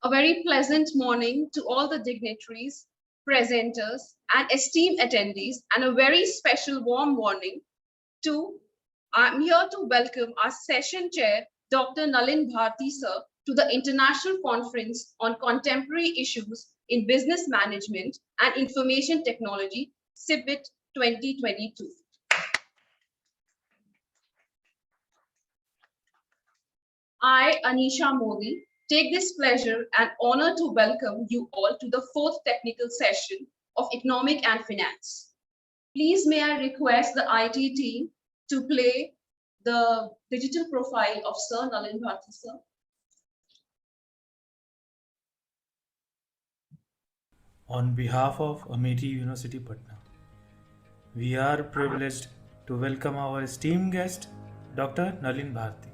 A very pleasant morning to all the dignitaries, presenters, and esteemed attendees, and a very special warm warning to I'm here to welcome our session chair, Dr. Nalin Bharti sir, to the International Conference on Contemporary Issues in Business Management and Information Technology, CIBMIT 2022. I, Anisha Modi, take this pleasure and honor to welcome you all to the fourth technical session of Economic and Finance. Please may I request the IT team to play the digital profile of Sir Nalin Bharti sir. On behalf of Amity University Patna, we are privileged to welcome our esteemed guest, Dr. Nalin Bharti.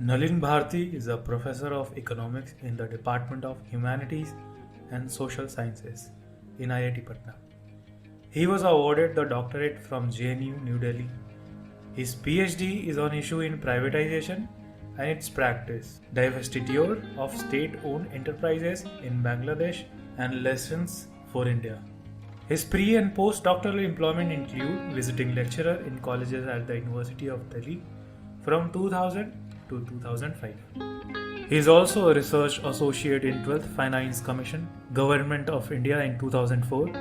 Nalin Bharti is a professor of economics in the Department of Humanities and Social Sciences in IIT Patna. He was awarded the doctorate from JNU New Delhi. His PhD is on issue in privatization and its practice, divestiture of state-owned enterprises in Bangladesh and lessons for India. His pre- and postdoctoral employment include visiting lecturer in colleges at the University of Delhi from 2000 to 2005. He is also a research associate in 12th Finance Commission, Government of India in 2004,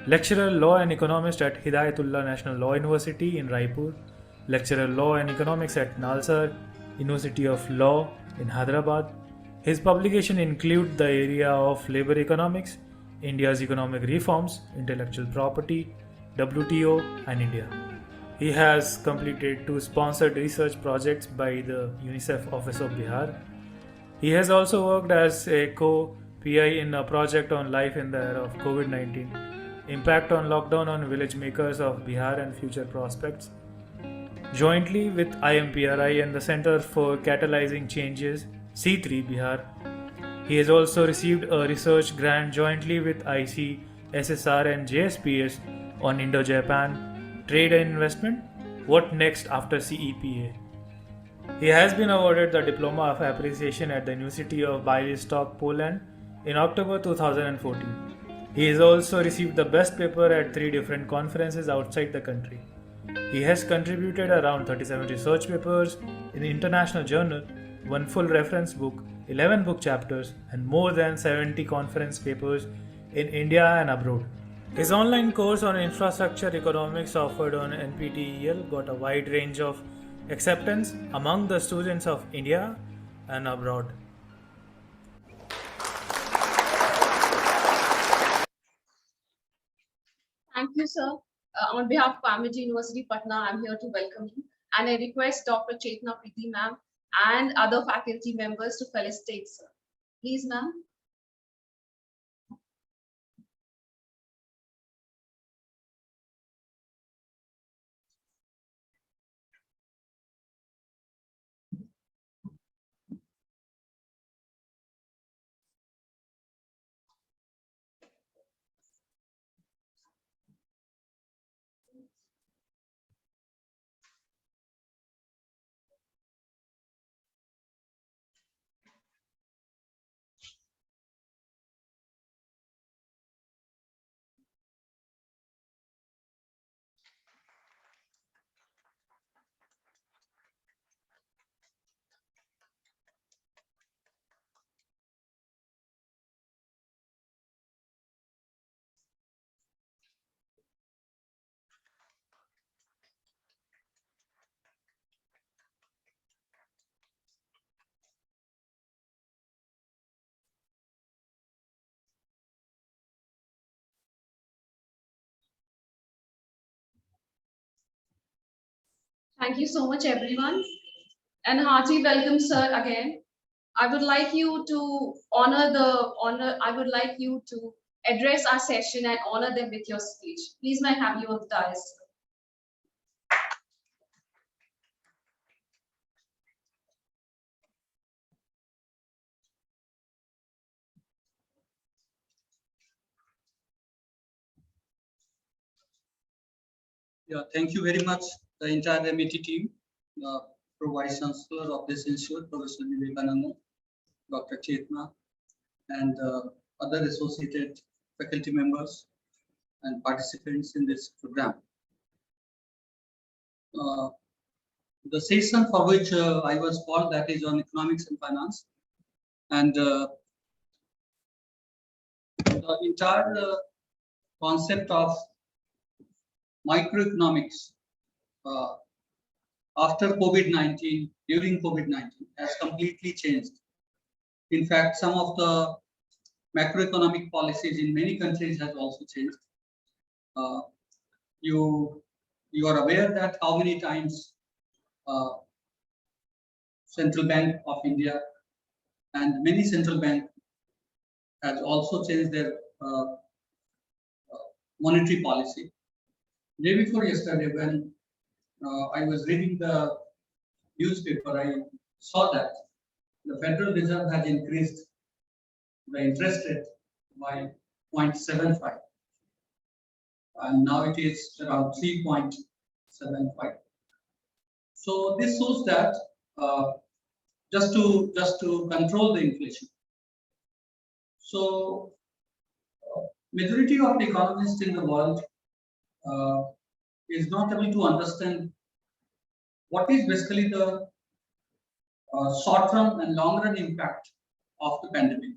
lecturer law and economist at Hidayatullah National Law University in Raipur, lecturer law and economics at Nalsar University of Law in Hyderabad. His publications include the area of labor economics, India's economic reforms, intellectual property, WTO, and India. He has completed 2 sponsored research projects by the UNICEF Office of Bihar. He has also worked as a co-PI in a project on life in the era of COVID-19, impact on lockdown on village makers of Bihar and future prospects. Jointly with IMPRI and the Center for Catalyzing Changes, C3 Bihar, he has also received a research grant jointly with IC, SSR and JSPS on Indo-Japan trade and investment. What next after CEPA? He has been awarded the Diploma of Appreciation at the University of Bialystok, Poland in October 2014. He has also received the best paper at 3 different conferences outside the country. He has contributed around 37 research papers in international journal, 1 full reference book, 11 book chapters, and more than 70 conference papers in India and abroad. His online course on infrastructure economics offered on NPTEL got a wide range of acceptance among the students of India and abroad. Thank you, sir. On behalf of Amity University Patna, I'm here to welcome you. And I request Dr. Chetna Preeti ma'am and other faculty members to felicitate sir. Please, ma'am. Thank you so much, everyone. And hearty welcome, sir, again. I would like you to I would like you to address our session and honor them with your speech. Please, may I have you on the dais. Yeah, thank you very much, the entire MIT team, the Pro Vice Chancellor of this institute, Professor Vivekananda, Dr. Chetna, and other associated faculty members and participants in this program. The session for which I was called, that is on economics and finance, and the entire concept of microeconomics after COVID-19, during COVID-19, has completely changed. In fact, some of the macroeconomic policies in many countries has also changed. You are aware that how many times Central Bank of India and many central bank has also changed their monetary policy. Day before yesterday, when I was reading the newspaper, I saw that the Federal Reserve has increased the interest rate by 0.75, and now it is around 3.75. So this shows that just to control the inflation. So majority of the economists in the world is not able to understand what is basically the short-term and long-run impact of the pandemic.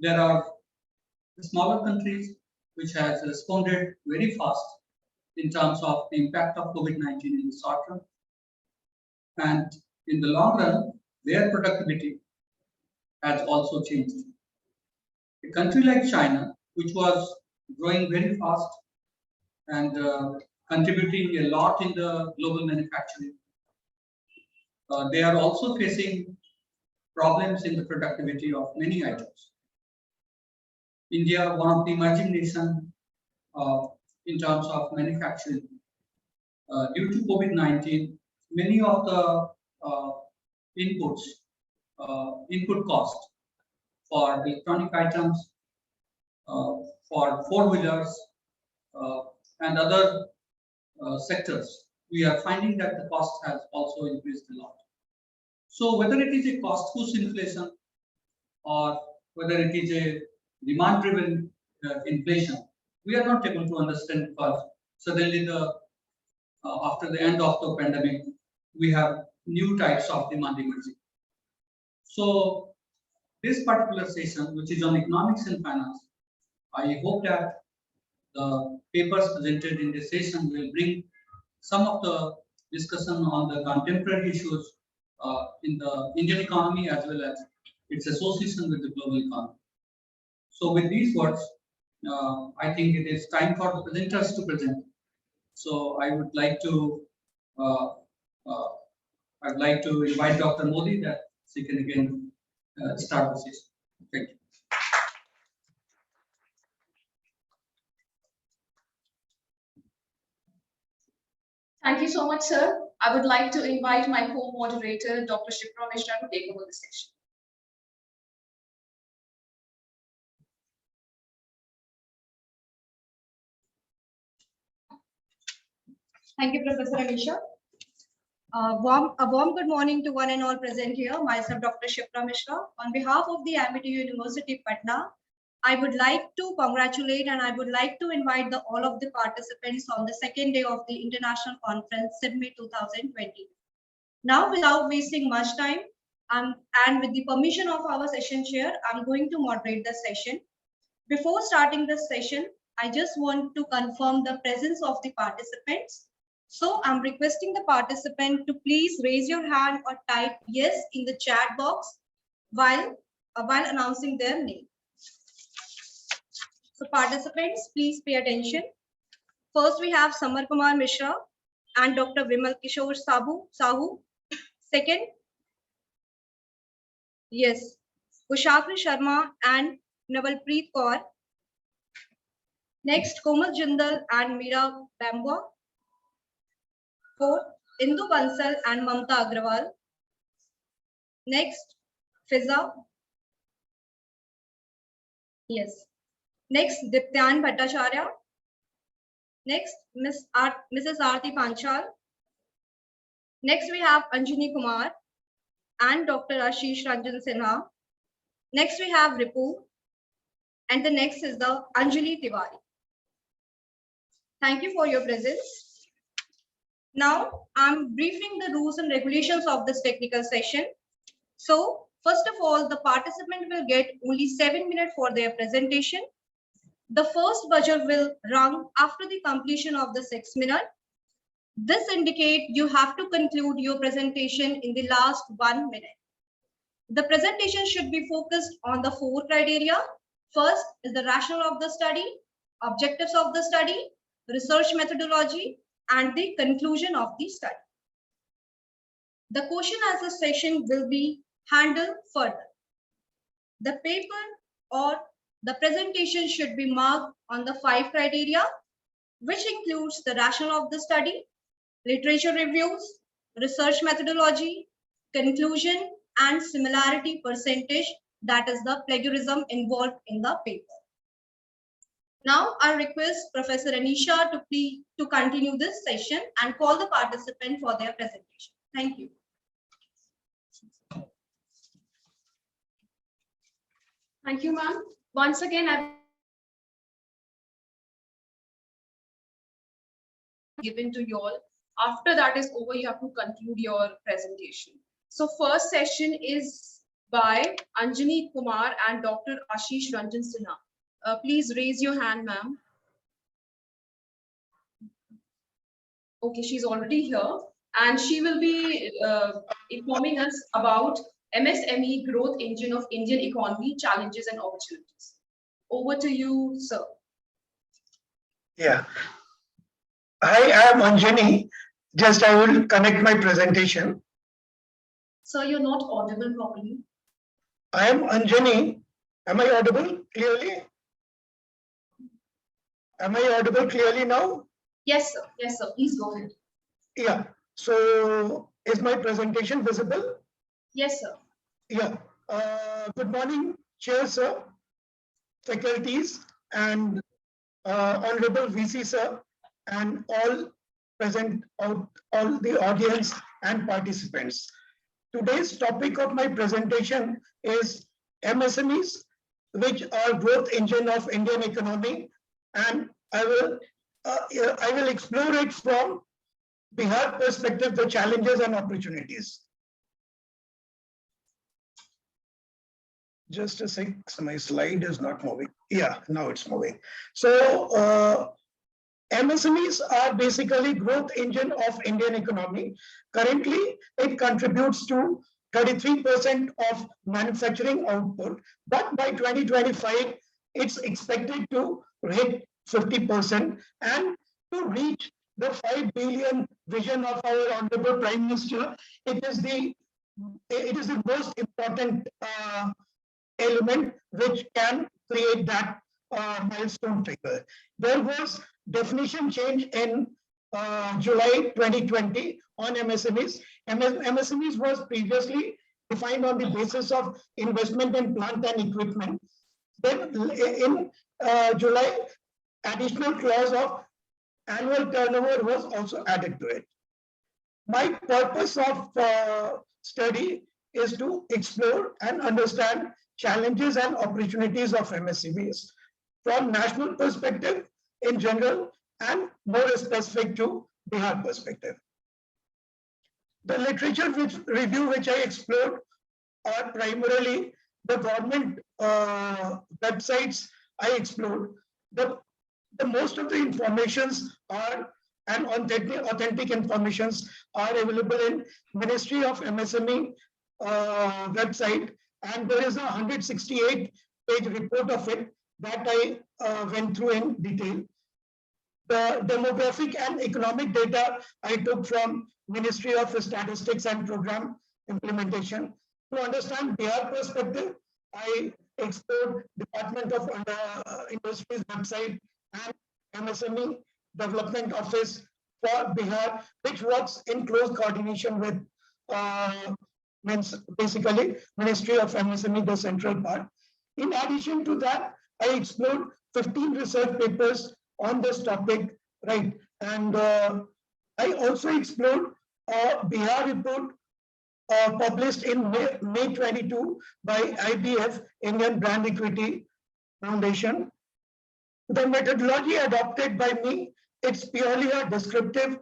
There are smaller countries which has responded very fast in terms of the impact of COVID-19 in the short term, and in the long run, their productivity has also changed. A country like China, which was growing very fast and contributing a lot in the global manufacturing, they are also facing problems in the productivity of many items. India, one of the emerging nations in terms of manufacturing, due to COVID-19, many of the input cost for electronic items, for four-wheelers, and other sectors, we are finding that the cost has also increased a lot. So whether it is a cost push inflation or whether it is a demand-driven inflation, we are not able to understand, because suddenly after the end of the pandemic, we have new types of demand emerging. So this particular session, which is on economics and finance, I hope that the papers presented in this session will bring some of the discussion on the contemporary issues in the Indian economy as well as its association with the global economy. So with these words, I think it is time for the presenters to present. So I would like to invite Dr. Modi that she can again start the session. Thank you. Thank you so much, sir. I would like to invite my co-moderator, Dr. Shipra Mishra, to take over the session. Thank you, Professor Amisha. A warm good morning to one and all present here. Myself, Dr. Shipra Mishra. On behalf of the CIBMIT University, Patna, I would like to congratulate and I would like to invite all of the participants on the second day of the International Conference, CIBMIT 2020. Now, without wasting much time, and with the permission of our session chair, I'm going to moderate the session. Before starting the session, I just want to confirm the presence of the participants. So I'm requesting the participant to please raise your hand or type yes in the chat box while announcing their name. So participants, please pay attention. First, we have Samar Kumar Mishra and Dr. Vimal Kishore Sahu. Second, yes, Ushakri Sharma and Navalpreet Kaur. Next, Komal Jindal and Meera Bambwa. Fourth, Indu Bansal and Mamta Agrawal. Next, Fiza. Yes. Next, Diptyan Bhattacharya. Next, Mrs. Aarti Panchal. Next, we have Anjani Kumar and Dr. Ashish Ranjan Sinha. Next we have Ripu, and the next is the Anjali Tiwari. Thank you for your presence. Now I'm briefing the rules and regulations of this technical session. So first of all, the participant will get only 7 minutes for their presentation. The first buzzer will rung after the completion of the 6 minute. This indicates you have to conclude your presentation in the last 1 minute. The presentation should be focused on the 4 criteria. First is the rationale of the study, objectives of the study, research methodology, and the conclusion of the study. The question answer session will be handled further. The paper or the presentation should be marked on the 5 criteria, which includes the rationale of the study, literature reviews, research methodology, conclusion, and similarity percentage, that is the plagiarism involved in the paper. Now I request Professor Anisha to continue this session and call the participant for their presentation. Thank you. Thank you, ma'am. Once again, I've given to you all. After that is over, you have to conclude your presentation. So first session is by Anjani Kumar and Dr. Ashish Ranjan Sinha. Please raise your hand, ma'am. Okay, she's already here, and she will be informing us about MSME growth engine of Indian economy, challenges and opportunities. Over to you, sir. Yeah. Hi, I am Anjani. Just I will connect my presentation. Sir, you're not audible properly. I am Anjani. Am I audible clearly? Am I audible clearly now? Yes, sir. Yes, sir. Please go ahead. Yeah. So is my presentation visible? Yes, sir. Yeah. Good morning, Chair, sir, faculties, and Honorable VC, sir, and all present, all the audience and participants. Today's topic of my presentation is MSMEs, which are growth engine of Indian economy, and I will explore it from Bihar perspective, the challenges and opportunities. Just a sec, my slide is not moving. Yeah, now it's moving. So MSMEs are basically growth engine of Indian economy. Currently, it contributes to 33% of manufacturing output, but by 2025, it's expected to hit 50%, and to reach the 5 billion vision of our Honorable Prime Minister, it is the most important element which can create that milestone trigger. There was definition change in July 2020 on MSMEs. MSMEs was previously defined on the basis of investment in plant and equipment. Then in July, additional clause of annual turnover was also added to it. My purpose of study is to explore and understand challenges and opportunities of MSMEs from national perspective in general and more specific to Bihar perspective. The literature review which I explored are primarily the government websites I explored. The most of the informations are and authentic informations are available in Ministry of MSME website, and there is a 168-page report of it that I went through in detail. The demographic and economic data I took from Ministry of Statistics and Program Implementation. To understand their perspective, I explored Department of Industries website and MSME Development Office for Bihar, which works in close coordination with basically Ministry of MSME, the central part. In addition to that, I explored 15 research papers on this topic, right? And I also explored a Bihar report published in May 22 by IBF, Indian Brand Equity Foundation. The methodology adopted by me, it's purely a descriptive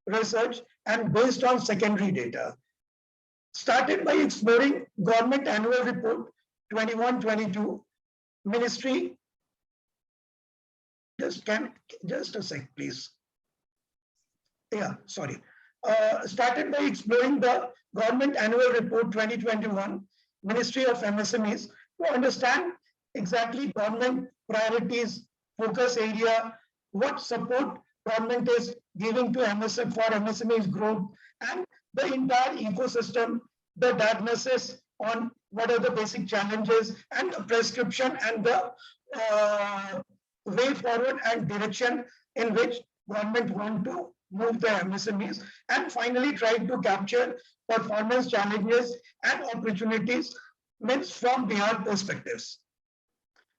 research and based on secondary data. Started by exploring government annual report 21-22, ministry. Just a sec, please. Yeah, sorry. Started by exploring the government annual report 2021, Ministry of MSMEs, to understand exactly government priorities, focus area, what support government is giving to MSME for MSMEs growth, and the entire ecosystem, the diagnosis on what are the basic challenges and the prescription and the way forward and direction in which government want to move the MSMEs, and finally try to capture performance challenges and opportunities meant from Bihar perspectives.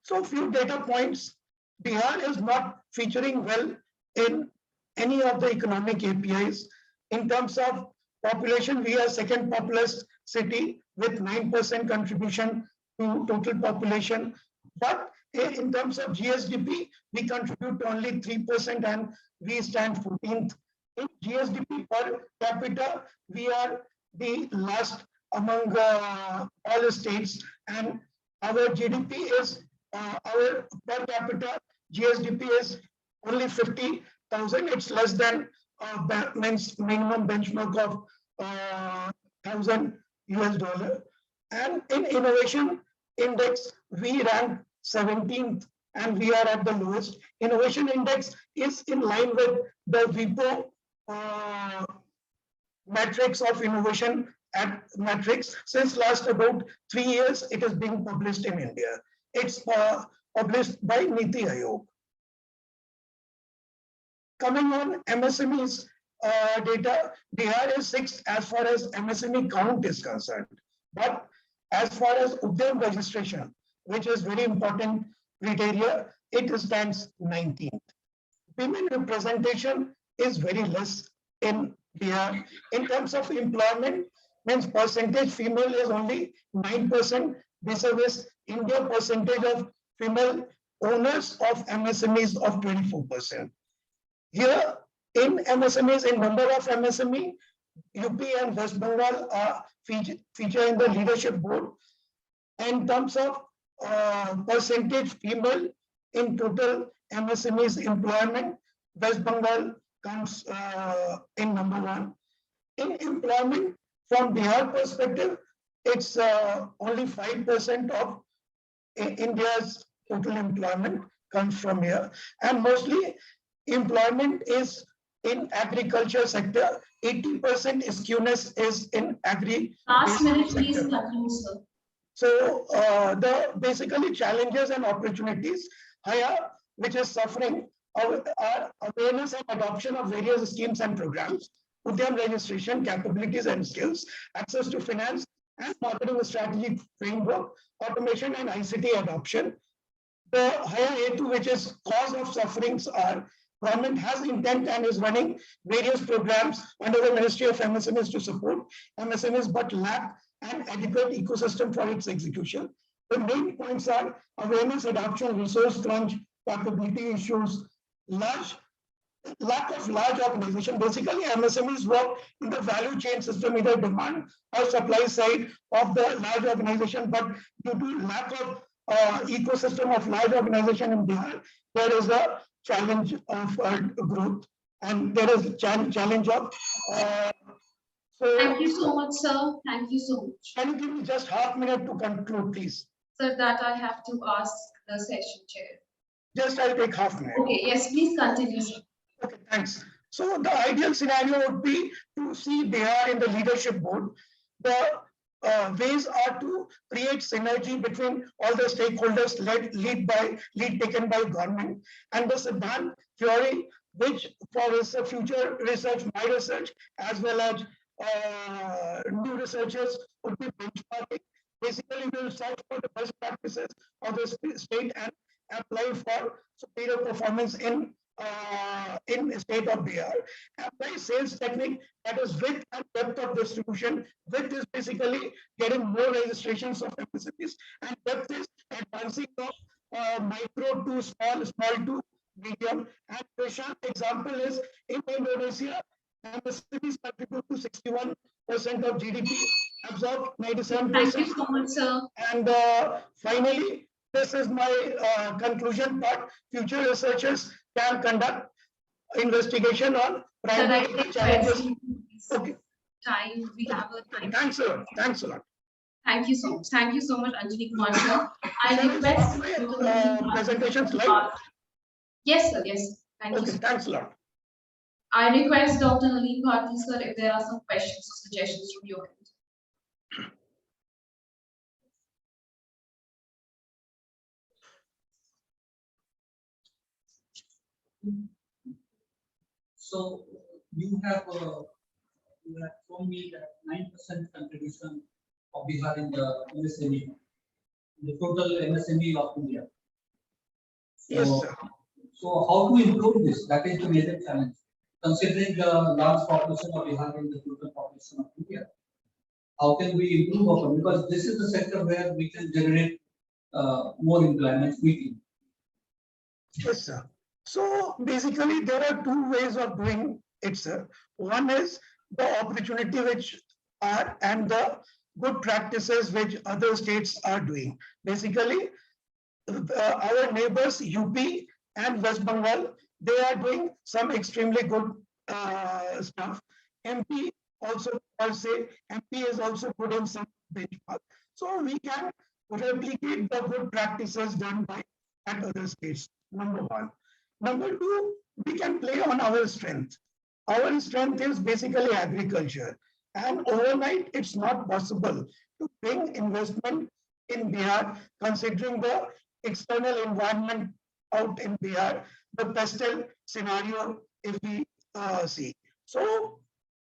So a few data points. Bihar is not featuring well in any of the economic APIs. In terms of population, we are second populous city with 9% contribution to total population. But in terms of GSDP, we contribute to only 3% and we stand 14th. In GSDP per capita, we are the last among all the states, and our GDP is our per capita GSDP is only 50,000. It's less than minimum benchmark of $1,000 US. And in innovation index, we rank 17th and we are at the lowest. Innovation index is in line with the WIPO metrics of innovation at metrics. Since last about 3 years, it is being published in India. It's published by Niti Aayog. Coming on MSMEs data, Bihar is 6th as far as MSME count is concerned. But as far as Udyam registration, which is very important criteria, it stands 19th. Women representation is very less in Bihar. In terms of employment, means percentage female is only 9%. This is India percentage of female owners of MSMEs of 24%. Here in MSMEs, in number of MSME, UP and West Bengal are feature in the leadership board. In terms of percentage female in total MSMEs employment, West Bengal comes in number 1. In employment, from Bihar perspective, it's only 5% of India's total employment comes from here, and mostly employment is in agriculture sector. 80% skewness is in agri. Last minute, please conclude, sir. So the basically challenges and opportunities higher, which is suffering our awareness and adoption of various schemes and programs, Udyam registration, capabilities and skills, access to finance and marketing strategy framework, automation and ICT adoption. The higher A2, which is cause of sufferings, are government has intent and is running various programs under the Ministry of MSMEs to support MSMEs, but lack an adequate ecosystem for its execution. The main points are awareness, adoption, resource crunch, capability issues, lack of large organization. Basically, MSMEs work in the value chain system, either demand or supply side of the large organization, but due to lack of ecosystem of large organization in Bihar, there is a challenge of growth, and there is a challenge of so Thank you so much, sir. Thank you so much. can you give me just half minute to conclude, please? Sir, that I have to ask the session chair. Just I'll take half minute. Okay, yes, please continue, sir. Okay, thanks. So the ideal scenario would be to see Bihar in the leadership board. The ways are to create synergy between all the stakeholders, lead taken by government, and the Siddhant theory, which for future research, my research, as well as new researchers would be benchmarking. Basically, we will search for the best practices of the state and apply for superior performance in in the state of Bihar. And by sales technique, that is width and depth of distribution. Width is basically getting more registrations of MSMEs, and depth is advancing of micro to small, small to medium. And Prashant example is in Indonesia, MSMEs contribute to 61% of GDP, absorb 97%. Thank you so much, sir. And finally, this is my conclusion part. Future researchers can conduct investigation on primary challenges. Okay. Time, we have a time. Thanks a lot. Thanks a lot. Thank you so much. Thank you so much, Anjali Kumar, sir. I Shall I request stop my presentation slide? Yes, sir. Yes. Thank you. Okay, Sir. thanks a lot. I request Dr. Nalin Bharti, sir, if there are some questions or suggestions from your end. So you have told me that 9% contribution of Bihar in the MSME, the total MSME of India. So, Yes, sir. So how to improve this? That is the major challenge. Considering the large population of Bihar in the total population of India, how can we improve upon? Because this is the sector where we can generate more employment quickly. Yes, sir. So basically, there are two ways of doing it, sir. One is the opportunity which are and the good practices which other states are doing. Basically, our neighbors UP and West Bengal, they are doing some extremely good stuff. MP also, I'll say, MP is also good in some benchmark. So we can replicate the good practices done by at other states. Number one. Number two, we can play on our strength. Our strength is basically agriculture. And overnight, it's not possible to bring investment in Bihar, considering the external environment out in Bihar, the pestle scenario, if we see. So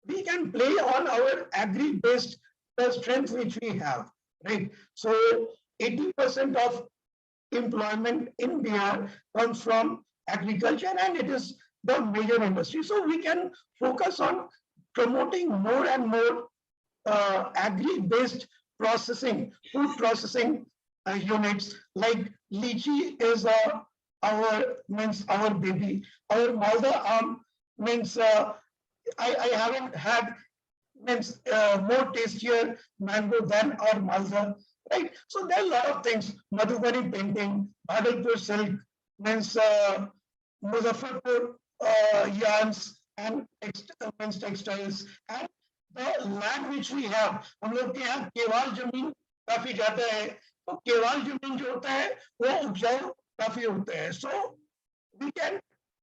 we can play on our agri-based strength which we have, right? So 80% of employment in Bihar comes from agriculture, and it is the major industry. So we can focus on promoting more and more agri-based processing, food processing units, like lychee is our baby. Our Malda means I haven't had more tastier mango than our Malda, right? So there are a lot of things. Madhubani painting, Bhagalpur silk, means Muzaffarpur yarns and textiles, and the land which we have. हम लोग के यहाँ केवाल जमीन काफी ज्यादा है, तो केवाल जमीन जो होता है वो उपजाऊ काफी होता है. So we can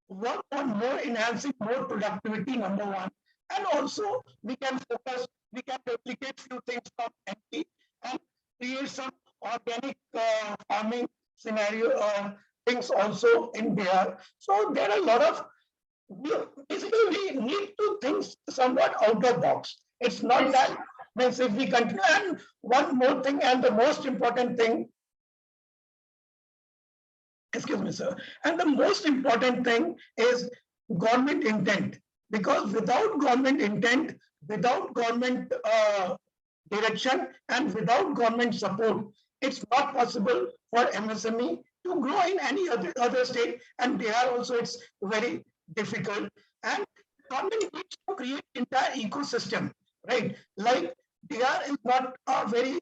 work on more enhancing more productivity, number one, and also we can focus, we can replicate few things from MP and create some organic farming scenario things also in Bihar. So there are a lot of, basically we need to think somewhat out of box. It's not that means if we continue. And one more thing, and the most important thing, excuse me, sir, and the most important thing is government intent, because without government intent, without government direction, and without government support, it's not possible for MSME to grow in any other state, and Bihar also it's very difficult. And government needs to create entire ecosystem, right? Like Bihar is not very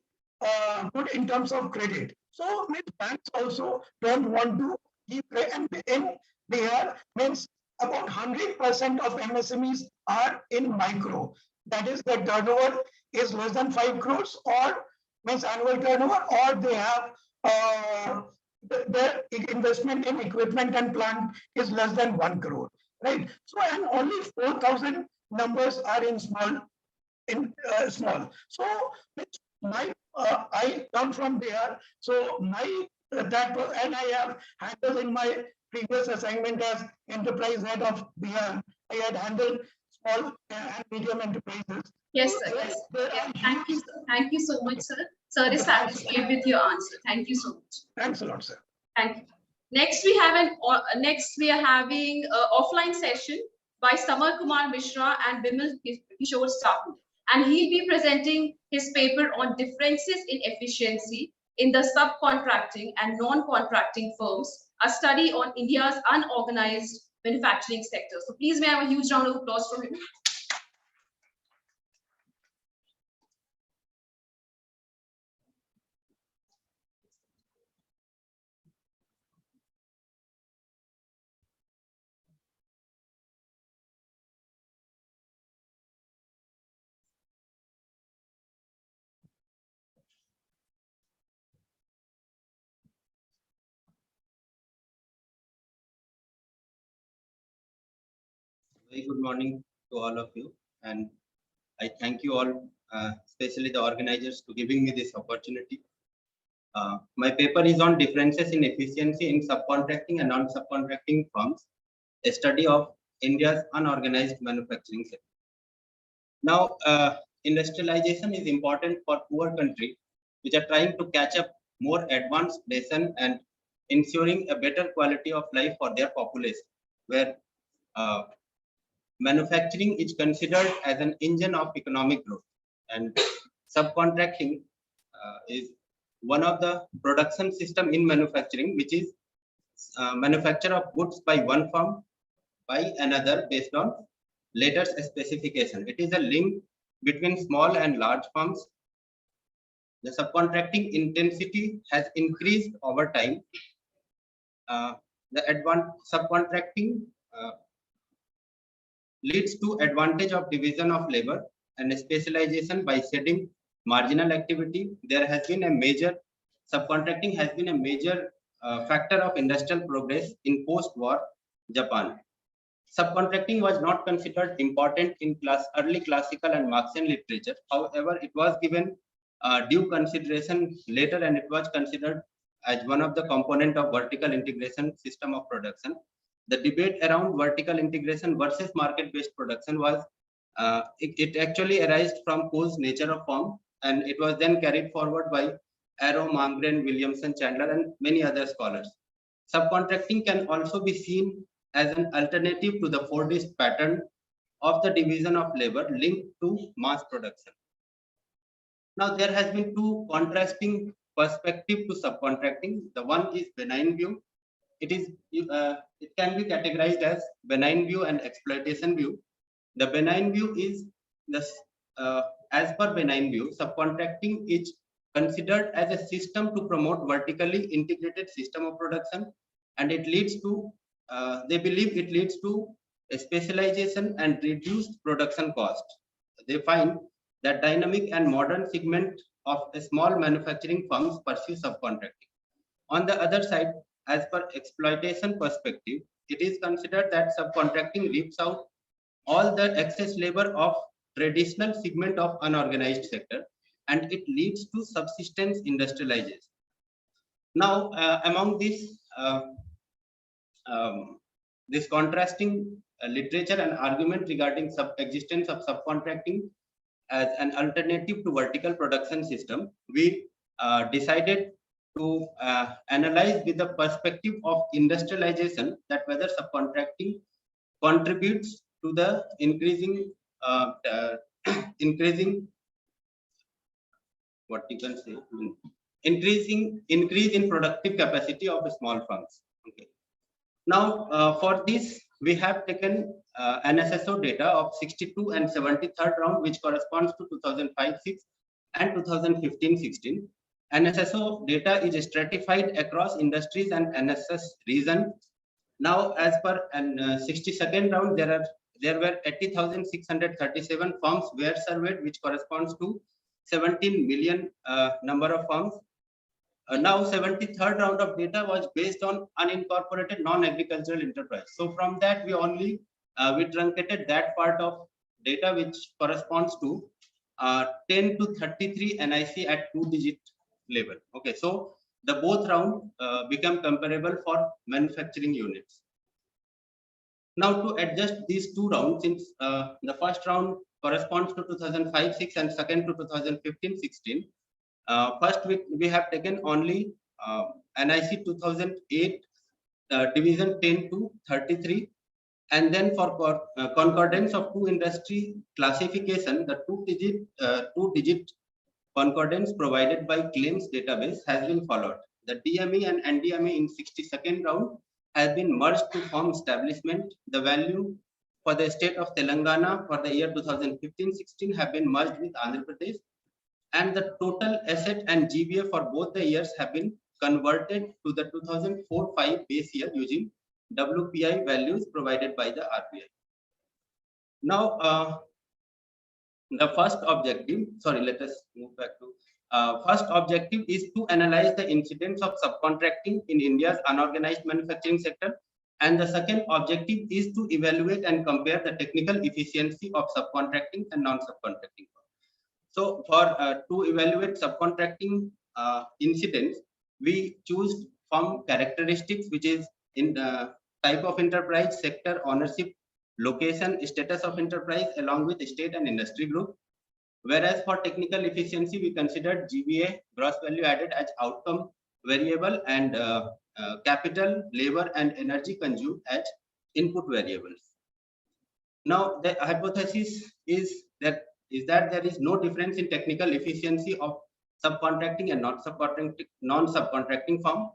good in terms of credit. So banks also don't want to keep, and in Bihar means about 100% of MSMEs are in micro. That is, the turnover is less than 5 crores, or means annual turnover, or they have their investment in equipment and plant is less than 1 crore, right? So, and only 4,000 numbers are in small. So my I come from there. So my that and I have handled in my previous assignment as enterprise head of Bihar. I had handled small and medium enterprises. Yes, sir. Yes. Thank you. Thank you so much, sir. Sir is satisfied with your answer. Thank you so much. Thanks a lot, sir. Thank you. Next, we have next we are having an offline session by Samar Kumar Mishra and Bimal Kishore Sahu, and he'll be presenting his paper on differences in efficiency in the subcontracting and non-contracting firms, a study on India's unorganized manufacturing sector. So please may I have a huge round of applause for him. Very good morning to all of you, and I thank you all, especially the organizers, to giving me this opportunity. My paper is on differences in efficiency in subcontracting and non-subcontracting firms, a study of India's unorganized manufacturing sector. Now, industrialization is important for poor countries which are trying to catch up more advanced nation and ensuring a better quality of life for their population, where manufacturing is considered as an engine of economic growth, and subcontracting is one of the production system in manufacturing, which is manufacture of goods by one firm by another based on later specification. It is a link between small and large firms. The subcontracting intensity has increased over time. The subcontracting leads to advantage of division of labor and specialization by shedding marginal activity. There has been a major subcontracting has been a major factor of industrial progress in post-war Japan. Subcontracting was not considered important in early classical and Marxian literature. However, it was given due consideration later, and it was considered as one of the component of vertical integration system of production. The debate around vertical integration versus market-based production was it actually arose from Coe's nature of form, and it was then carried forward by Arrow, Malmgren, Williamson, Chandler, and many other scholars. Subcontracting can also be seen as an alternative to the Fordist pattern of the division of labor linked to mass production. Now, there has been two contrasting perspectives to subcontracting. The one is benign view. It can be categorized as benign view and exploitation view. The benign view is as per benign view, subcontracting is considered as a system to promote vertically integrated system of production, and it leads to they believe it leads to a specialization and reduced production cost. They find that dynamic and modern segment of a small manufacturing firms pursue subcontracting. On the other side, as per exploitation perspective, it is considered that subcontracting rips out all the excess labor of traditional segment of unorganized sector, and it leads to subsistence industrialization. Now, among this contrasting literature and argument regarding existence of subcontracting as an alternative to vertical production system, we decided to analyze with the perspective of industrialization that whether subcontracting contributes to the increasing what you can say increase in productive capacity of the small firms. Okay. Now, for this, we have taken NSSO data of 62 and 73rd round, which corresponds to 2005-6 and 2015-16. NSSO data is stratified across industries and NSS region. Now, as per 62nd round, there were 80,637 firms were surveyed, which corresponds to 17 million number of firms. Now, 73rd round of data was based on unincorporated non-agricultural enterprise. So from that, we only we truncated that part of data which corresponds to 10 to 33 NIC at 2-digit level. Okay, so the both round become comparable for manufacturing units. Now, to adjust these two rounds, since the first round corresponds to 2005-6 and second to 2015-16. First, we have taken only NIC 2008 division 10 to 33. And then for concordance of two industry classification, the two-digit concordance provided by claims database has been followed. The DME and NDME in 62nd round has been merged to form establishment. The value for the state of Telangana for the year 2015-16 have been merged with Andhra Pradesh, and the total asset and GVA for both the years have been converted to the 2004-5 base year using WPI values provided by the RBI. Now, the first objective, let us move back to first objective is to analyze the incidence of subcontracting in India's unorganized manufacturing sector. And the second objective is to evaluate and compare the technical efficiency of subcontracting and non-subcontracting. So to evaluate subcontracting incidence, we choose firm characteristics, which is in the type of enterprise, sector, ownership, location, status of enterprise, along with state and industry group. Whereas for technical efficiency, we considered GVA, gross value added, as outcome variable, and capital, labor, and energy consumed as input variables. Now, the hypothesis is that there is no difference in technical efficiency of subcontracting and non-subcontracting firm.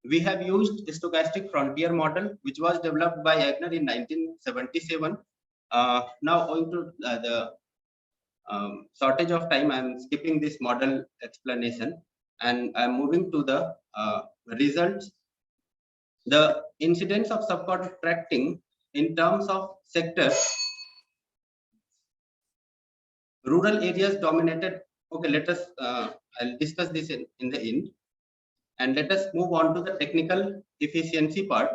We have used stochastic frontier model, which was developed by Agner in 1977. Now, owing to the shortage of time, I am skipping this model explanation, and I am moving to the results. The incidence of subcontracting in terms of sectors, rural areas dominated. Okay, let us, I'll discuss this in the end. And let us move on to the technical efficiency part.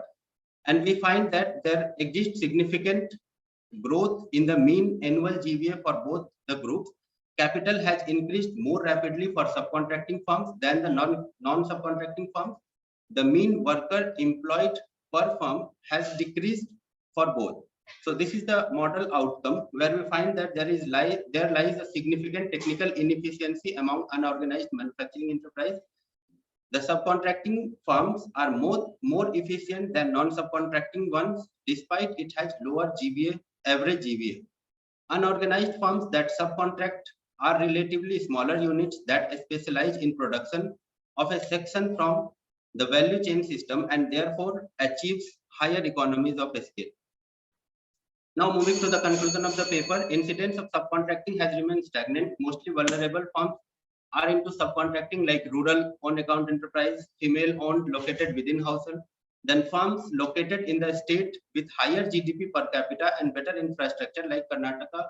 And we find that there exists significant growth in the mean annual GVA for both the groups. Capital has increased more rapidly for subcontracting firms than the non-subcontracting firms. The mean worker employed per firm has decreased for both. So this is the model outcome, where we find that there lies a significant technical inefficiency among unorganized manufacturing enterprise. The subcontracting firms are more efficient than non-subcontracting ones, despite it has lower GVA, average GVA. Unorganized firms that subcontract are relatively smaller units that specialize in production of a section from the value chain system and therefore achieves higher economies of scale. Now, moving to the conclusion of the paper, incidence of subcontracting has remained stagnant. Mostly vulnerable firms are into subcontracting, like rural owned account enterprise, female owned, located within household. Then firms located in the state with higher GDP per capita and better infrastructure, like Karnataka,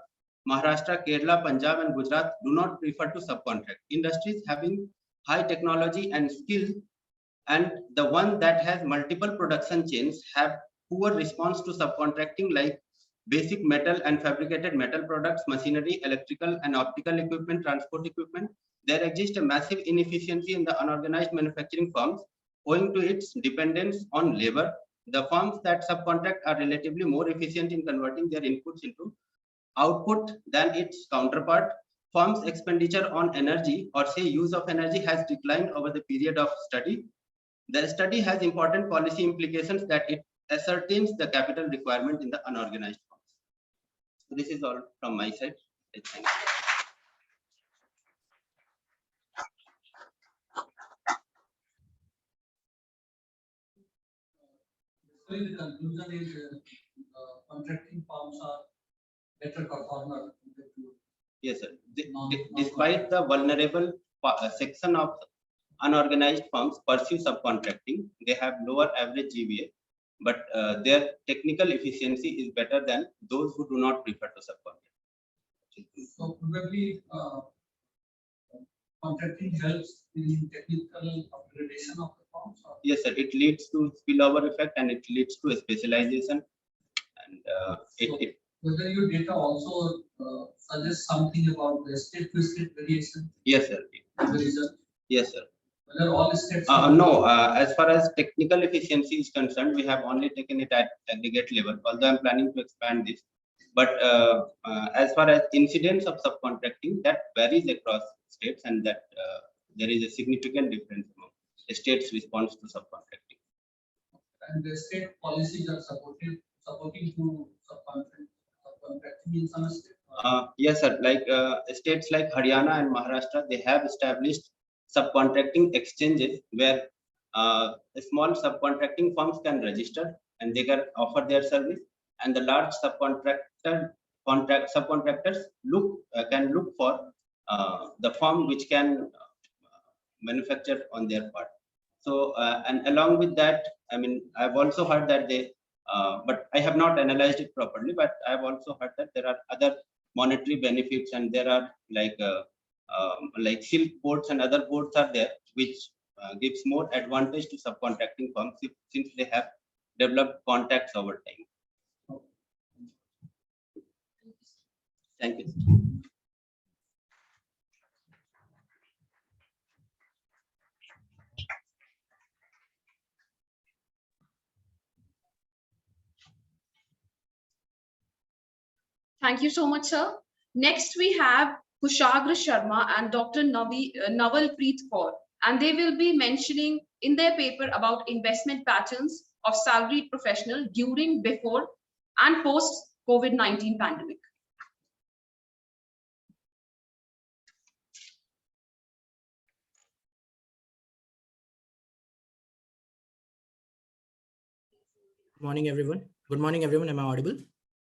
Maharashtra, Kerala, Punjab, and Gujarat, do not prefer to subcontract. Industries having high technology and skill, and the one that has multiple production chains, have poor response to subcontracting, like basic metal and fabricated metal products, machinery, electrical and optical equipment, transport equipment. There exists a massive inefficiency in the unorganized manufacturing firms owing to its dependence on labor. The firms that subcontract are relatively more efficient in converting their inputs into output than its counterpart. Firms' expenditure on energy, or say use of energy, has declined over the period of study. The study has important policy implications that it ascertains the capital requirement in the unorganized firms. So this is all from my side. Thank you. The conclusion is contracting firms are better performer. Yes, sir. Despite the vulnerable section of unorganized firms pursue subcontracting, they have lower average GVA, but their technical efficiency is better than those who do not prefer to subcontract. So probably contracting helps in technical upgradation of the firms. Yes, sir. It leads to spillover effect and it leads to a specialization. And whether your data also suggests something about the state-to-state variation? Yes, sir. The result? Yes, sir. Whether all states? No, as far as technical efficiency is concerned, we have only taken it at aggregate level, although I'm planning to expand this. But as far as incidence of subcontracting, that varies across states, and that there is a significant difference among states' response to subcontracting. and the state policies are supporting to subcontracting in some state? Yes, sir. Like states like Haryana and Maharashtra, they have established subcontracting exchanges where small subcontracting firms can register and they can offer their service, and the large subcontractors can look for the firm which can manufacture on their part. So and along with that, I mean, I've also heard that but I have not analyzed it properly, but I've also heard that there are other monetary benefits, and there are like silk boards and other boards are there, which gives more advantage to subcontracting firms since they have developed contacts over time. Thank you. Thank you so much, sir. Next, we have Kushagra Sharma and Dr. Navalpreet Kaur, and they will be mentioning in their paper about investment patterns of salaried professional during, before, and post COVID-19 pandemic. Morning, everyone. Good morning, everyone. Am I audible?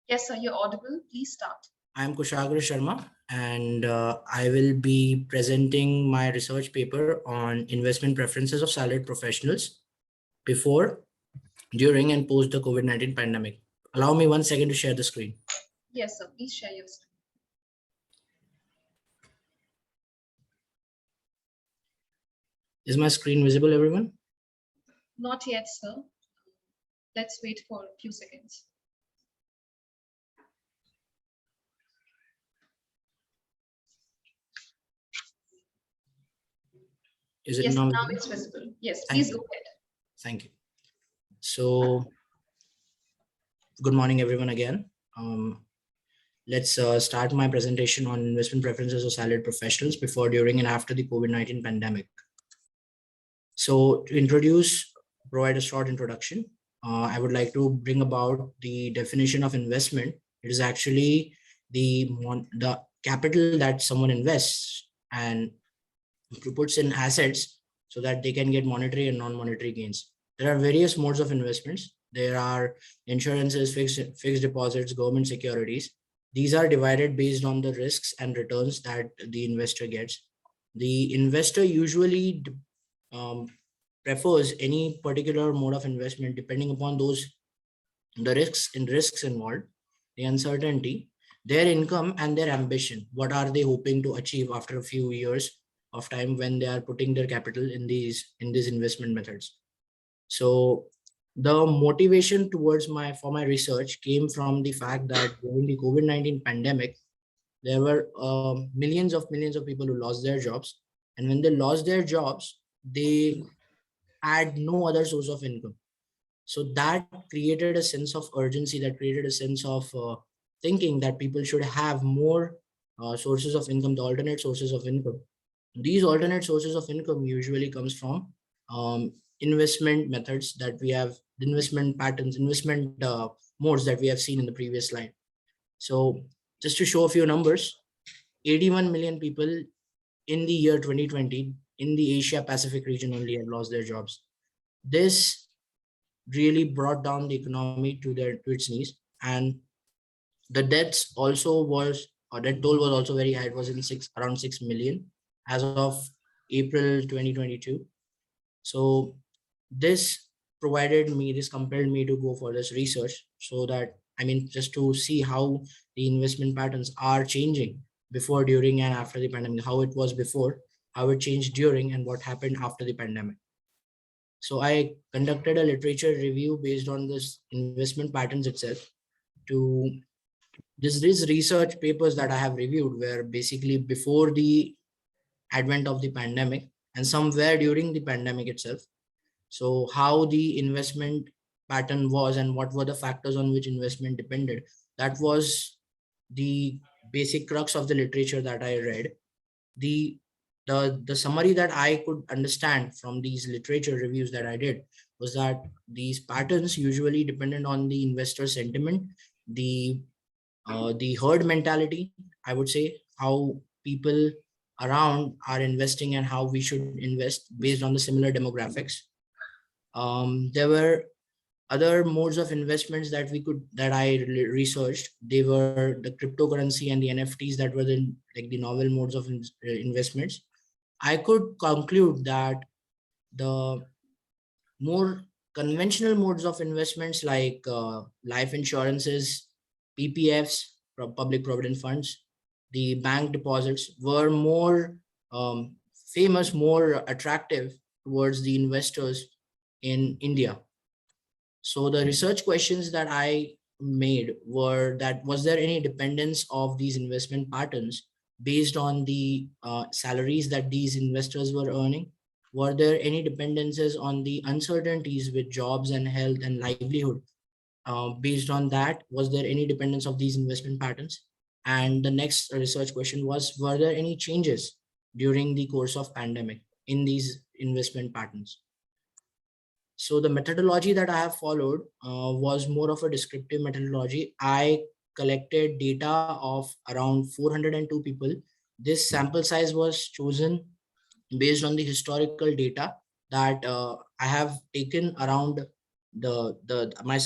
Yes, sir, you're audible. Please start. I am Kushagra Sharma, and I will be presenting my research paper on investment preferences of salaried professionals before, during, and post the COVID-19 pandemic. Allow me 1 second to share the screen. Yes, sir. Please share your screen. Is my screen visible, everyone? Not yet, sir. Let's wait for a few seconds. Is it Yes, now now visible? it's visible. Yes, Thank please you. go ahead. Thank you. So, good morning, everyone, again. Let's start my presentation on investment preferences of salaried professionals before, during, and after the COVID-19 pandemic. So to provide a short introduction, I would like to bring about the definition of investment. It is actually the capital that someone invests and puts in assets so that they can get monetary and non-monetary gains. There are various modes of investments. There are insurances, fixed deposits, government securities. These are divided based on the risks and returns that the investor gets. The investor usually prefers any particular mode of investment depending upon the risks involved, the uncertainty, their income, and their ambition. What are they hoping to achieve after a few years of time when they are putting their capital in these investment methods? So the motivation for my research came from the fact that during the COVID-19 pandemic, there were millions of people who lost their jobs, and when they lost their jobs, they had no other source of income. So that created a sense of urgency, that created a sense of thinking that people should have more sources of income, the alternate sources of income. These alternate sources of income usually comes from investment methods that we have, investment patterns, investment modes that we have seen in the previous slide. So just to show a few numbers, 81 million people in the year 2020 in the Asia Pacific region only have lost their jobs. This really brought down the economy to its knees, and the deaths also death toll was also very high. It was around 6 million as of April 2022. So this compelled me to go for this research, so that, I mean, just to see how the investment patterns are changing before, during, and after the pandemic, how it was before, how it changed during, and what happened after the pandemic. So I conducted a literature review based on this investment patterns itself. These research papers that I have reviewed were basically before the advent of the pandemic and somewhere during the pandemic itself. So how the investment pattern was and what were the factors on which investment depended, that was the basic crux of the literature that I read. The the summary that I could understand from these literature reviews that I did was that these patterns usually depended on the investor sentiment, the herd mentality, I would say, how people around are investing and how we should invest based on the similar demographics. There were other modes of investments that I researched. They were the cryptocurrency and the NFTs that were the novel modes of investments. I could conclude that the more conventional modes of investments like life insurances, PPFs, public provident funds, the bank deposits were more famous, more attractive towards the investors in India. So the research questions that I made were that was there any dependence of these investment patterns based on the salaries that these investors were earning? Were there any dependencies on the uncertainties with jobs and health and livelihood? Based on that, was there any dependence of these investment patterns? And the next research question was, were there any changes during the course of pandemic in these investment patterns? So the methodology that I have followed was more of a descriptive methodology. I collected data of around 402 people. This sample size was chosen based on the historical data that I have taken around my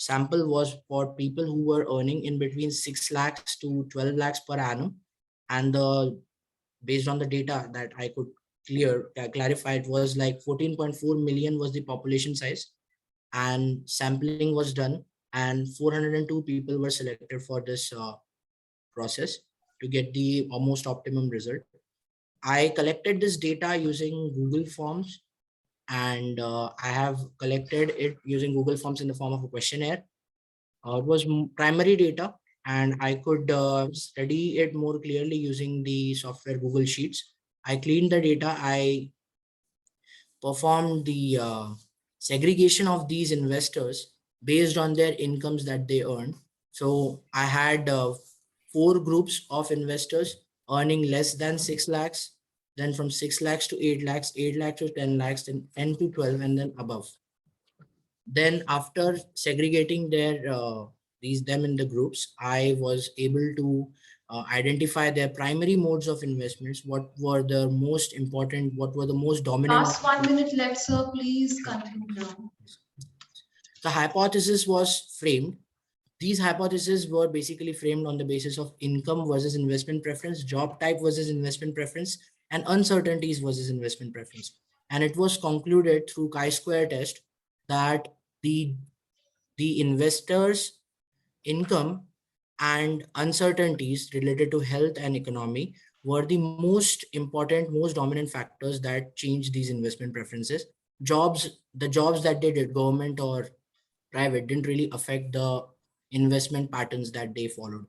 sample was for people who were earning in between 6 lakhs to 12 lakhs per annum. And based on the data that I could clarify, it was like 14.4 million was the population size, and sampling was done, and 402 people were selected for this process to get the almost optimum result. I collected this data using Google Forms, and I have collected it using Google Forms in the form of a questionnaire. It was primary data, and I could study it more clearly using the software Google Sheets. I cleaned the data. I performed the segregation of these investors based on their incomes that they earn. So I had 4 groups of investors earning less than 6 lakhs, then from 6 lakhs to 8 lakhs, 8 lakhs to 10 lakhs, then 10 to 12, and then above. Then after segregating them in the groups, I was able to identify their primary modes of investments, what were the most important, what were the most dominant. Last 1 minute left, sir. Please continue now. The hypothesis was framed. These hypotheses were basically framed on the basis of income versus investment preference, job type versus investment preference, and uncertainties versus investment preference. And it was concluded through chi-square test that the investors' income and uncertainties related to health and economy were the most important, most dominant factors that changed these investment preferences. The jobs that they did, government or private, didn't really affect the investment patterns that they followed.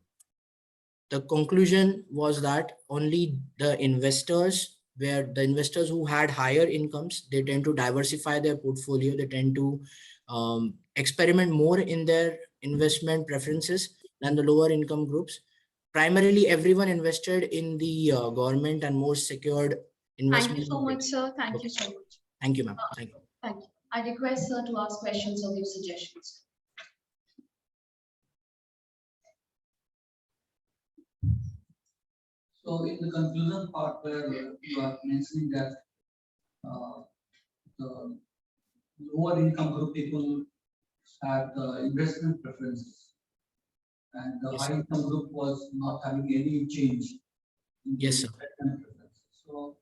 The conclusion was that only the investors who had higher incomes, they tend to diversify their portfolio, they tend to experiment more in their investment preferences than the lower income groups. Primarily, everyone invested in the government and more secured investment. Thank you so much, sir. Thank you so much. Thank you, ma'am. Thank you. Thank you. I request sir to ask questions or give suggestions. So in the conclusion part where you are mentioning that the lower income group people had investment preferences, and the Yes, high income group was not having any change in the Yes, sir. investment preferences. So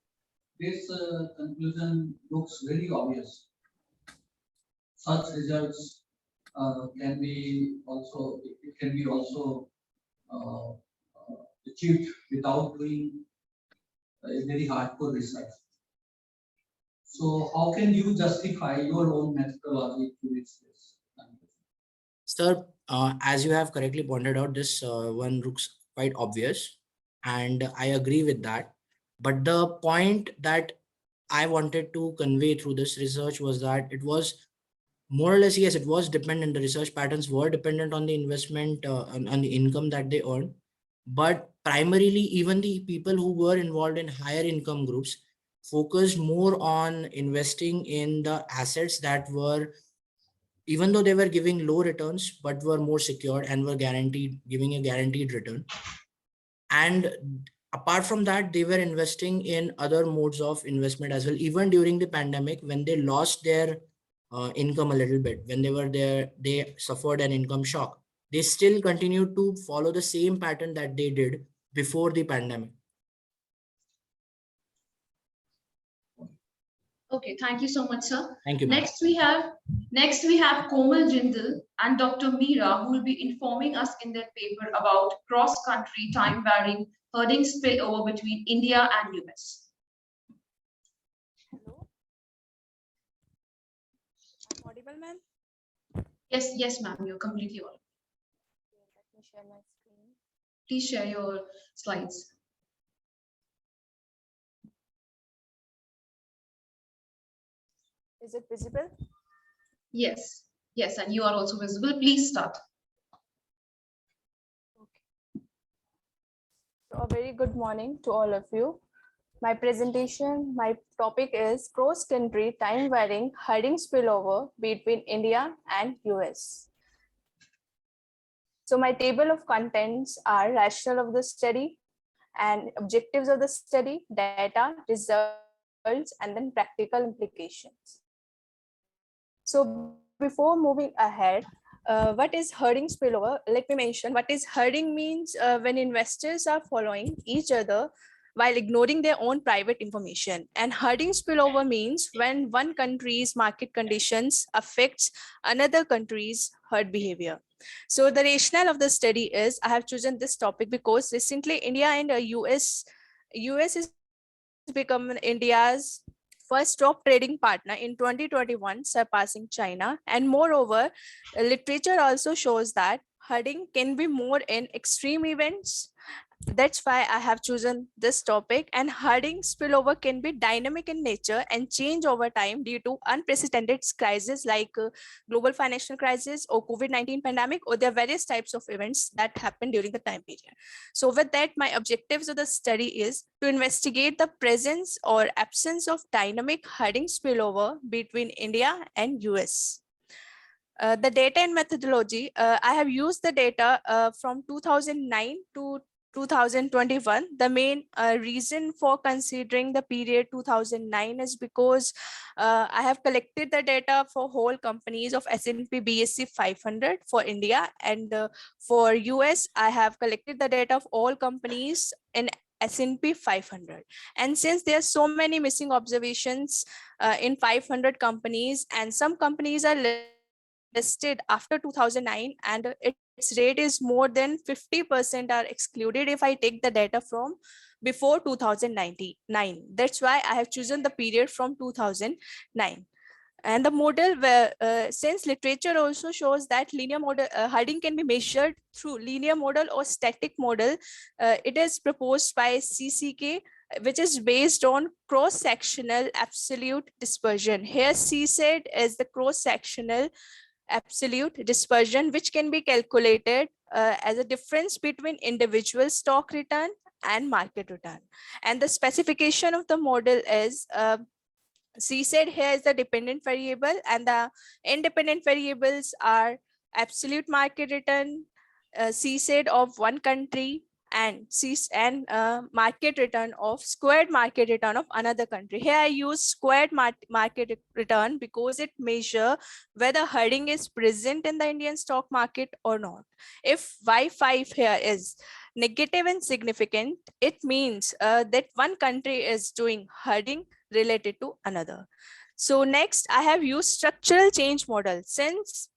this conclusion looks very obvious. Such results can be also, it can be also uh, achieved without doing a very hardcore research. So how can you justify your own methodology to reach this? Sir, as you have correctly pointed out, this one looks quite obvious, and I agree with that. But the point that I wanted to convey through this research was that it was more or less, yes, it was dependent. The research patterns were dependent on the investment, on the income that they earn. But primarily, even the people who were involved in higher income groups focused more on investing in the assets that were, even though they were giving low returns, but were more secured and were giving a guaranteed return. And apart from that, they were investing in other modes of investment as well. Even during the pandemic, when they lost their income a little bit, when they were there, they suffered an income shock. They still continued to follow the same pattern that they did before the pandemic. Okay, thank you so much, sir. Thank you, ma'am. Next we have Komal Jindal and Dr. Meera, who will be informing us in their paper about cross-country time varying herding spillover between India and US. Hello. I'm audible, ma'am? Yes, ma'am, you're completely audible. Okay, let me share my screen. Please share your slides. Is it visible? Yes, and you are also visible. Please start. Okay. So a very good morning to all of you. My topic is cross-country time varying herding spillover between India and US. So my table of contents are rationale of the study and objectives of the study, data, results, and then practical implications. So before moving ahead, what is herding spillover? Let me mention what is herding means when investors are following each other while ignoring their own private information. And herding spillover means when one country's market conditions affects another country's herd behavior. So the rationale of the study is, I have chosen this topic because recently India and US is become India's first top trading partner in 2021, surpassing China. And moreover, literature also shows that herding can be more in extreme events. That's why I have chosen this topic. And herding spillover can be dynamic in nature and change over time due to unprecedented crises like global financial crisis or COVID-19 pandemic, or there are various types of events that happen during the time period. So with that, my objectives of the study is to investigate the presence or absence of dynamic herding spillover between India and US. The data and methodology, I have used the data from 2009 to 2021. The main reason for considering the period 2009 is because I have collected the data for whole companies of S&P BSE 500 for India, and for US, I have collected the data of all companies in S&P 500. And since there are so many missing observations in 500 companies, and some companies are listed after 2009 and its rate is more than 50% are excluded if I take the data from before 2099. That's why I have chosen the period from 2009. And the model where since literature also shows that linear model herding can be measured through linear model or static model, it is proposed by CCK, which is based on cross-sectional absolute dispersion. Here CSAID is the cross-sectional absolute dispersion, which can be calculated as a difference between individual stock return and market return. And the specification of the model is CSAID here is the dependent variable, and the independent variables are absolute market return, CSAID of one country, and market return of squared market return of another country. Here I use squared market return because it measure whether herding is present in the Indian stock market or not. If Y5 here is negative and significant, it means that one country is doing herding related to another. So next, I have used structural change model. Since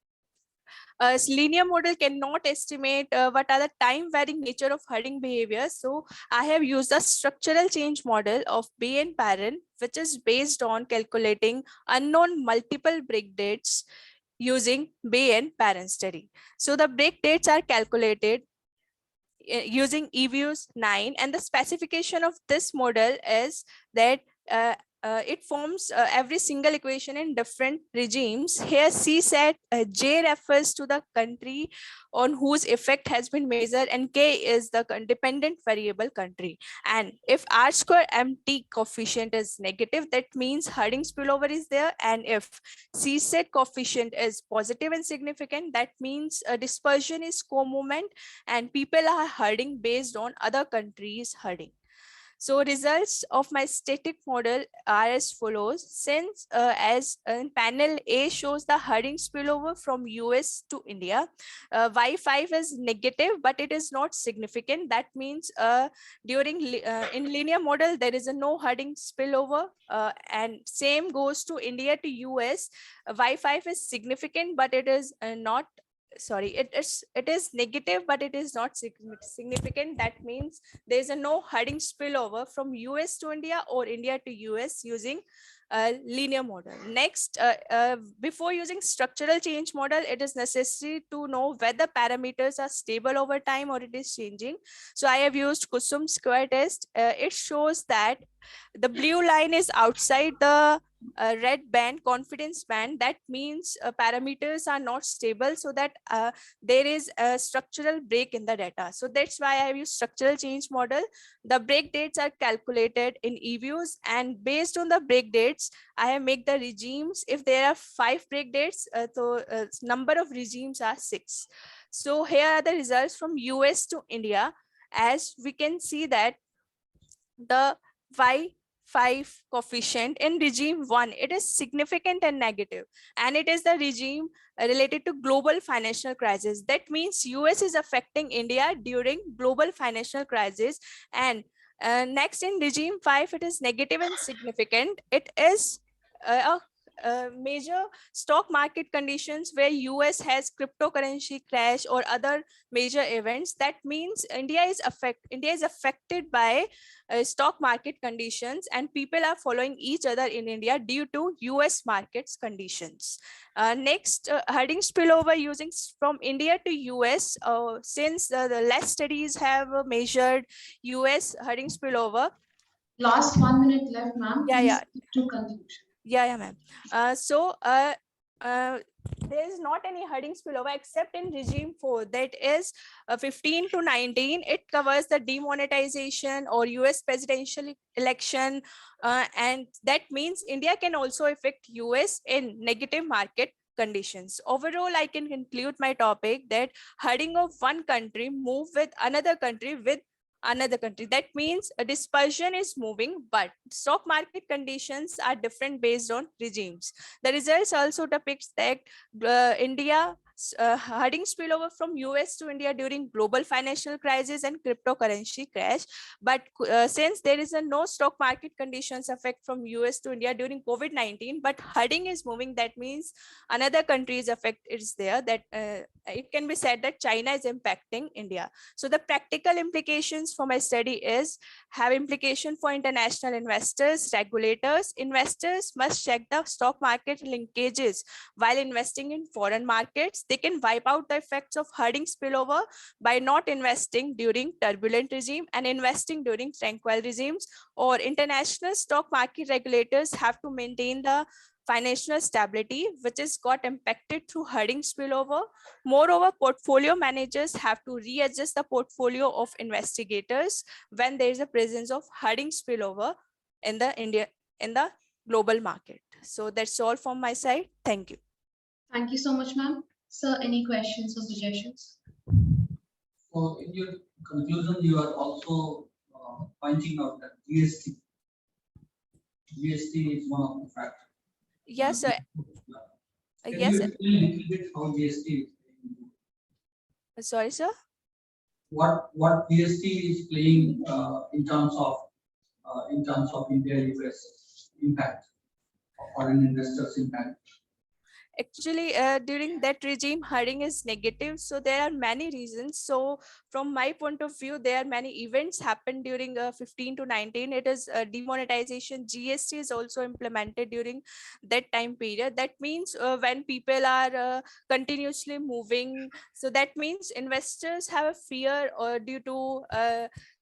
linear model cannot estimate what are the time varying nature of herding behavior, so I have used a structural change model of Bay and Perrin, which is based on calculating unknown multiple break dates using Bay and Perrin study. So the break dates are calculated using EViews 9, and the specification of this model is that it forms every single equation in different regimes. Here C set J refers to the country on whose effect has been measured, and K is the dependent variable country. And if R square MT coefficient is negative, that means herding spillover is there. And if C set coefficient is positive and significant, that means dispersion is co-movement and people are herding based on other countries herding. So results of my static model are as follows. Since as in panel A shows the herding spillover from US to India, Y5 is negative, but it is not significant. That means in linear model, there is a no herding spillover, and same goes to India to US. Y5 is significant, but it is not sorry it is negative, but it is not significant. That means there is a no herding spillover from US to India or India to US using a linear model. Next, before using structural change model, it is necessary to know whether parameters are stable over time or it is changing. So I have used Kusum square test. It shows that the blue line is outside the red band, confidence band. That means parameters are not stable, so that there is a structural break in the data. So that's why I have used structural change model. The break dates are calculated in EViews, and based on the break dates, I have made the regimes. If there are 5 break dates, so number of regimes are 6. So here are the results from US to India. As we can see that the Y5 coefficient in regime 1, it is significant and negative, and it is the regime related to global financial crisis. That means US is affecting India during global financial crisis. And next, in regime 5, it is negative and significant. It is major stock market conditions where US has cryptocurrency crash or other major events. That means India is affected by stock market conditions, and people are following each other in India due to US markets conditions. Next, herding spillover using from India to US. Since the less studies have measured US herding spillover. Last 1 minute left, ma'am. Yeah. Please to conclusion. Yeah, ma'am. There is not any herding spillover except in regime 4, that is 15 to 19. It covers the demonetization or US presidential election, and that means India can also affect US in negative market conditions. Overall, I can conclude my topic that herding of one country move with another country with another country. That means a dispersion is moving, but stock market conditions are different based on regimes. The results also depicts that India herding spillover from US to India during global financial crisis and cryptocurrency crash. But since there is a no stock market conditions effect from US to India during COVID-19, but herding is moving, that means another country's effect is there. That it can be said that China is impacting India. So the practical implications for my study is have implication for international investors, regulators. Investors must check the stock market linkages while investing in foreign markets. They can wipe out the effects of herding spillover by not investing during turbulent regime and investing during tranquil regimes. Or international stock market regulators have to maintain the financial stability, which is got impacted through herding spillover. Moreover, portfolio managers have to readjust the portfolio of investigators when there is a presence of herding spillover in the global market. So that's all from my side. Thank you. Thank you so much, ma'am. Sir, any questions or suggestions? So in your conclusion, you are also pointing out that GST is one of the factors. Yes, sir. Can Yes, you explain a little bit how GST is sorry, sir. what GST is playing in terms of India US impact or foreign investors impact? Actually, during that regime, herding is negative. So there are many reasons. So from my point of view, there are many events happened during 15 to 19. It is demonetization. GST is also implemented during that time period. That means when people are continuously moving, so that means investors have a fear or due to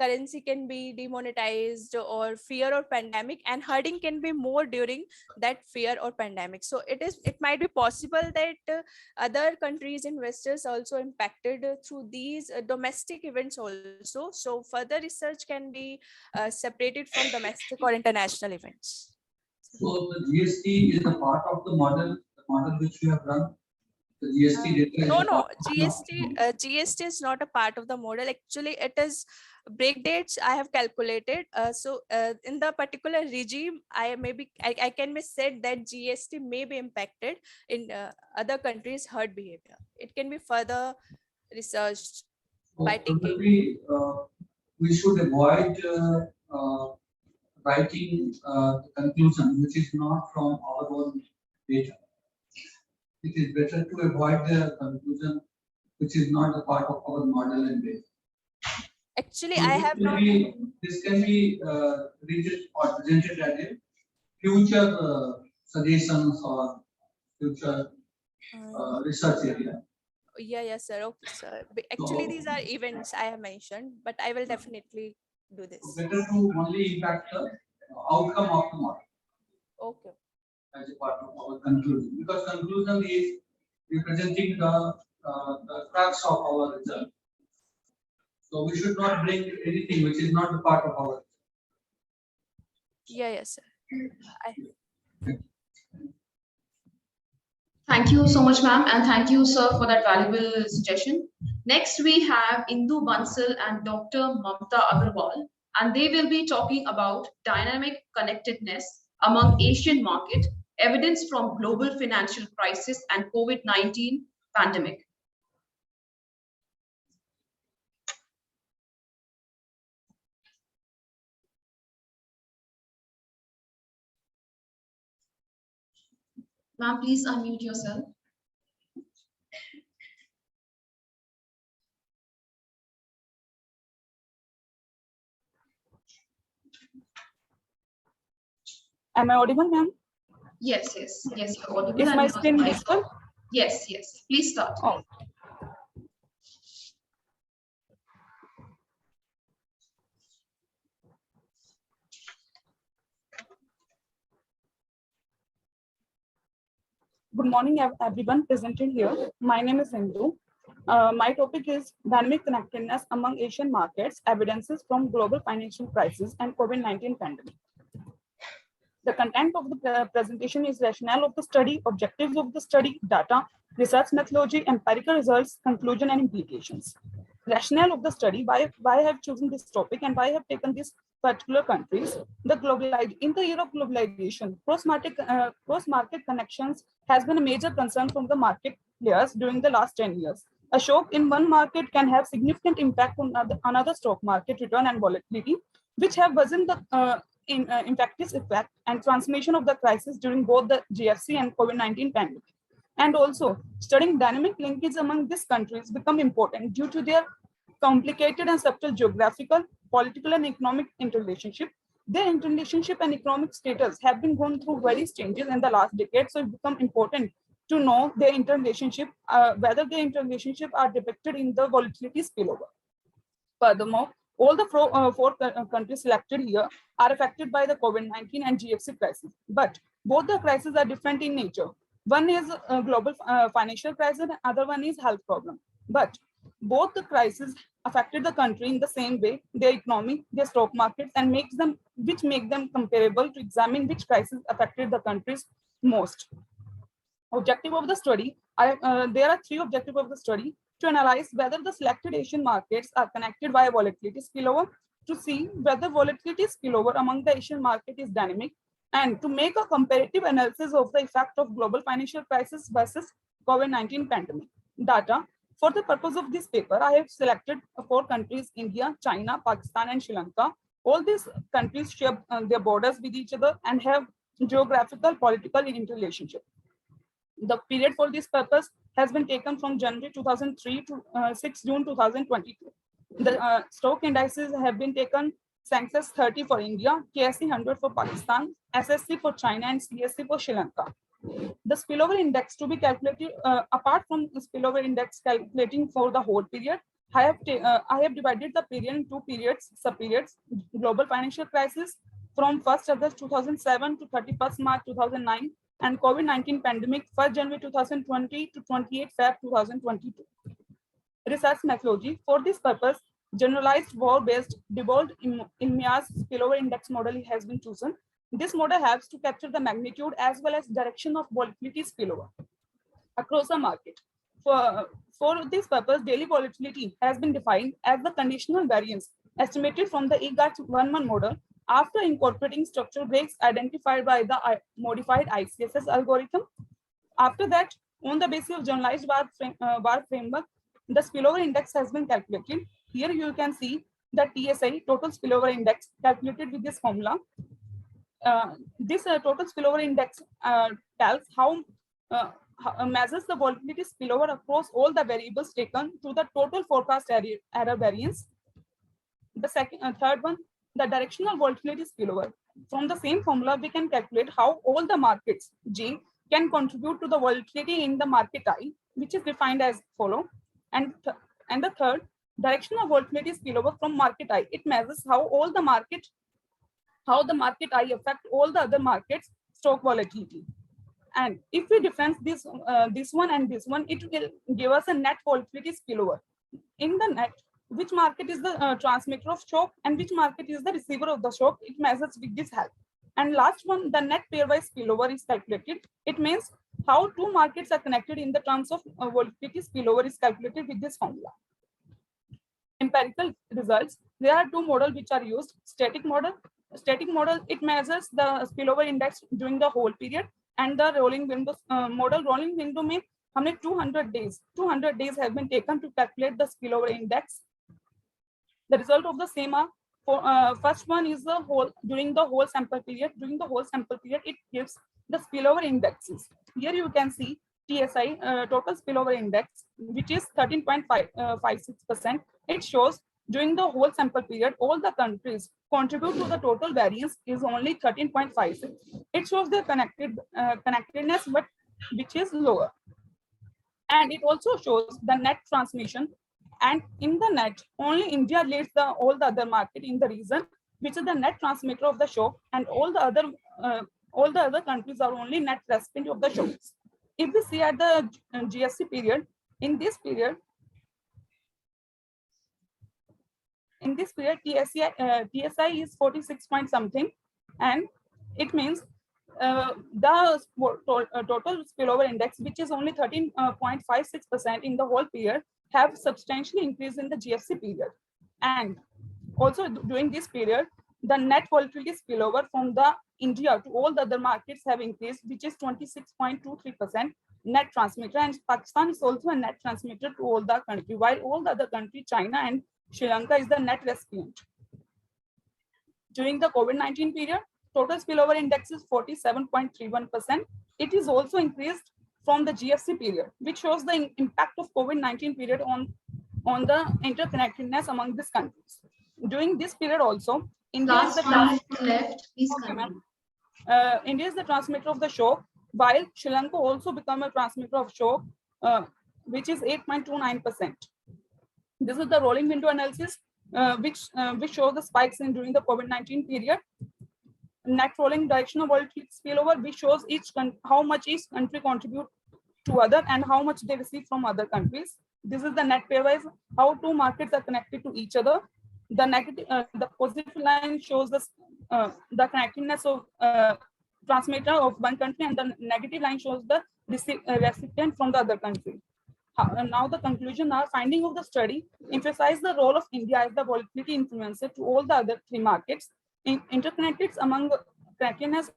currency can be demonetized or fear or pandemic, and herding can be more during that fear or pandemic. So it might be possible that other countries investors also impacted through these domestic events also. So further research can be separated from domestic or international events. So the GST is a part of the model which we have run. The GST data is No, a no, part of GST is not a part of the model. Actually, it is break dates I have calculated. In the particular regime, I can be said that GST may be impacted in other countries' herd behavior. It can be further researched by So taking. probably we should avoid writing the conclusion which is not from our own data. It is better to avoid the conclusion which is not a part of our model and data. Actually, So I have not. this can be treated or presented as a future suggestions or future research area. Yeah, sir. Okay, sir. Actually, So these are events I have mentioned, but I will definitely do this. better to only impact the outcome of the model Okay. as a part of our conclusion, because conclusion is representing the crux of our result. So we should not bring anything which is not a part of our. Yeah, yes, sir. Thank you so much, ma'am, and thank you, sir, for that valuable suggestion. Next, we have Indu Bansal and Dr. Mamta Agarwal, and they will be talking about dynamic connectedness among Asian market, evidence from global financial crisis and COVID-19 pandemic. Ma'am, please unmute yourself. Am I audible, ma'am? Yes, you're audible. Is And my you're screen audible. visible? Yes, please start. Oh. Good morning, everyone presented here. My name is Indu. My topic is dynamic connectedness among Asian markets, evidences from global financial crisis and COVID-19 pandemic. The content of the presentation is rationale of the study, objectives of the study, data, research methodology, empirical results, conclusion, and implications. Rationale of the study, why I have chosen this topic and why I have taken these particular countries. In the era of globalization, cross-market connections has been a major concern from the market players during the last 10 years. A shock in one market can have significant impact on another stock market return and volatility, which have worsened the impact effect and transmission of the crisis during both the GFC and COVID-19 pandemic. And also, studying dynamic linkage among these countries become important due to their complicated and subtle geographical, political, and economic interrelationship. Their interrelationship and economic status have been going through various changes in the last decade, so it becomes important to know their interrelationship, whether their interrelationship are depicted in the volatility spillover. Furthermore, all the four countries selected here are affected by the COVID-19 and GFC crisis, but both the crises are different in nature. One is a global financial crisis, and other one is health problem. But both the crises affected the country in the same way, their economy, their stock markets, and make them comparable to examine which crisis affected the countries most. Objective of the study, there are three objectives of the study: to analyze whether the selected Asian markets are connected by volatility spillover, to see whether volatility spillover among the Asian market is dynamic, and to make a comparative analysis of the effect of global financial crisis versus COVID-19 pandemic. Data. For the purpose of this paper, I have selected four countries: India, China, Pakistan, and Sri Lanka. All these countries share their borders with each other and have geographical, political interrelationship. The period for this purpose has been taken from January 2003 to 6 June 2022. The stock indices have been taken: Sensex 30 for India, KSE 100 for Pakistan, SSC for China, and CSC for Sri Lanka. The spillover index to be calculated, apart from the spillover index calculating for the whole period, I have divided the period in two periods, sub-periods: global financial crisis from 1st August 2007 to 31st March 2009, and COVID-19 pandemic 1st January 2020 to 28 Feb 2022. Research methodology: for this purpose, generalized war-based Diebold IMIA's spillover index model has been chosen. This model helps to capture the magnitude as well as direction of volatility spillover across the market. For this purpose, daily volatility has been defined as the conditional variance estimated from the EGAT 1-1 model after incorporating structural breaks identified by the modified ICSS algorithm. After that, on the basis of generalized VAR framework, the spillover index has been calculated. Here you can see the TSI, total spillover index, calculated with this formula. This total spillover index tells how measures the volatility spillover across all the variables taken to the total forecast error variance. The third one, the directional volatility spillover. From the same formula, we can calculate how all the markets G can contribute to the volatility in the market I, which is defined as follow. And the third, directional volatility spillover from market I. It measures how the market I affect all the other markets stock volatility. And if we difference this one and this one, it will give us a net volatility spillover. In the net, which market is the transmitter of shock and which market is the receiver of the shock, it measures with this help. And last one, the net pairwise spillover is calculated. It means how two markets are connected in the terms of volatility spillover is calculated with this formula. Empirical results: there are two models which are used. Static model, it measures the spillover index during the whole period, and the rolling window model. Rolling window में हमने 200 days have been taken to calculate the spillover index. The result of the same are, for first one is the whole during the whole sample period. During the whole sample period, it gives the spillover indexes. Here you can see TSI, total spillover index, which is 13.56%. It shows during the whole sample period, all the countries contribute to the total variance is only 13.56. It shows the connectedness, but which is lower. And it also shows the net transmission. And in the net, only India leads all the other market in the region, which is the net transmitter of the shock, and all the other countries are only net recipient of the shocks. If we see at the GSC period, in this period, TSI is 46 point something, and it means the total spillover index, which is only 13.56% in the whole period, have substantially increased in the GFC period. And also during this period, the net volatility spillover from the India to all the other markets have increased, which is 26.23% net transmitter, and Pakistan is also a net transmitter to all the country, while all the other country, China and Sri Lanka, is the net recipient. During the COVID-19 period, total spillover index is 47.31%. It is also increased from the GFC period, which shows the impact of COVID-19 period on the interconnectedness among these countries. During this period also, India is the transmitter of the shock, while Sri Lanka also become a transmitter of shock, which is 8.29%. This is the rolling window analysis, which shows the spikes in during the COVID-19 period. Net rolling directional volatility spillover, which shows how much each country contribute to other and how much they receive from other countries. This is the net pairwise, how two markets are connected to each other. The negative, the positive line shows the connectedness of transmitter of one country, and the negative line shows the recipient from the other country. Now the conclusion, our finding of the study emphasize the role of India as the volatility influencer to all the other three markets. Interconnectedness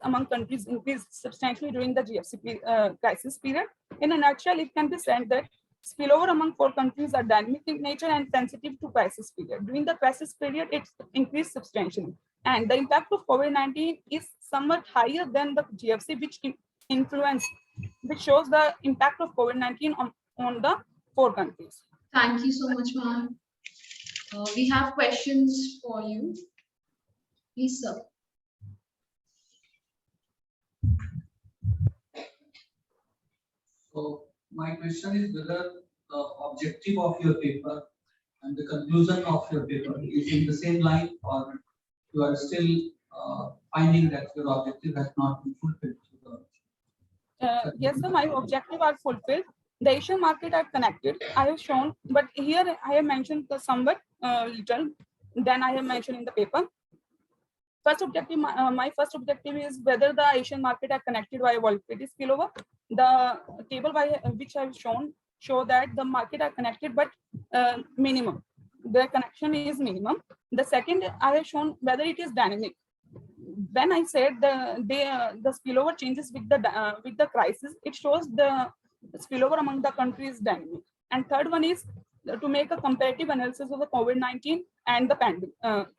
among countries increased substantially during the GFC crisis period. In a nutshell, it can be said that spillover among four countries are dynamic in nature and sensitive to crisis period. During the crisis period, it increased substantially, and the impact of COVID-19 is somewhat higher than the GFC, which influenced which shows the impact of COVID-19 on the 4 countries. Thank you so much, ma'am. We have questions for you. Please, sir. So my question is whether the objective of your paper and the conclusion of your paper is in the same line, or you are still finding that your objective has not been fulfilled. Yes, sir, my objective are fulfilled. The Asian market are connected. I have shown, but here I have mentioned the somewhat little than I have mentioned in the paper. First objective, my first objective is whether the Asian market are connected by volatility spillover. The table by which I have show that the market are connected, but minimum. The connection is minimum. The second, I have shown whether it is dynamic. When I said the spillover changes with the crisis, it shows the spillover among the countries dynamic. And third one is to make a comparative analysis of the COVID-19 and the pandemic,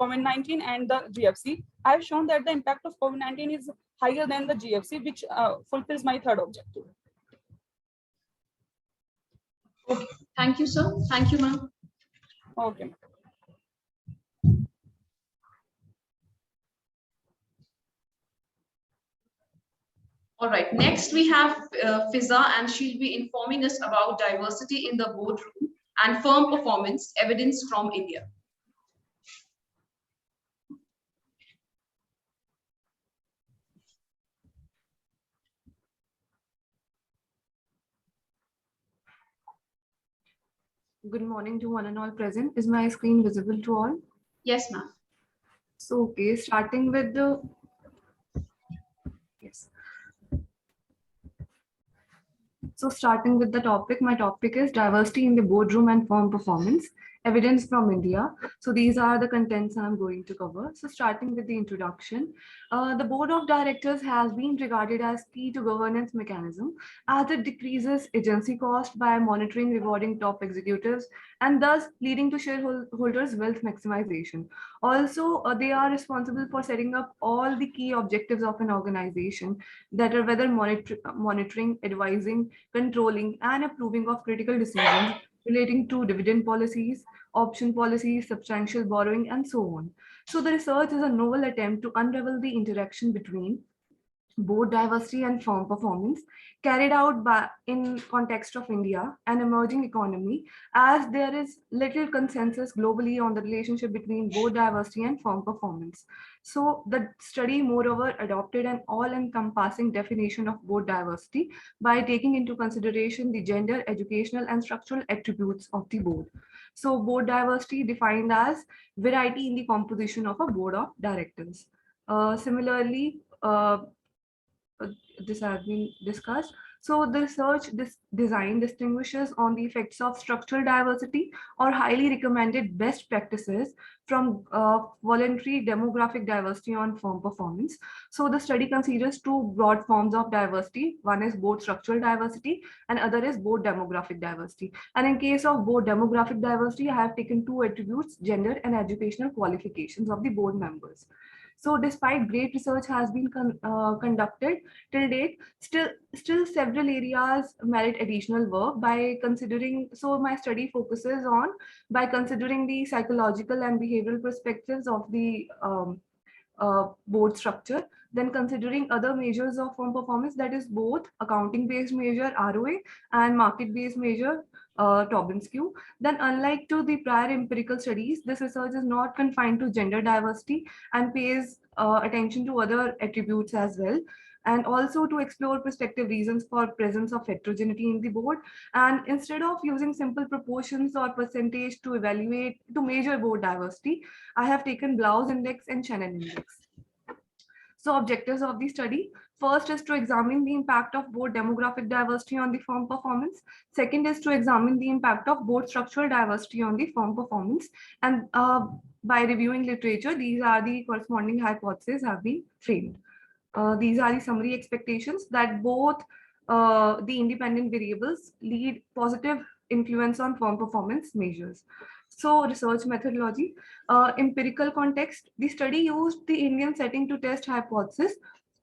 COVID-19 and the GFC. I have shown that the impact of COVID-19 is higher than the GFC, which fulfills my third objective. Okay. Thank you, sir. Thank you, ma'am. Okay. All right. Next, we have Fiza, and she'll be informing us about diversity in the boardroom and firm performance evidence from India. Good morning to one and all present. Is my screen visible to all? Yes, ma'am. So, okay, starting with the, yes. So starting with the topic, my topic is diversity in the boardroom and firm performance, evidence from India. So these are the contents I'm going to cover. So starting with the introduction, the board of directors has been regarded as key to governance mechanism as it decreases agency cost by monitoring, rewarding top executives, and thus leading to shareholders' wealth maximization. Also, they are responsible for setting up all the key objectives of an organization that are whether monitoring, advising, controlling, and approving of critical decisions relating to dividend policies, option policies, substantial borrowing, and so on. So the research is a novel attempt to unravel the interaction between board diversity and firm performance carried out in context of India, an emerging economy, as there is little consensus globally on the relationship between board diversity and firm performance. So the study moreover adopted an all-encompassing definition of board diversity by taking into consideration the gender, educational, and structural attributes of the board. So board diversity defined as variety in the composition of a board of directors. Similarly, this has been discussed. So the research design distinguishes on the effects of structural diversity or highly recommended best practices from voluntary demographic diversity on firm performance. So the study considers two broad forms of diversity. One is board structural diversity and other is board demographic diversity. And in case of board demographic diversity, I have taken two attributes, gender and educational qualifications of the board members. So despite great research has been conducted till date, still several areas merit additional work by considering, so my study focuses on by considering the psychological and behavioral perspectives of the board structure, then considering other measures of firm performance, that is both accounting-based measure ROA and market-based measure Tobin's Q. Then unlike to the prior empirical studies, this research is not confined to gender diversity and pays attention to other attributes as well, and also to explore prospective reasons for presence of heterogeneity in the board. And instead of using simple proportions or percentage to measure board diversity, I have taken Blau's index and Shannon index. So objectives of the study: first is to examine the impact of board demographic diversity on the firm performance. Second is to examine the impact of board structural diversity on the firm performance. And by reviewing literature, these are the corresponding hypotheses have been framed. These are the summary expectations that both the independent variables lead positive influence on firm performance measures. So research methodology, empirical context, the study used the Indian setting to test hypothesis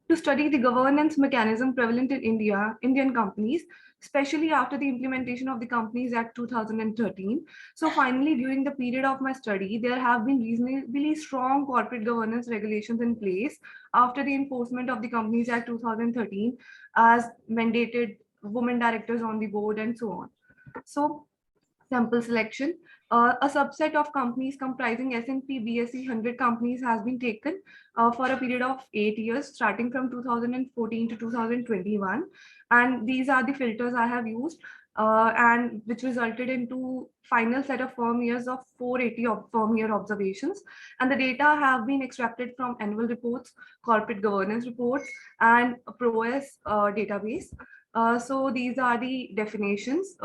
to study the governance mechanism prevalent in Indian companies, especially after the implementation of the Companies Act 2013. So finally, during the period of my study, there have been reasonably strong corporate governance regulations in place after the enforcement of the Companies Act 2013, as mandated women directors on the board and so on. So sample selection. A subset of companies comprising S&P BSE 100 companies has been taken for a period of 8 years, starting from 2014 to 2021. And these are the filters I have used, and which resulted into final set of firm years of 480 firm year observations. And the data have been extracted from annual reports, corporate governance reports, and ProS database. So these are the definitions.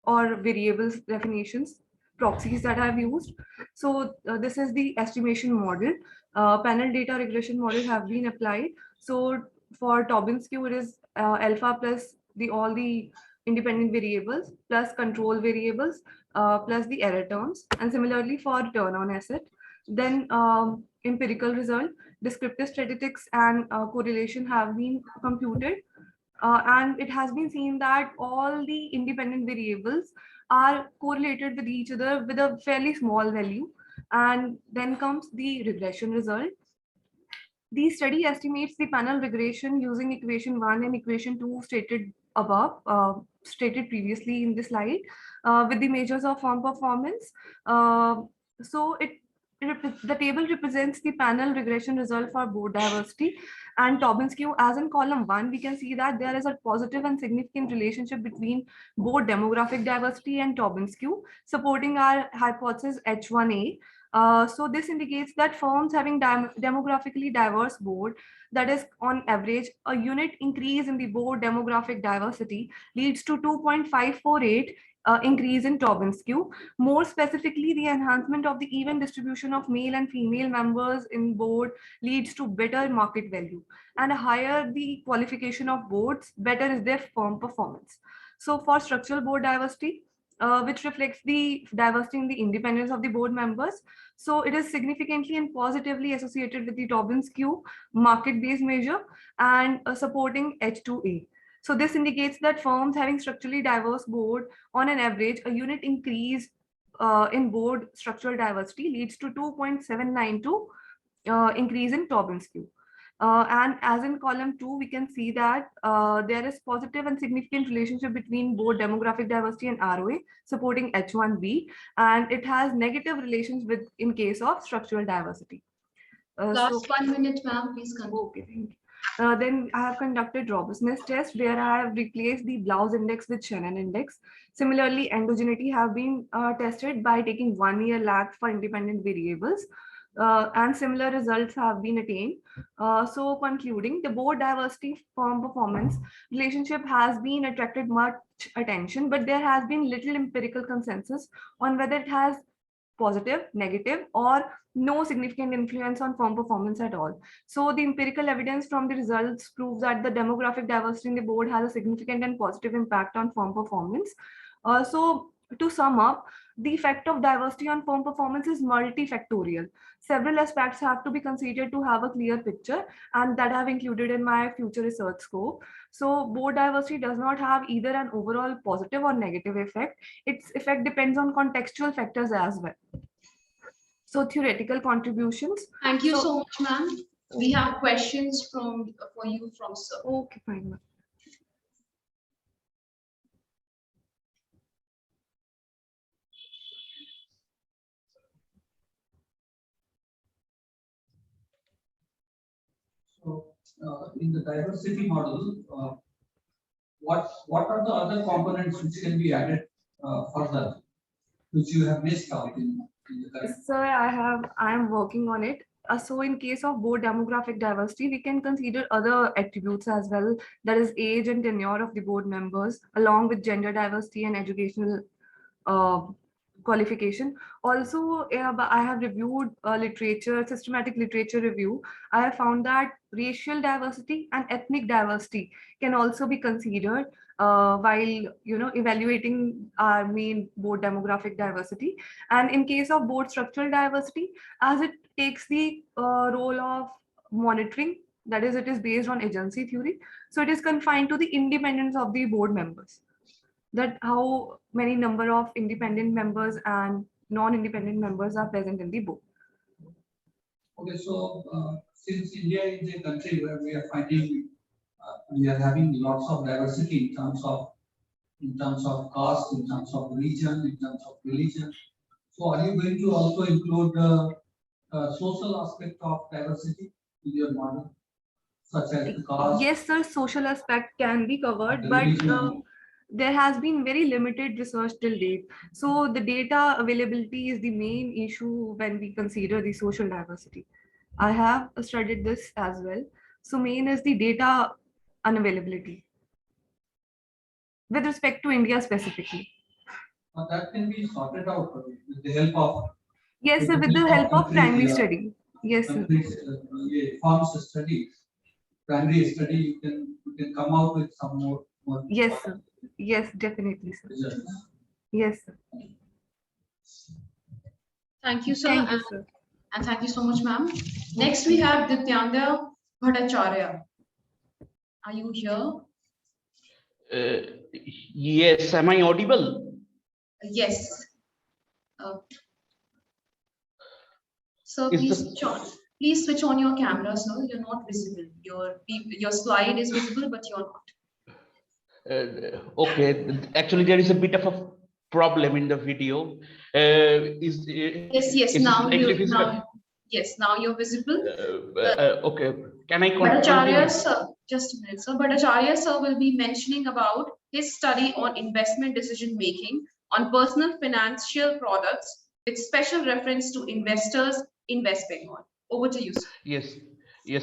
Or variables definitions, proxies that I've used. So this is the estimation model. Panel data regression model have been applied. So for Tobin-Skew, it is alpha plus all the independent variables plus control variables plus the error terms. And similarly for return on asset. Then empirical result, descriptive statistics and correlation have been computed. And it has been seen that all the independent variables are correlated with each other with a fairly small value. And then comes the regression result. The study estimates the panel regression using equation 1 and equation 2 stated above, stated previously in the slide, with the measures of firm performance. So the table represents the panel regression result for board diversity and Tobin-Skew. As in column 1, we can see that there is a positive and significant relationship between board demographic diversity and Tobin-Skew, supporting our hypothesis H1A. So this indicates that firms having demographically diverse board, that is on average, a unit increase in the board demographic diversity leads to 2.548 increase in Tobin-Skew. More specifically, the enhancement of the even distribution of male and female members in board leads to better market value. And higher the qualification of boards, better is their firm performance. So for structural board diversity, which reflects the diversity in the independence of the board members. So it is significantly and positively associated with the Tobin-Skew market-based measure and supporting H2A. So this indicates that firms having structurally diverse board, on an average, a unit increase in board structural diversity leads to 2.792 increase in Tobin-Skew. And as in column 2, we can see that there is positive and significant relationship between board demographic diversity and ROA, supporting H1B, and it has negative relations with in case of structural diversity. Last 1 minute, ma'am, please continue. Okay, thank you. Then I have conducted robustness test where I have replaced the Blouse index with Shannon index. Similarly, endogeneity have been tested by taking 1 year lag for independent variables. And similar results have been attained. So concluding, the board diversity firm performance relationship has been attracted much attention, but there has been little empirical consensus on whether it has positive, negative, or no significant influence on firm performance at all. So the empirical evidence from the results proves that the demographic diversity in the board has a significant and positive impact on firm performance. So to sum up, the effect of diversity on firm performance is multifactorial. Several aspects have to be considered to have a clear picture, and that I have included in my future research scope. So board diversity does not have either an overall positive or negative effect. Its effect depends on contextual factors as well. So theoretical contributions. Thank you so much, ma'am. We have questions for you from sir. Okay, fine. So in the diversity model, what are the other components which can be added further, which you have missed out in the current? Sir, I am working on it. So in case of board demographic diversity, we can consider other attributes as well, that is age and tenure of the board members, along with gender diversity and educational qualification. Also, I have reviewed literature, systematic literature review. I have found that racial diversity and ethnic diversity can also be considered while evaluating our main board demographic diversity. And in case of board structural diversity, as it takes the role of monitoring That is, it is based on agency theory. So it is confined to the independence of the board members. That how many number of independent members and non-independent members are present in the board. Okay, so since India is a country where we are finding, we are having lots of diversity in terms of caste, in terms of region, in terms of religion. So are you going to also include the social aspect of diversity in your model, such as the caste? Yes, sir, social aspect can be covered, and but religion? there has been very limited research till date. So the data availability is the main issue when we consider the social diversity. I have studied this as well. So main is the data unavailability with respect to India specifically. That can be sorted out with the help of Yes, sir, with the help of primary study. Yes, sir. Forms studies, primary study, you can come out with some more. Yes, sir. Yes, definitely, sir. Results. Yes, sir. Thank you, sir. Thank you, sir. And thank you so much, ma'am. Next, we have Dityanga Bhattacharya. Are you here? Yes, am I audible? Yes. So Is please the- switch on. Please switch on your cameras. No, you're not visible. Your slide is visible, but you're not. Okay, actually there is a bit of a problem in the video. Yes. Now you're visible. Okay, can I Bhattacharya continue? sir, just a minute, sir. Bhattacharya sir will be mentioning about his study on investment decision making on personal financial products with special reference to investors in West Bengal. Over to you, sir. Yes.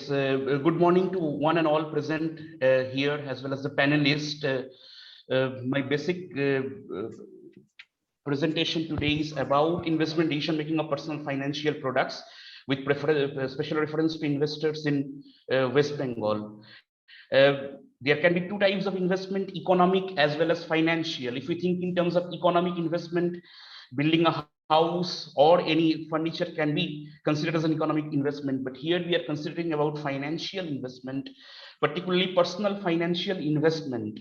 Good morning to one and all present here, as well as the panelists. My basic presentation today is about investment decision making of personal financial products with special reference to investors in West Bengal. There can be two types of investment, economic as well as financial. If we think in terms of economic investment, building a house or any furniture can be considered as an economic investment, but here we are considering about financial investment, particularly personal financial investment,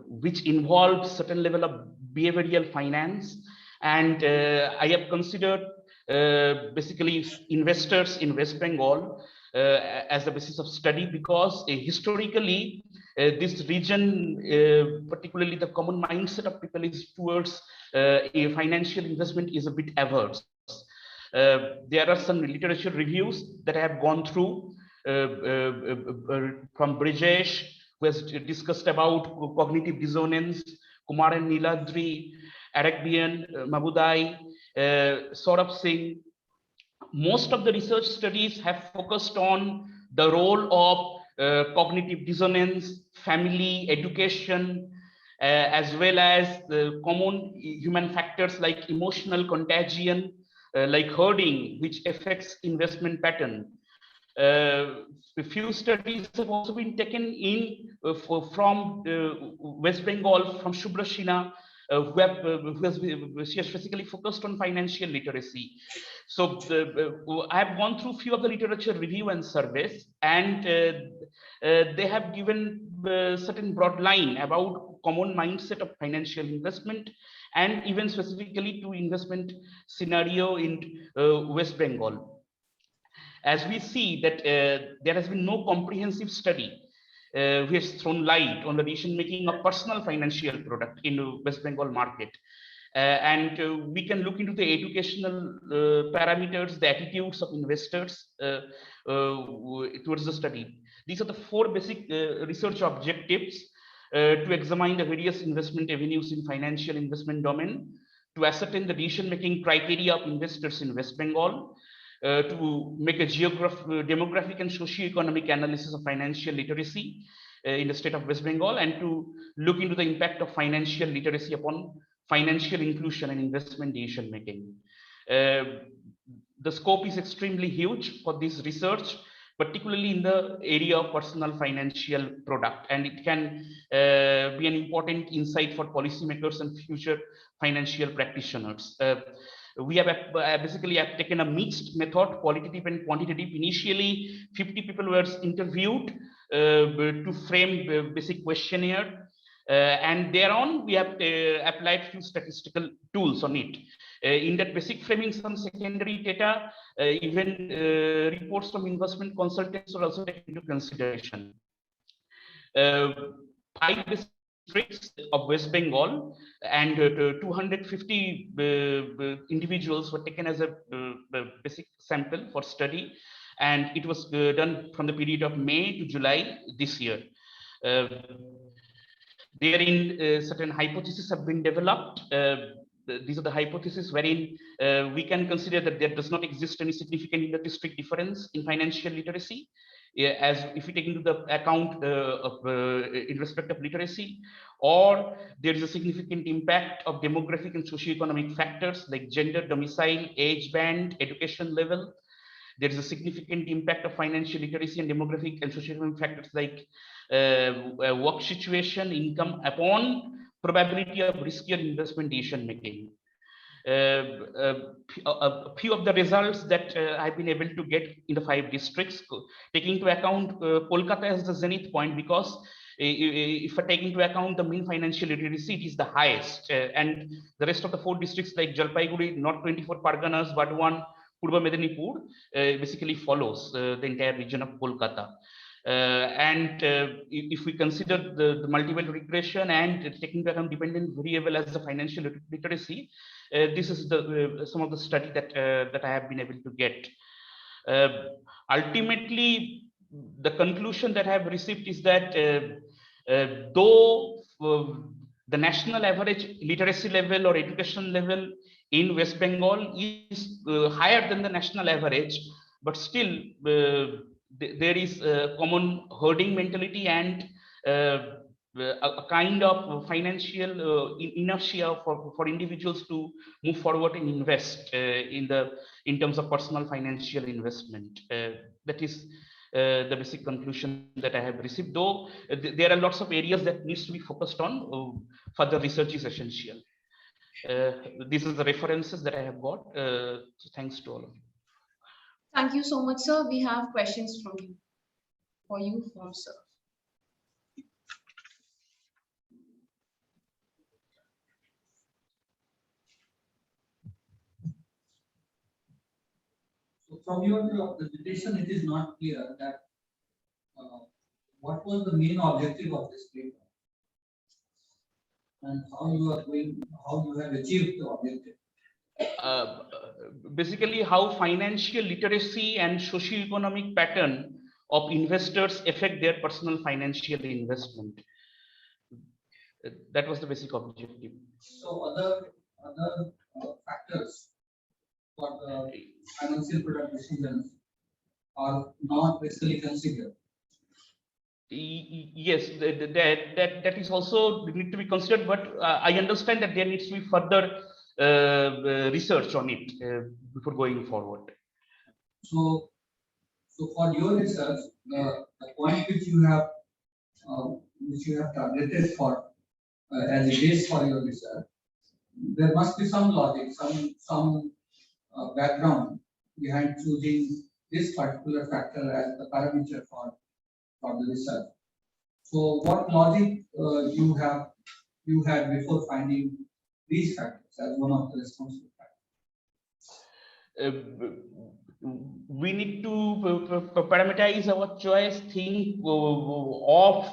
which involves certain level of behavioral finance. And I have considered basically investors in West Bengal as the basis of study, because historically this region, particularly the common mindset of people is towards a financial investment is a bit averse. There are some literature reviews that I have gone through from Brijesh, who has discussed about cognitive dissonance, Kumar and Niladri, Arakbian, Mabudai, Saurabh Singh. Most of the research studies have focused on the role of cognitive dissonance, family, education, as well as the common human factors like emotional contagion, like herding, which affects investment pattern. A few studies have also been taken in from West Bengal, from Shubhra Sinha, she has basically focused on financial literacy. So I have gone through a few of the literature review and surveys, and they have given certain broad line about common mindset of financial investment, and even specifically to investment scenario in West Bengal. As we see that there has been no comprehensive study which has thrown light on the decision making of personal financial product in the West Bengal market. And we can look into the educational parameters, the attitudes of investors towards the study. These are the four basic research objectives to examine the various investment avenues in financial investment domain, to ascertain the decision making criteria of investors in West Bengal, to make a demographic and socio-economic analysis of financial literacy in the state of West Bengal, and to look into the impact of financial literacy upon financial inclusion and investment decision making. The scope is extremely huge for this research, particularly in the area of personal financial product, and it can be an important insight for policymakers and future financial practitioners. we have basically have taken a mixed method, qualitative and quantitative. Initially, 50 people were interviewed to frame basic questionnaire. And thereon, we have applied few statistical tools on it. In that basic framing, some secondary data, even reports from investment consultants are also taken into consideration. 5 districts of West Bengal and 250 individuals were taken as a basic sample for study, and it was done from the period of May to July this year. Therein, certain hypotheses have been developed. These are the hypotheses wherein we can consider that there does not exist any significant inter-district difference in financial literacy. As if we take into the account in respect of literacy, or there is a significant impact of demographic and socioeconomic factors like gender, domicile, age band, education level. There is a significant impact of financial literacy and demographic and socioeconomic factors like work situation, income upon probability of riskier investment decision making. A few of the results that I've been able to get in the 5 districts, taking into account Kolkata as the zenith point, because if I take into account the mean financial literacy, it is the highest, and the rest of the 4 districts like Jalpaiguri, North 24 Parganas, Burdwan, Purba Medinipur basically follows the entire region of Kolkata. And if we consider the multivariate regression and taking into account dependent variable as the financial literacy, this is the some of the study that that I have been able to get. Ultimately, the conclusion that I have received is that though the national average literacy level or education level in West Bengal is higher than the national average, but still there is a common herding mentality and a kind of financial inertia for individuals to move forward and invest in terms of personal financial investment. That is the basic conclusion that I have received, though there are lots of areas that needs to be focused on. Further research is essential. These are the references that I have got. So thanks to all of you. Thank you so much, sir. We have questions from you. For you, from sir. So from your presentation, it is not clear that what was the main objective of this paper and how you have achieved the objective. Basically, how financial literacy and socio-economic pattern of investors affect their personal financial investment. That was the basic objective. So other factors for the financial product decisions are not basically considered. Yes, that is also need to be considered, but I understand that there needs to be further research on it before going forward. So for your research, the point which you have targeted for as a base for your research, there must be some logic, some background behind choosing this particular factor as the parameter for the research. So what logic you had before finding these factors as one of the responsible factors? We need to parameterize our choice, think of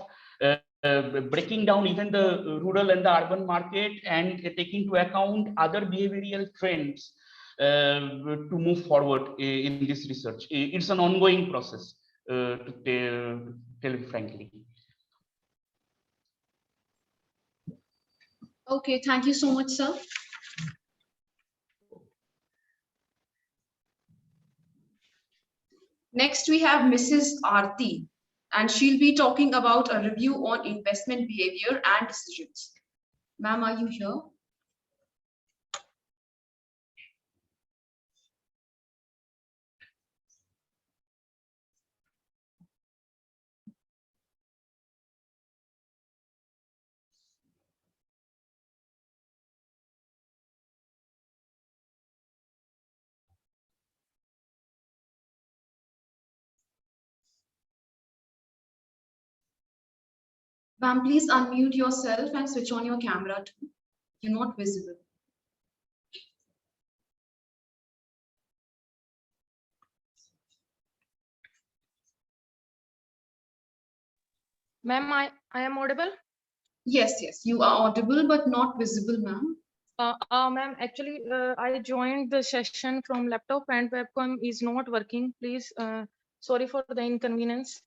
breaking down even the rural and the urban market and taking into account other behavioral trends to move forward in this research. It's an ongoing process, to tell you frankly. Okay, thank you so much, sir. Next, we have Mrs. Aarti, and she'll be talking about a review on investment behavior and decisions. Ma'am, are you here? Ma'am, please unmute yourself and switch on your camera too. You're not visible. Ma'am, I am audible? Yes, yes, you are audible but not visible, ma'am. Ma'am, actually, I joined the session from laptop and webcam is not working. Please, sorry for the inconvenience.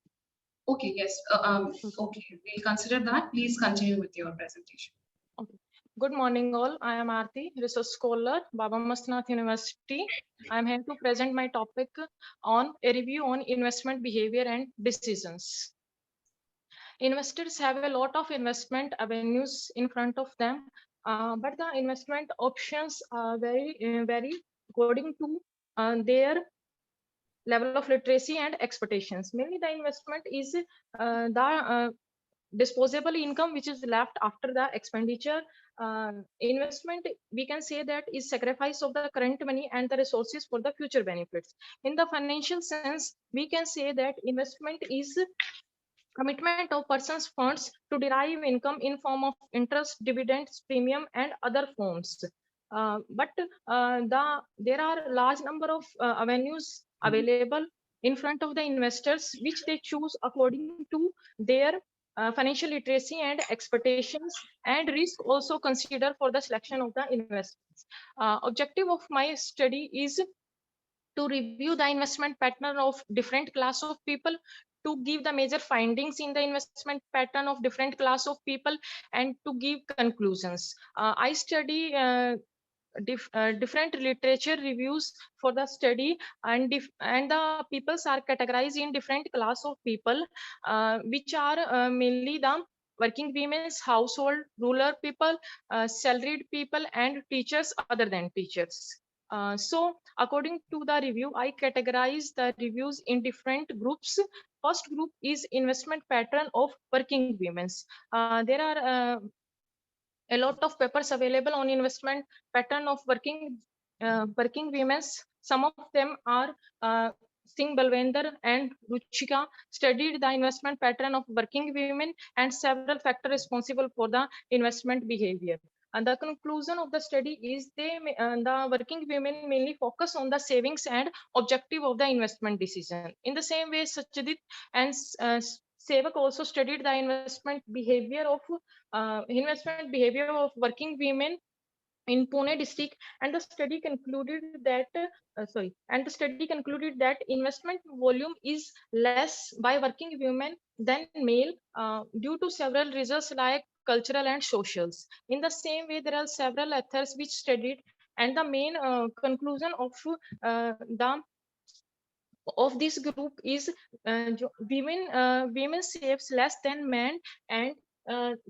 Okay, yes. Okay, we'll consider that. Please continue with your presentation. Okay. Good morning, all. I am Aarti, research scholar, Baba Mastanath University. I am here to present my topic on a review on investment behavior and decisions. Investors have a lot of investment avenues in front of them, but the investment options vary according to their level of literacy and expectations. Mainly the investment is the disposable income which is left after the expenditure. Investment, we can say, that is sacrifice of the current money and the resources for the future benefits. In the financial sense, we can say that investment is commitment of person's funds to derive income in form of interest, dividends, premium, and other forms. There are large number of avenues available in front of the investors, which they choose according to their financial literacy and expectations, and risk also consider for the selection of the investments. Objective of my study is to review the investment pattern of different class of people, to give the major findings in the investment pattern of different class of people, and to give conclusions. I study different literature reviews for the study, and the peoples are categorized in different class of people, which are mainly the working women's, household, rural people, salaried people, and teachers other than teachers. So according to the review, I categorize the reviews in different groups. First group is investment pattern of working women's. There are a lot of papers available on investment pattern of working women's. Some of them are Singh Balwender and Ruchika studied the investment pattern of working women and several factors responsible for the investment behavior. And the conclusion of the study is the working women mainly focus on the savings and objective of the investment decision. In the same way, Sachidit and Sevak also studied the investment behavior of working women in Pune district, and the study concluded that investment volume is less by working women than male due to several reasons like cultural and socials. In the same way, there are several authors which studied, and the main conclusion the of this group is women saves less than men, and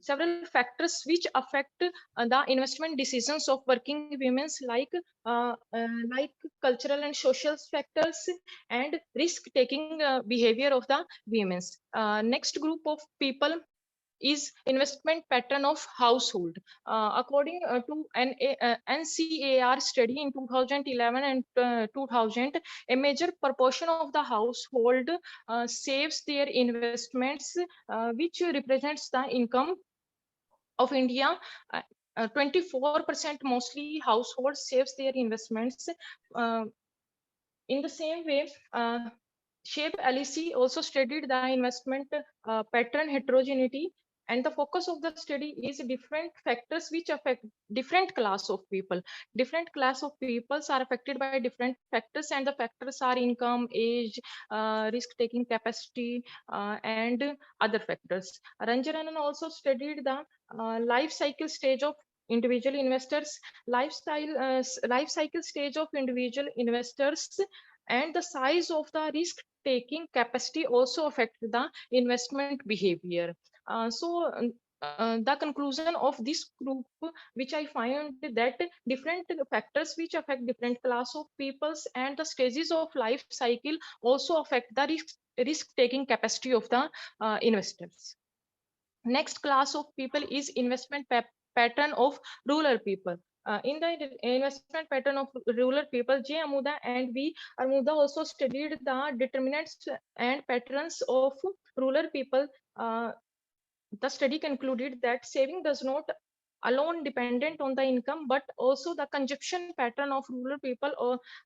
several factors which affect the investment decisions of working women, like cultural and social factors and risk taking behavior of the women's. Next group of people is investment pattern of household. According to an NCAR study in 2011 and 2000, a major proportion of the household saves their investments, which represents the income of India. 24% mostly households saves their investments. Uh, in the same way, Shape LEC also studied the investment pattern heterogeneity, and the focus of the study is different factors which affect different class of people. Different class of peoples are affected by different factors, and the factors are income, age, risk-taking capacity, and other factors. Ranjaranan also studied the life cycle stage of individual investors, life cycle stage of individual investors, and the size of the risk taking capacity also affect the investment behavior. The conclusion of this group, which I find that different factors which affect different class of peoples and the stages of life cycle also affect the risk taking capacity of the investors. Next class of people is investment pattern of rural people. In the investment pattern of rural people, J. Amuda and V. Armuda also studied the determinants and patterns of rural people. the study concluded that saving does not alone dependent on the income, but also the consumption pattern of rural people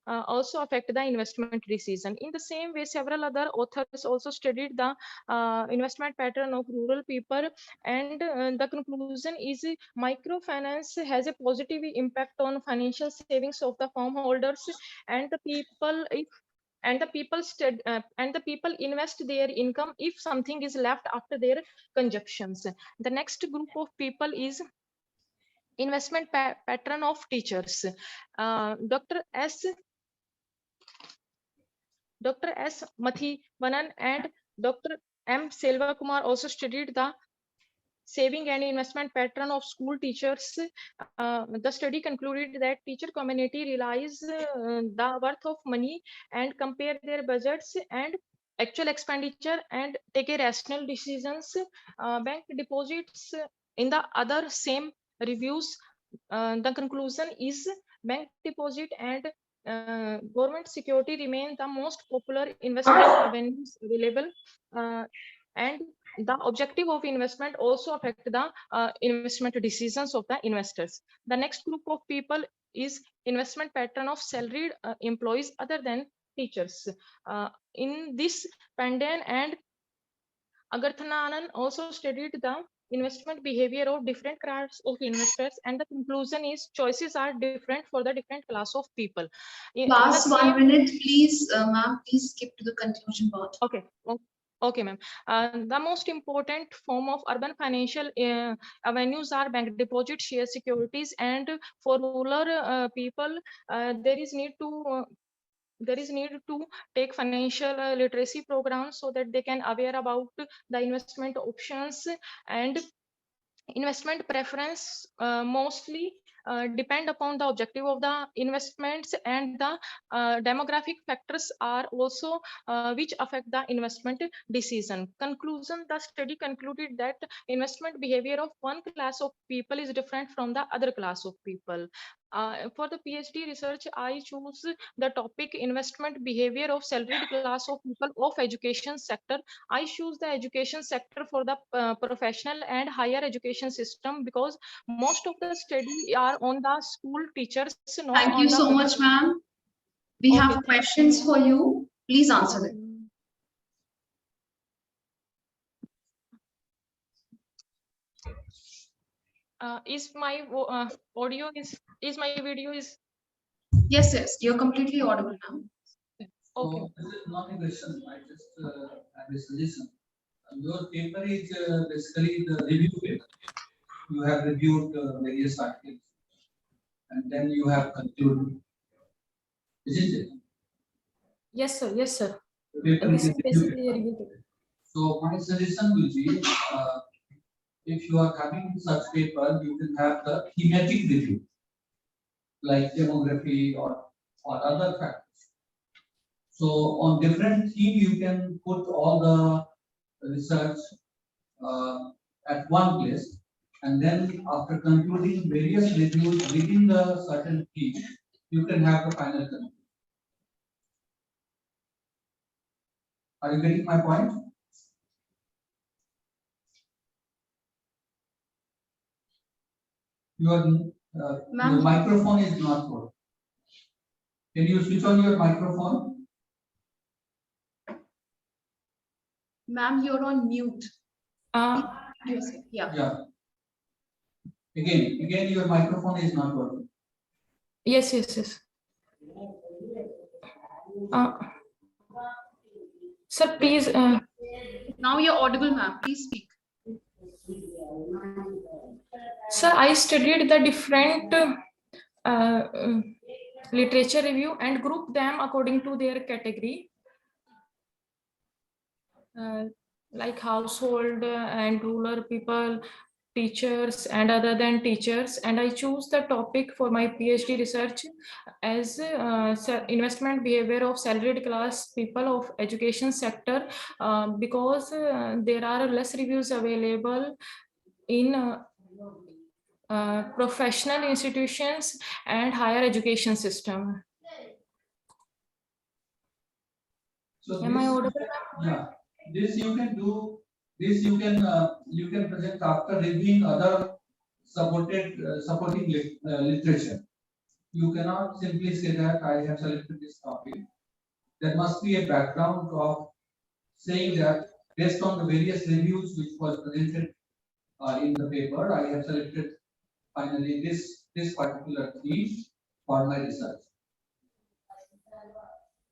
also affect the investment decision. In the same way, several other authors also studied the investment pattern of rural people, and the conclusion is microfinance has a positive impact on financial savings of the farm holders and the people. If and the people invest their income if something is left after their consumptions. The next group of people is investment pattern of teachers. Dr. S. Mathivanan and Dr. M. Selvakumar also studied the saving and investment pattern of school teachers. The study concluded that teacher community realize the worth of money and compare their budgets and actual expenditure and take a rational decisions. Bank deposits in the other same reviews. The conclusion is bank deposit and government security remain the most popular investment avenues available, and the objective of investment also affect the investment decisions of the investors. The next group of people is investment pattern of salaried employees other than teachers. In this, Pandan and Agarthananan also studied the investment behavior of different class of investors, and the conclusion is choices are different for the different class of people. Last 1 minute, please, ma'am, please skip to the conclusion part. Okay. Okay, ma'am. The most important form of urban financial avenues are bank deposit, share securities, and for rural people, there is need to take financial literacy programs so that they can aware about the investment options, and investment preference mostly depend upon the objective of the investments, and the demographic factors are also which affect the investment decision. Conclusion: the study concluded that investment behavior of one class of people is different from the other class of people. For the PhD research, I choose the topic investment behavior of salaried class of people of education sector. I choose the education sector for the professional and higher education system because most of the study are on the school teachers, not Thank on you the so much, ma'am. We have questions for you. Please answer them. Is my audio is my video is? Yes, you're completely audible now. Okay. So this is not a question. I just have a suggestion. Your paper is basically the review paper. You have reviewed various articles, and then you have concluded. Isn't it? Yes, sir. Yes, sir. The paper This is is a basically a review review. paper. So my suggestion will be, if you are having such paper, you can have the thematic review, like demography or other factors. So on different theme, you can put all the research at one place, and then after concluding various reviews within the certain theme, you can have the final conclusion. Are you getting my point? Your microphone is not working. Can you switch on your microphone? Ma'am, you're on mute. Yeah. Yeah. Again, your microphone is not working. Yes. Sir, please. Now you're audible, ma'am. Please speak. Sir, I studied the different literature review and grouped them according to their category, like household and rural people, teachers and other than teachers, and I choose the topic for my PhD research as investment behavior of salaried class people of education sector, because there are less reviews available in professional institutions and higher education system. So Am I audible? Yeah, this you can do This you can present after reviewing other supporting literature. You cannot simply say that I have selected this topic. There must be a background of saying that based on the various reviews which was presented in the paper, I have selected finally this particular theme for my research.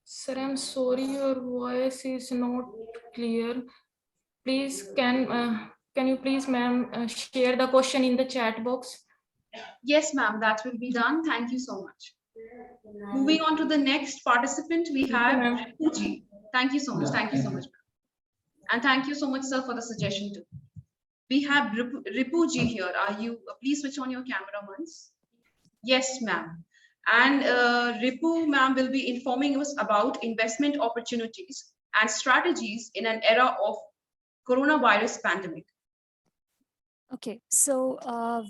Sir, I'm sorry, your voice is not clear. Please, can you please, ma'am, share the question in the chat box? Yes, ma'am, that will be done. Thank you so much. Moving on to the next participant, we have Ripuji. Thank you so much. Thank you so much. And thank you so much, sir, for the suggestion too. We have Ripuji here. Are you, please switch on your camera once. Yes, ma'am. And Ripu, ma'am, will be informing us about investment opportunities and strategies in an era of coronavirus pandemic. Okay, so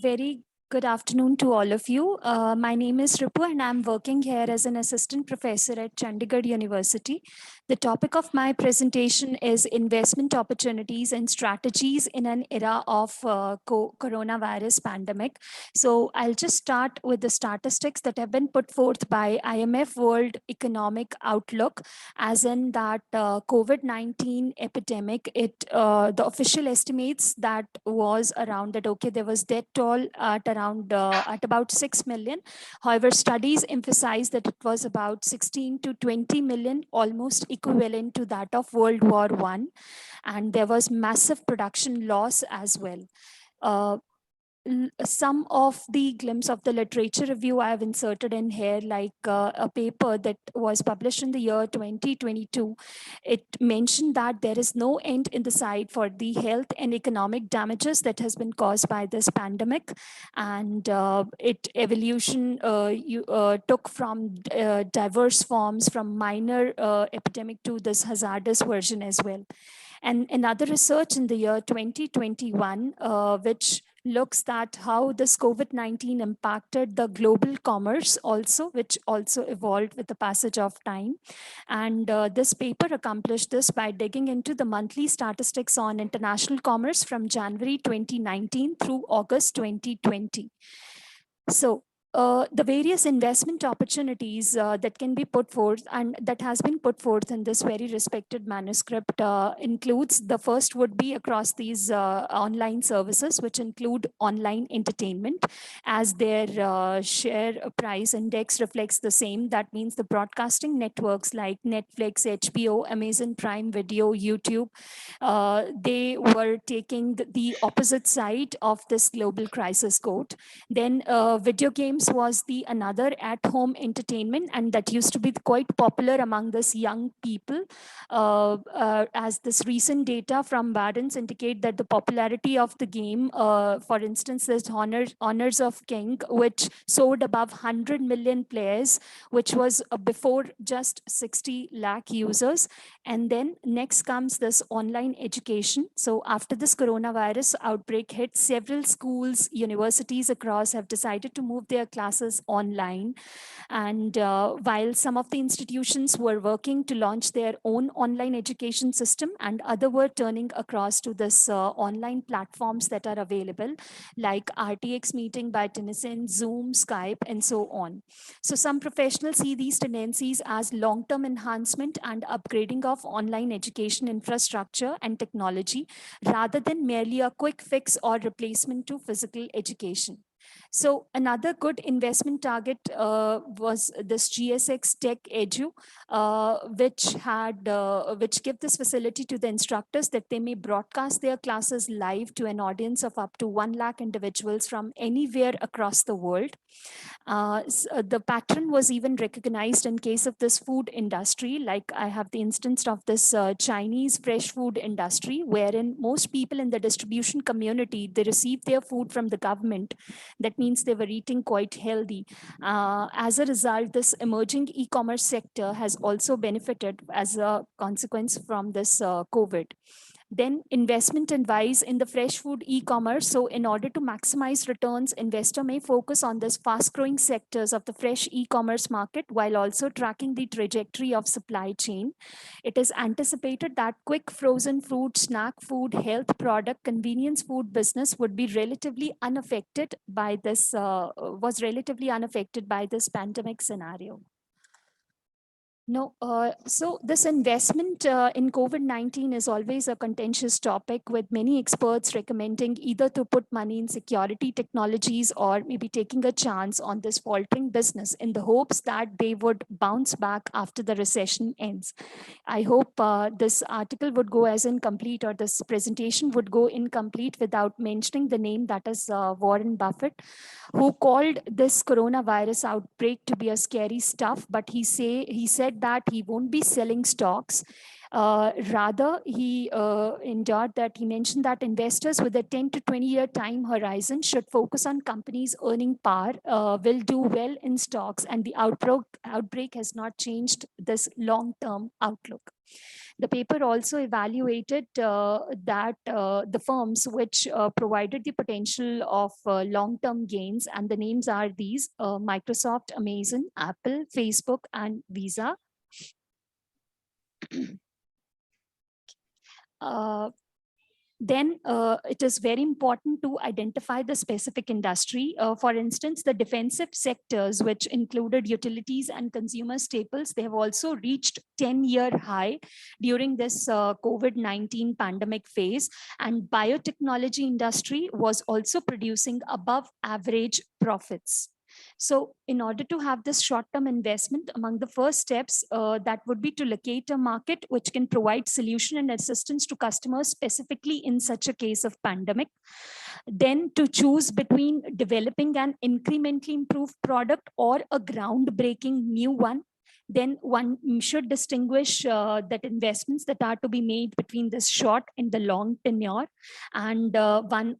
very good afternoon to all of you. My name is Ripu and I'm working here as an assistant professor at Chandigarh University. The topic of my presentation is investment opportunities and strategies in an era of coronavirus pandemic. So I'll just start with the statistics that have been put forth by IMF World Economic Outlook, as in that COVID-19 epidemic, the official estimates that was around that, okay, there was death toll at about 6 million. However, studies emphasize that it was about 16 to 20 million, almost equivalent to that of World War I. And there was massive production loss as well. Some of the glimpse of the literature review I have inserted in here, like a paper that was published in the year 2022. It mentioned that there is no end in the sight for the health and economic damages that has been caused by this pandemic. And evolution took from diverse forms, from minor epidemic to this hazardous version as well. And another research in the year 2021, which looks at how this COVID-19 impacted the global commerce also, which also evolved with the passage of time. And this paper accomplished this by digging into the monthly statistics on international commerce from January 2019 through August 2020. So the various investment opportunities that can be put forth and that has been put forth in this very respected manuscript includes, the first would be across these online services, which include online entertainment, as their share price index reflects the same. That means the broadcasting networks like Netflix, HBO, Amazon Prime Video, YouTube, they were taking the opposite side of this global crisis code. Then video games was the another at-home entertainment, and that used to be quite popular among this young people. As this recent data from Badens indicate that the popularity of the game, for instance, there's Honors of King, which sold above 100 million players, which was before just 60 lakh users. And then next comes this online education. So after this coronavirus outbreak hit, several schools, universities across have decided to move their classes online. And while some of the institutions were working to launch their own online education system, and other were turning across to this online platforms that are available, like RTX meeting by Tennyson, Zoom, Skype, and so on. So some professionals see these tendencies as long-term enhancement and upgrading of online education infrastructure and technology, rather than merely a quick fix or replacement to physical education. So another good investment target was this GSX Tech Edu, which give this facility to the instructors that they may broadcast their classes live to an audience of up to 1 lakh individuals from anywhere across the world. The pattern was even recognized in case of this food industry. Like I have the instance of this Chinese fresh food industry, wherein most people in the distribution community, they received their food from the government. That means they were eating quite healthy. As a result, this emerging e-commerce sector has also benefited as a consequence from this COVID. Then investment advice in the fresh food e-commerce. So in order to maximize returns, investor may focus on this fast growing sectors of the fresh e-commerce market while also tracking the trajectory of supply chain. It is anticipated that quick frozen food, snack food, health product, convenience food business would be relatively unaffected by this, was relatively unaffected by this pandemic scenario. No, so this investment in COVID-19 is always a contentious topic, with many experts recommending either to put money in security technologies or maybe taking a chance on this faltering business in the hopes that they would bounce back after the recession ends. I hope this article would go as incomplete, or this presentation would go incomplete without mentioning the name, that is Warren Buffett, who called this coronavirus outbreak to be a scary stuff, but he said that he won't be selling stocks. Rather, he endured that he mentioned that investors with a 10 to 20-year time horizon should focus on companies earning power, will do well in stocks, and the outbreak has not changed this long-term outlook. The paper also evaluated that the firms which provided the potential of long-term gains, and the names are these: Microsoft, Amazon, Apple, Facebook, and Visa. Then it is very important to identify the specific industry. For instance, the defensive sectors, which included utilities and consumer staples, they have also reached 10-year high during this COVID-19 pandemic phase. And biotechnology industry was also producing above average profits. So in order to have this short-term investment, among the first steps that would be to locate a market which can provide solution and assistance to customers specifically in such a case of pandemic. Then to choose between developing an incrementally improved product or a groundbreaking new one. Then one should distinguish that investments that are to be made between this short and the long tenure. And one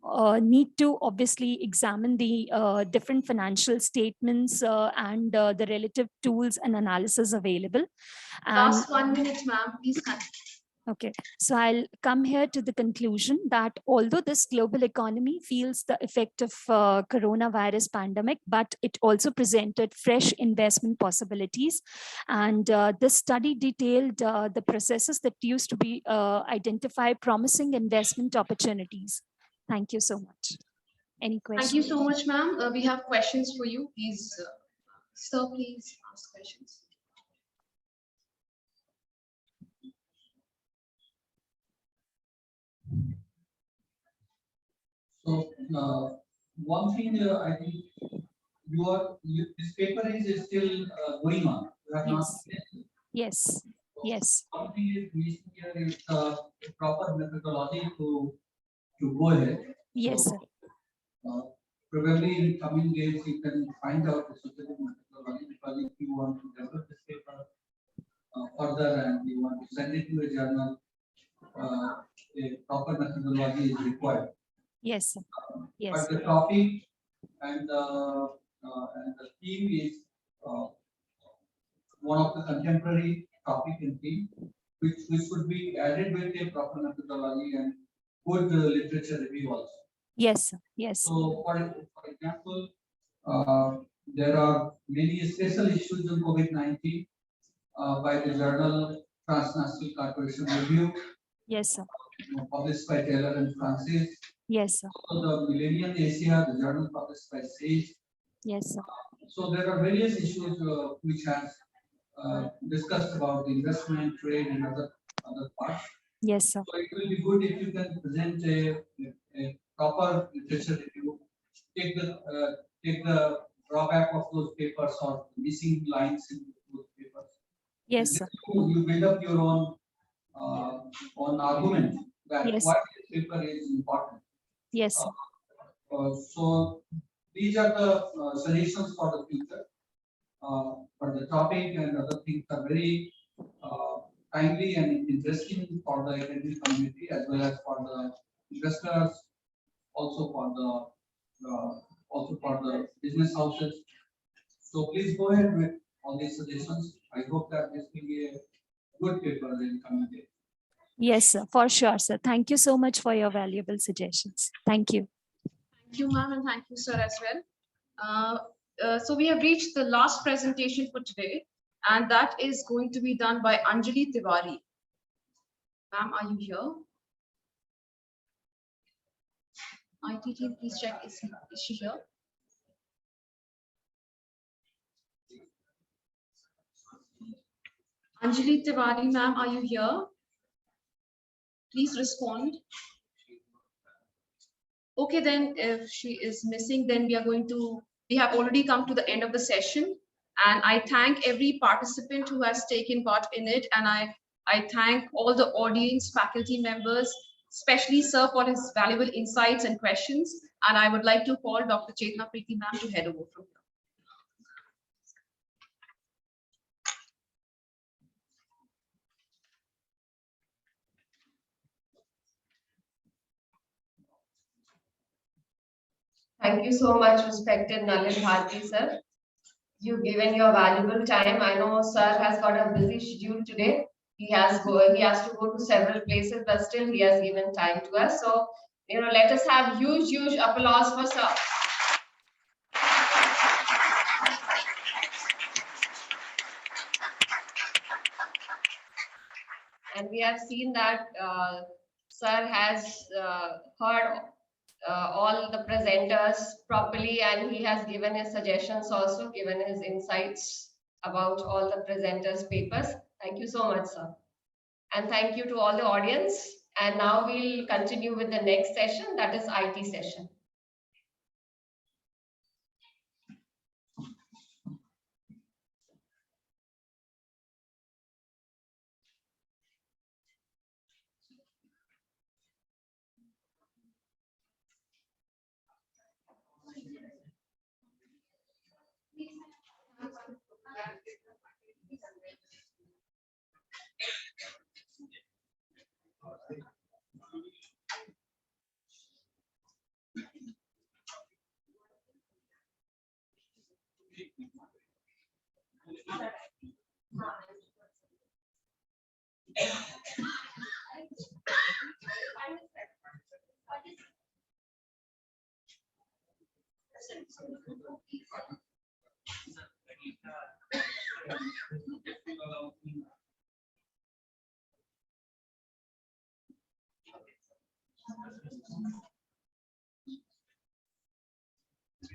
need to obviously examine the different financial statements and the relative tools and analysis available. And Last 1 minute, ma'am, please continue. okay, so I'll come here to the conclusion that although this global economy feels the effect of coronavirus pandemic, but it also presented fresh investment possibilities. And this study detailed the processes that used to be identify promising investment opportunities. Thank you so much. Any questions? Thank you so much, ma'am. We have questions for you. Please, sir, please ask questions. So one thing I think this paper is still going on. You have not finished. Yes. Yes. One thing is missing here is proper methodology to go ahead. Yes, sir. Probably in coming days you can find out the specific methodology, because if you want to develop this paper further and you want to send it to a journal, a proper methodology is required. Yes, sir. Yes. But the topic and the theme is one of the contemporary topic and theme, which should be added with a proper methodology and good literature review also. Yes, sir. Yes. So, for example, there are many special issues on COVID-19 by the journal Transnational Corporation Review. Yes, sir. Published by Taylor and Francis. Yes, sir. So the Millennium Asia, the journal published by Sage. Yes, sir. So there are various issues which has discussed about investment, trade, and other parts. Yes, sir. So it will be good if you can present a proper literature review. Take the drawback of those papers or missing lines in those papers. Yes, sir. You build up your own argument that yes. why this paper is important. Yes, sir. So these are the suggestions for the future. But the topic and other things are very timely and interesting for the academic community as well as for the investors, also for the business houses. So please go ahead with all these suggestions. I hope that this will be a good paper in coming days. Yes, sir, for sure, sir. Thank you so much for your valuable suggestions. Thank you. Thank you, ma'am, and thank you, sir, as well. So we have reached the last presentation for today, and that is going to be done by Anjali Tiwari. Ma'am, are you here? IT team, please check, is she here? Anjali Tiwari, ma'am, are you here? Please respond. Okay, then if she is missing, then we have already come to the end of the session. And I thank every participant who has taken part in it. And I thank all the audience, faculty members, especially sir for his valuable insights and questions. And I would like to call Dr. Chetna Preeti ma'am to head over from here. Thank you so much, respected Nalin Bharti, sir. You've given your valuable time. I know sir has got a busy schedule today. He has to go to several places, but still he has given time to us. So, let us have huge applause for sir. And we have seen that sir has heard all the presenters properly, and he has given his suggestions also, given his insights about all the presenters' papers. Thank you so much, sir. And thank you to all the audience. And now we'll continue with the next session, that is IT session.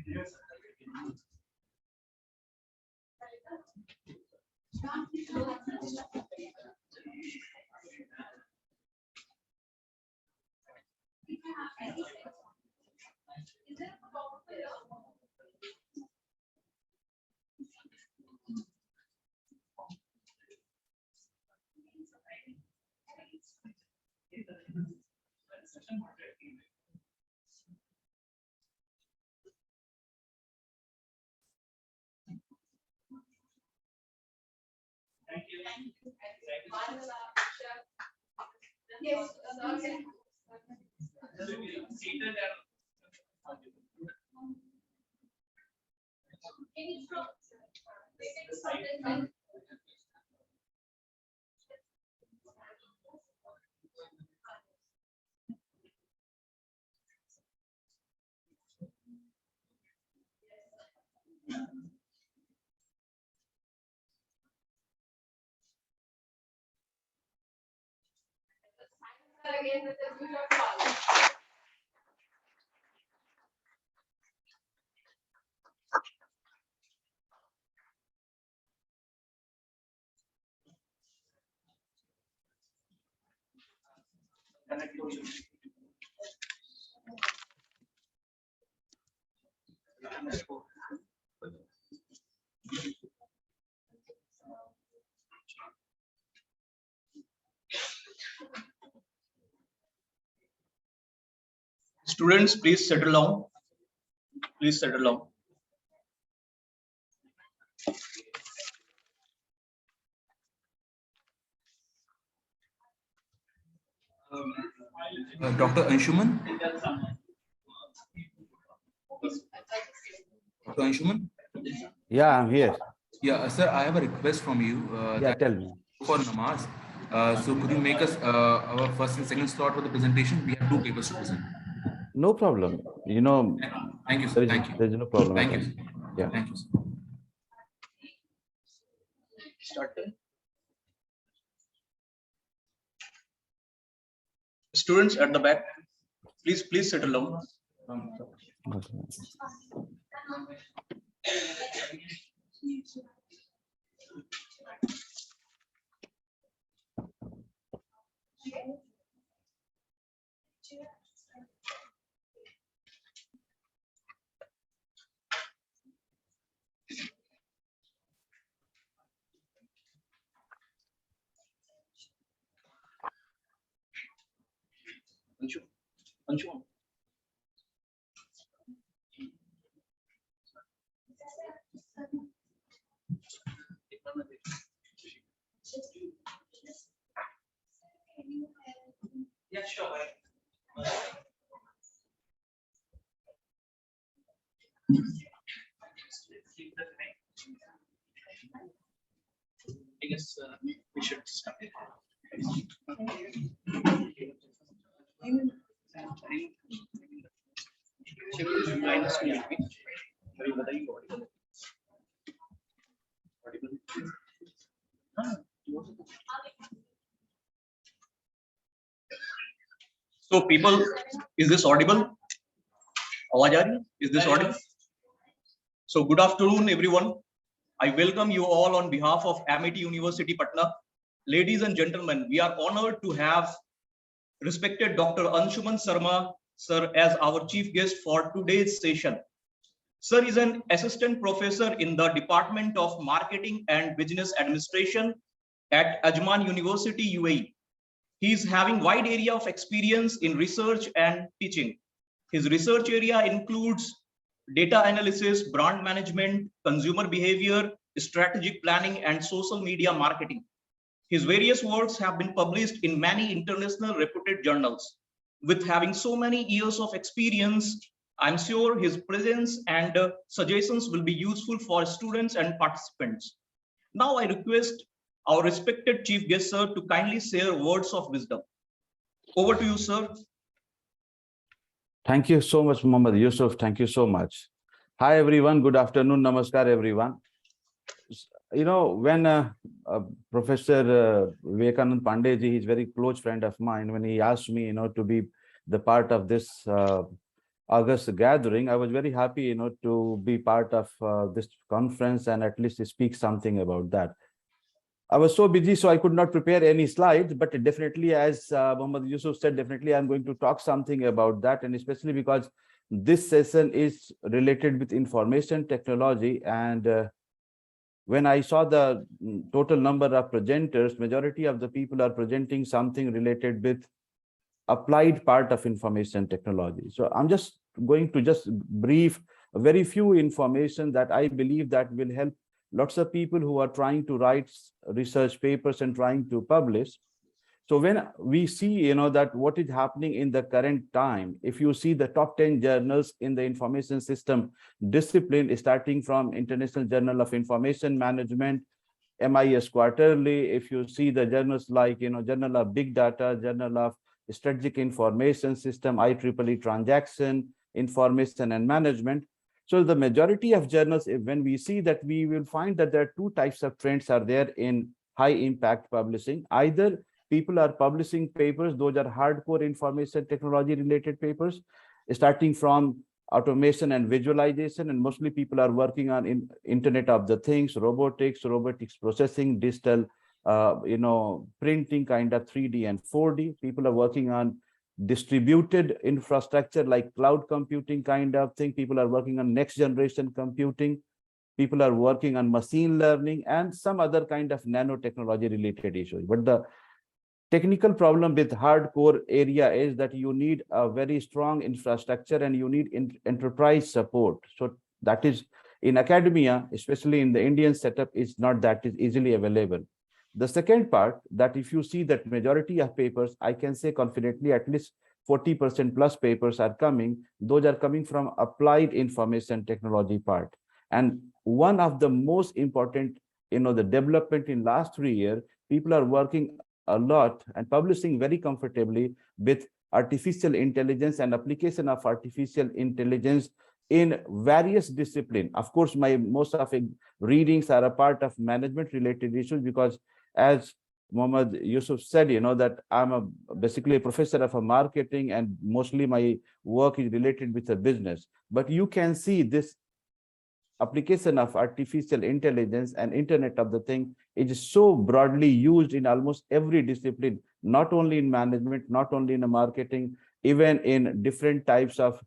Yes, again with the future call. Students, please settle down. Please settle down. Dr. Anshuman? Dr. Anshuman? Yeah, I'm here. Yeah, sir, I have a request from you. Yeah, tell me. For namaz, So could you make us our first and second slot for the presentation? We have 2 papers to present. No problem. You know, Thank you, sir. Thank you. there's no problem at Thank you, all. sir. Yeah. Thank you, sir. Students at the back, please settle down. Okay. Anshu. Yeah, sure. I guess we should start. So people, is this audible? आवाज आ रही है? Is this audible? So good afternoon, everyone. I welcome you all on behalf of Amity University, Patna. Ladies and gentlemen, we are honored to have respected Dr. Anshuman Sarma, sir, as our chief guest for today's session. Sir is an assistant professor in the Department of Marketing and Business Administration at Ajman University, UAE. He is having wide area of experience in research and teaching. His research area includes data analysis, brand management, consumer behavior, strategic planning, and social media marketing. His various works have been published in many international reputed journals. With having so many years of experience, I'm sure his presence and suggestions will be useful for students and participants. Now I request our respected chief guest, sir, to kindly share words of wisdom. Over to you, sir. Thank you so much, Muhammad Yusuf. Thank you so much. Hi, everyone. Good afternoon. Namaskar, everyone. You know, when Professor Vivekanand Pandey, he's a very close friend of mine, when he asked me, to be the part of this August gathering, I was very happy, to be part of this conference and at least speak something about that. I was so busy, so I could not prepare any slides, but definitely, as Muhammad Yusuf said, definitely I'm going to talk something about that, and especially because this session is related with information technology. And when I saw the total number of presenters, majority of the people are presenting something related with applied part of information technology. So I'm just going to just brief very few information that I believe that will help lots of people who are trying to write research papers and trying to publish. So when we see, that what is happening in the current time, if you see the top 10 journals in the information system discipline, starting from International Journal of Information Management, MIS Quarterly, if you see the journals like, Journal of Big Data, Journal of Strategic Information System, IEEE Transaction, Information and Management. So the majority of journals, when we see that, we will find that there are two types of trends are there in high impact publishing. Either people are publishing papers, those are hardcore information technology related papers, starting from automation and visualization, and mostly people are working on Internet of the Things, robotics processing, digital, printing, kind of 3D and 4D. People are working on distributed infrastructure like cloud computing kind of thing. People are working on next generation computing. People are working on machine learning and some other kind of nanotechnology related issues. But the technical problem with hardcore area is that you need a very strong infrastructure and you need enterprise support. So that is in academia, especially in the Indian setup, is not that is easily available. The second part, that if you see that majority of papers, I can say confidently at least 40% plus papers are coming, those are coming from applied information technology part. And one of the most important, the development in last 3 years, people are working a lot and publishing very comfortably with artificial intelligence and application of artificial intelligence in various disciplines. Of course, most of readings are a part of management related issues, because as Mohammad Yusuf said, that I'm basically a professor of marketing, and mostly my work is related with the business. But you can see this application of artificial intelligence and Internet of the Thing is so broadly used in almost every discipline, not only in management, not only in marketing, even in different types of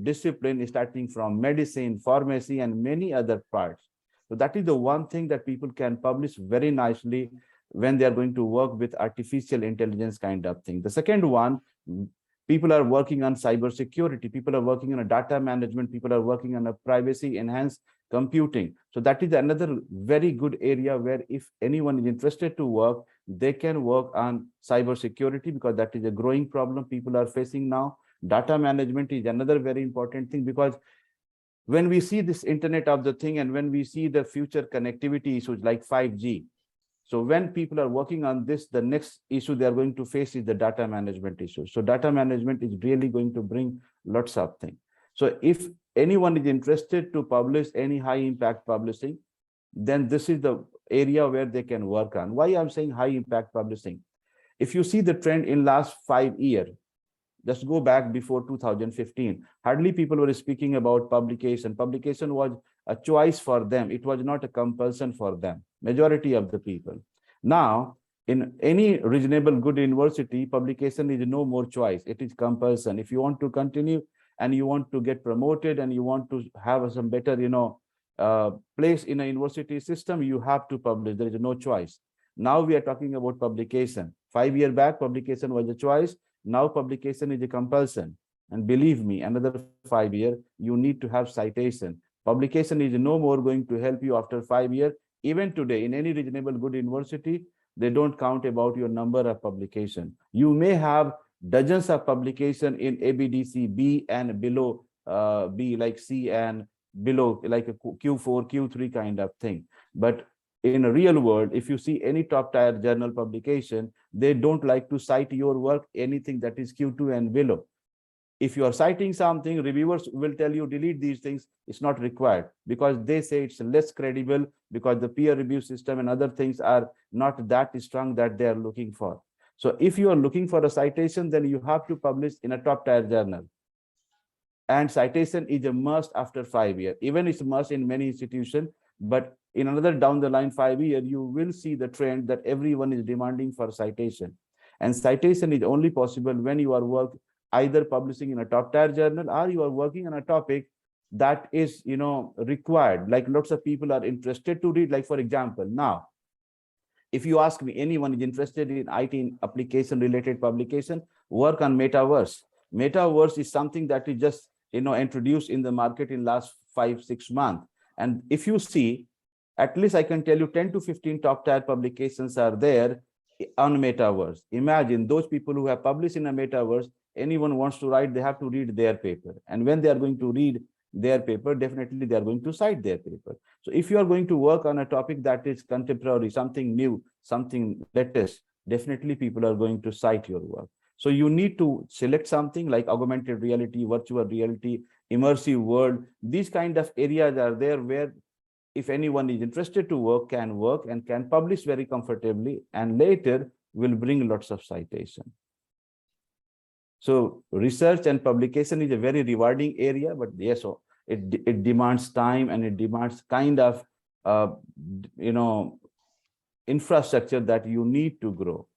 discipline, starting from medicine, pharmacy, and many other parts. So that is the one thing that people can publish very nicely when they are going to work with artificial intelligence kind of thing. The second one, people are working on cybersecurity, people are working on a data management, people are working on a privacy enhanced computing. So that is another very good area where if anyone is interested to work, they can work on cybersecurity, because that is a growing problem people are facing now. Data management is another very important thing, because when we see this Internet of the Thing and when we see the future connectivity issues like 5G, so when people are working on this, the next issue they are going to face is the data management issue. So data management is really going to bring lots of things. So if anyone is interested to publish any high impact publishing, then this is the area where they can work on. Why I'm saying high impact publishing? If you see the trend in last 5 years, just go back before 2015, hardly people were speaking about publication. Publication was a choice for them. It was not a compulsion for them, majority of the people. Now, in any reasonable good university, publication is no more choice. It is compulsion. If you want to continue and you want to get promoted and you want to have some better, place in a university system, you have to publish. There is no choice. Now we are talking about publication. 5 years back, publication was a choice. Now publication is a compulsion. And believe me, another 5 years, you need to have citation. Publication is no more going to help you after 5 years. Even today, in any reasonable good university, they don't count about your number of publication. You may have dozens of publication in ABDC B and below B, like C and below, like a Q4, Q3 kind of thing. But in a real world, if you see any top tier journal publication, they don't like to cite your work, anything that is Q2 and below. If you are citing something, reviewers will tell you delete these things. It's not required, because they say it's less credible, because the peer review system and other things are not that strong that they are looking for. So if you are looking for a citation, then you have to publish in a top tier journal. And citation is a must after 5 years. Even it's a must in many institutions, but in another down the line 5 years, you will see the trend that everyone is demanding for citation. And citation is only possible when you are either publishing in a top tier journal, or you are working on a topic that is required, like lots of people are interested to read. Like for example, now if you ask me, anyone is interested in IT application related publication, work on metaverse. Metaverse is something that is just introduced in the market in last 5-6 months. And if you see, at least I can tell you 10 to 15 top tier publications are there on metaverse. Imagine those people who have published in a metaverse, anyone wants to write, they have to read their paper. And when they are going to read their paper, definitely they are going to cite their paper. So if you are going to work on a topic that is contemporary, something new, something latest, definitely people are going to cite your work. So you need to select something like augmented reality, virtual reality, immersive world. These kind of areas are there where if anyone is interested to work and can publish very comfortably, and later will bring lots of citation. So research and publication is a very rewarding area, but yes, so it demands time, and it demands kind of infrastructure that you need to grow.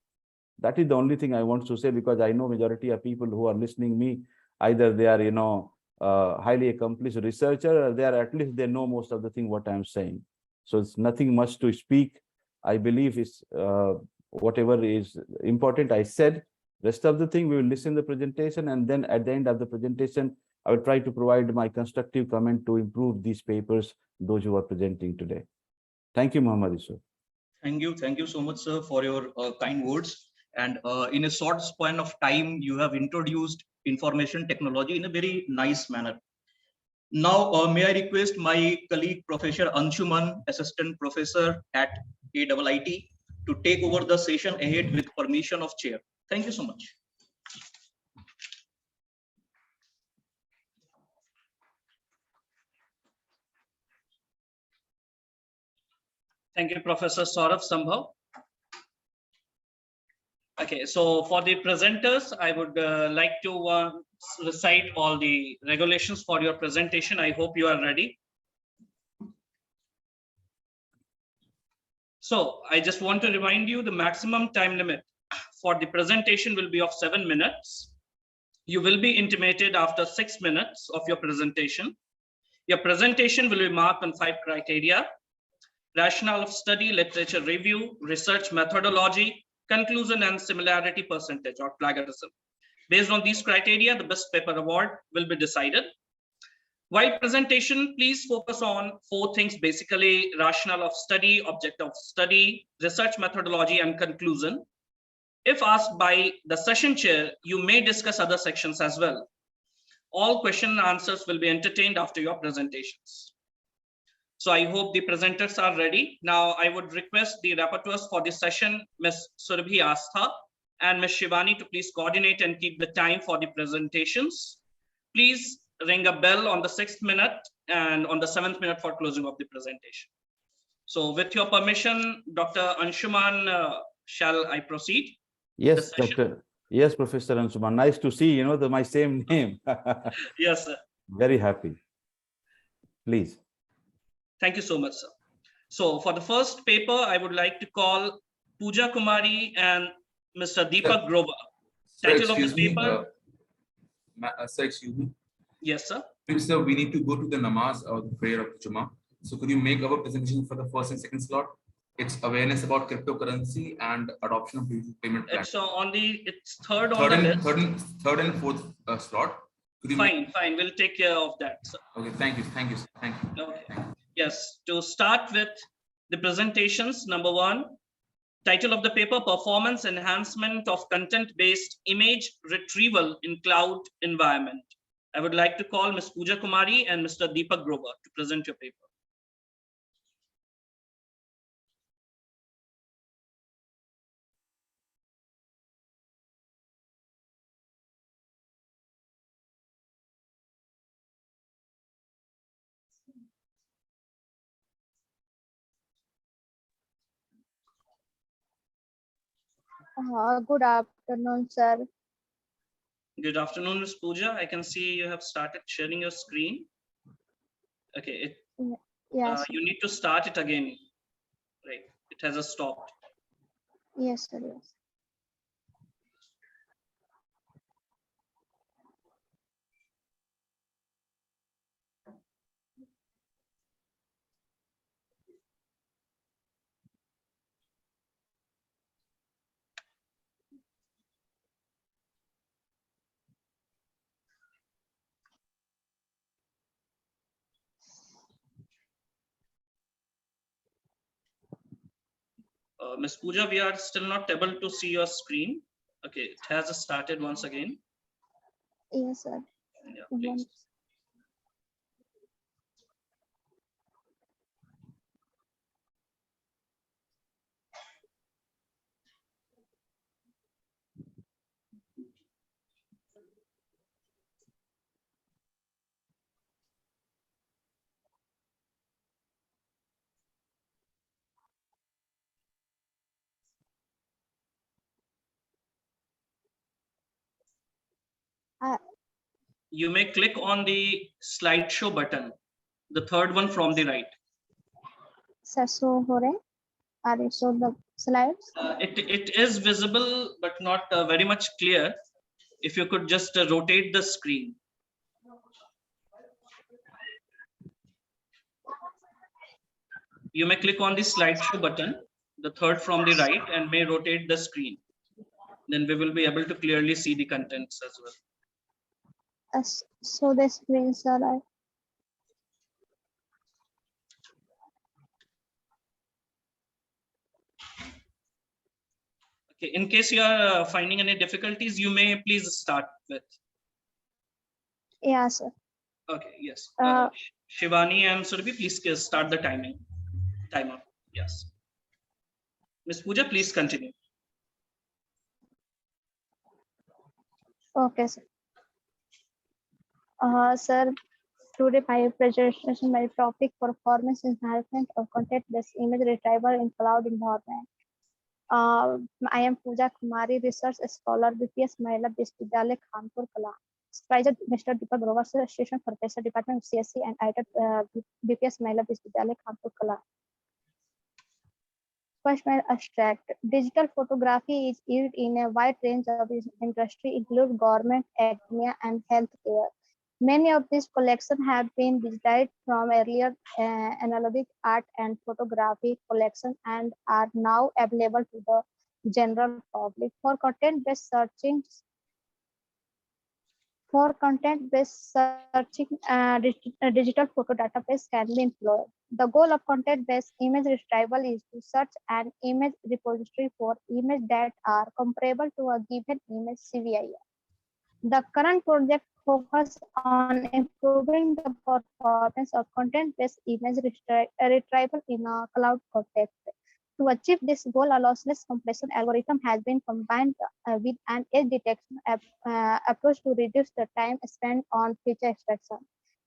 That is the only thing I want to say, because I know majority of people who are listening me, either they are highly accomplished researcher, or they are at least they know most of the thing what I'm saying. So it's nothing much to speak. I believe it's whatever is important I said. Rest of the thing we will listen to the presentation, and then at the end of the presentation I will try to provide my constructive comment to improve these papers, those who are presenting today. Thank you, Muhammad Yusuf. Thank you so much, sir, for your kind words. And in a short span of time, you have introduced information technology in a very nice manner. Now, may I request my colleague, Professor Anshuman, Assistant Professor at AIIT, to take over the session ahead with permission of chair. Thank you so much. Thank you, Professor Saurabh Sambhav. Okay, so for the presenters, I would like to recite all the regulations for your presentation. I hope you are ready. So I just want to remind you the maximum time limit for the presentation will be of 7 minutes. You will be intimated after 6 minutes of your presentation. Your presentation will be marked on 5 criteria: rationale of study, literature review, research methodology, conclusion, and similarity percentage or plagiarism. Based on these criteria, the best paper award will be decided. While presentation, please focus on 4 things, basically: rationale of study, object of study, research methodology, and conclusion. If asked by the session chair, you may discuss other sections as well. All question and answers will be entertained after your presentations. So I hope the presenters are ready. Now I would request the rapporteurs for this session, Ms. Surabhi Astha and Ms. Shivani, to please coordinate and keep the time for the presentations. Please ring a bell on the 6th minute and on the 7th minute for closing of the presentation. So with your permission, Dr. Anshuman, shall I proceed? Yes, Doctor. Yes, Professor Anshuman. Nice to see, my same name. Yes, sir. Very happy. Please. Thank you so much, sir. So for the first paper, I would like to call Pooja Kumari and Mr. Deepak Grover. Title of the paper. Sir, excuse me. Yes, sir. Sir, we need to go to the namaz or the prayer of the Jummah. So could you make our presentation for the first and second slot? It's awareness about cryptocurrency and adoption of digital payment platform. It's on the third on the list. Third and fourth slot. Fine. We'll take care of that, sir. Okay, thank you. Okay. Yes, to start with the presentations, number 1, title of the paper: Performance Enhancement of Content-Based Image Retrieval in Cloud Environment. I would like to call Ms. Pooja Kumari and Mr. Deepak Grover to present your paper. Good afternoon, sir. Good afternoon, Ms. Pooja. I can see you have started sharing your screen. Okay, Yes. You need to start it again. Right, it has a stopped. Yes, sir. Yes. Ms. Pooja, we are still not able to see your screen. Okay, it has started once again. Yes, sir. Yeah, please. You may click on the slideshow button, the third one from the right. Sir, so are they show the slides? It is visible, but not very much clear. If you could just rotate the screen. You may click on the slideshow button, the third from the right, and may rotate the screen. Then we will be able to clearly see the contents as well. So the screens are right. Okay, in case you are finding any difficulties, you may please start with. Yeah, sir. Okay, yes. Shivani and Surabhi, please start the timer. Yes. Ms. Pooja, please continue. Okay, sir. Sir, today my presentation, my topic performance enhancement of content-based image retrieval in cloud environment. I am Pooja Kumari, research scholar, BPS Mahila Vishwavidyalaya, Kanpur, Kala. Supervisor Mr. Deepak Grover, sir, Assistant Professor, Department of CSC and editor, BPS Mahila Vishwavidyalaya, Kanpur, Kala. First, my abstract. Digital photography is used in a wide range of industry, including government, academia, and healthcare. Many of these collections have been digitized from earlier analogic art and photography collections and are now available to the general public. For content-based searching, digital photo database can be employed. The goal of content-based image retrieval is to search an image repository for images that are comparable to a given image CVI. The current project focuses on improving the performance of content-based image retrieval in a cloud context. To achieve this goal, a lossless compression algorithm has been combined with an edge detection approach to reduce the time spent on feature extraction.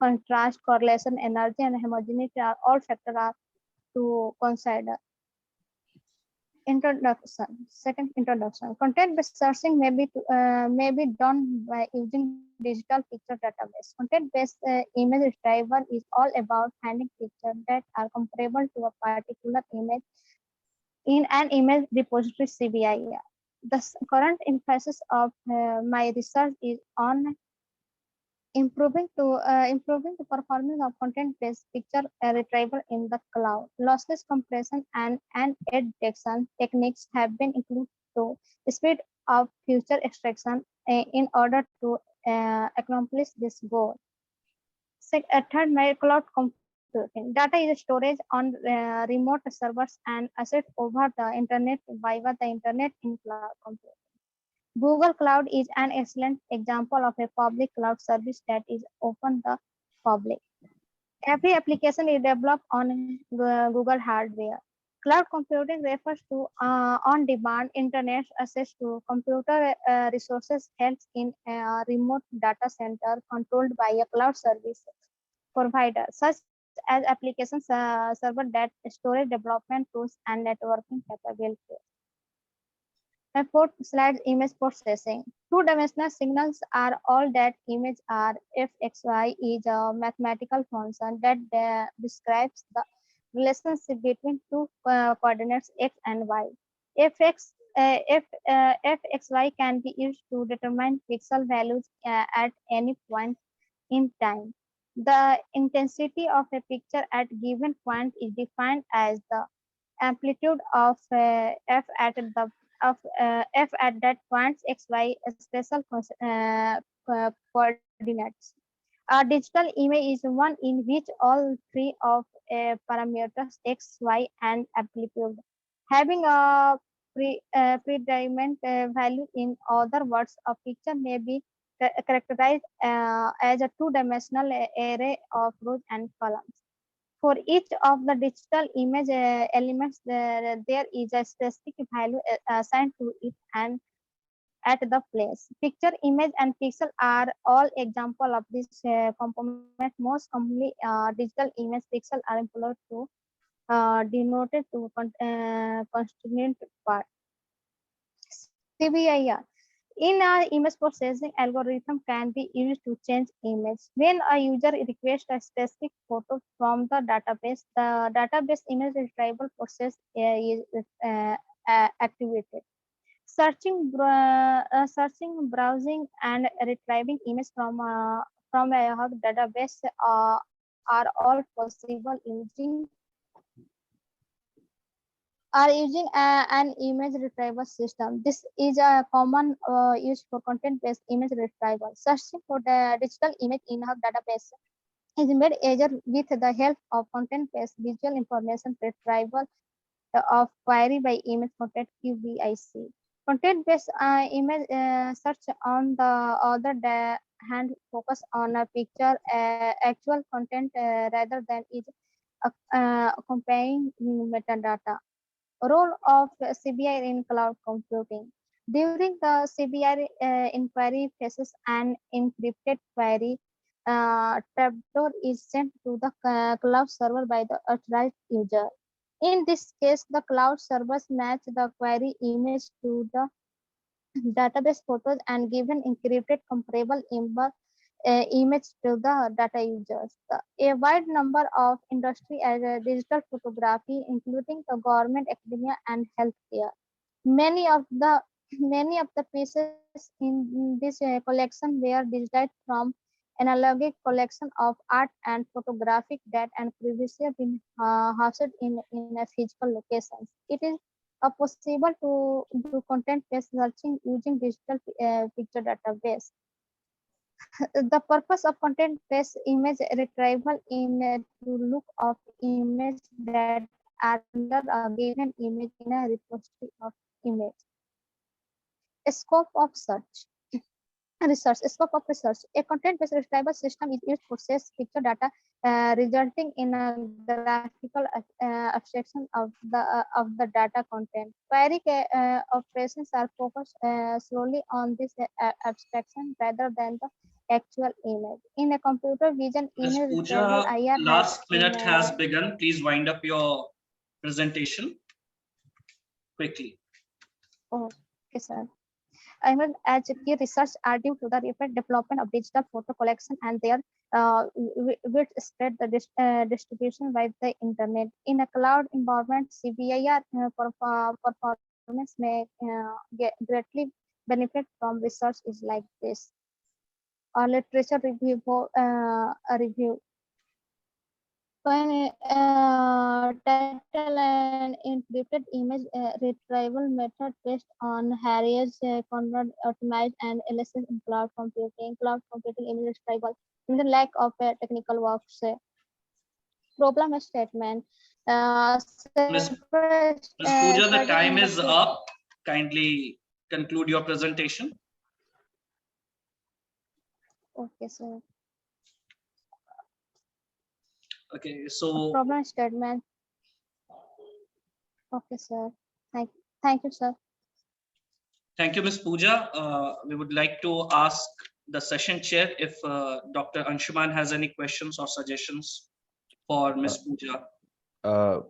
Contrast, correlation, energy, and homogeneity are all factors are to consider. Introduction. Second introduction. Content-based searching may be done by using digital picture database. Content-based image retrieval is all about finding pictures that are comparable to a particular image in an image repository CVI. The current emphasis of my research is on improving the performance of content-based picture retrieval in the cloud. Lossless compression and edge detection techniques have been included to speed up future extraction in order to accomplish this goal. Third, my cloud computing. Data is storage on remote servers and accessed over the internet via the internet in cloud computing. Google Cloud is an excellent example of a public cloud service that is open the public. Every application is developed on Google hardware. Cloud computing refers to on-demand internet access to computer resources held in a remote data center controlled by a cloud service provider, such as applications server that storage development tools and networking capabilities. Fourth slide, image processing. Two-dimensional signals are all that images are. Fxy is a mathematical function that describes the relationship between two coordinates x and y. Fxy can be used to determine pixel values at any point in time. The intensity of a picture at given point is defined as the amplitude of f at the f at that points xy special coordinates. A digital image is one in which all three of parameters x, y, and amplitude having a predominant value. In other words, a picture may be characterized as a two-dimensional array of rows and columns. For each of the digital image elements, there is a specific value assigned to it and at the place. Picture, image, and pixel are all example of this component. Most commonly, digital image pixel are employed to denoted to constituent part. CBIR. In our image processing algorithm can be used to change image. When a user requests a specific photo from the database image retrieval process is activated. Searching, browsing, and retrieving image from a database are all possible using an image retrieval system. This is a common use for content-based image retrieval. Searching for the digital image in a database is made easier with the help of content-based visual information retrieval of query by image content QBIC. Content-based image search on the other hand focus on a picture actual content rather than its accompanying metadata. Role of CBI in cloud computing. During the CBI inquiry faces an encrypted query, trapdoor is sent to the cloud server by the authorized user. In this case, the cloud servers match the query image to the database photos and give an encrypted comparable image to the data users. A wide number of industry as digital photography, including the government, academia, and healthcare. Many of the many of the pieces in this collection were digitized from analogic collection of art and photographic that and previously been housed in a physical locations. It is possible to do content-based searching using digital picture database. The purpose of content-based image retrieval in to look of image that are under a given image in a repository of image. Scope of search. Research. Scope of research. A content-based retrieval system is used to process picture data, resulting in a graphical abstraction of the data content. Query operations are focused solely on this abstraction rather than the actual image. In a computer vision Ms. image Pooja, retrieval, IR last has minute has begun. Please wind up your presentation quickly. Okay, sir. I mean, as key research are due to the rapid development of digital photo collection and their widespread distribution by the internet. In a cloud environment, CBIR performance may greatly benefit from research is like this. Or literature review, a review. When title and encrypted image retrieval method based on Harriet's Conrad optimized and LSS in cloud computing. Cloud computing image retrieval in the lack of technical works. Problem statement. Ms. Pooja, the time is up. Kindly conclude your presentation. Okay, sir. Okay, so Problem statement. Okay, sir. Thank you, sir. thank you, Ms. Pooja. We would like to ask the session chair if Dr. Anshuman has any questions or suggestions for Ms. Pooja.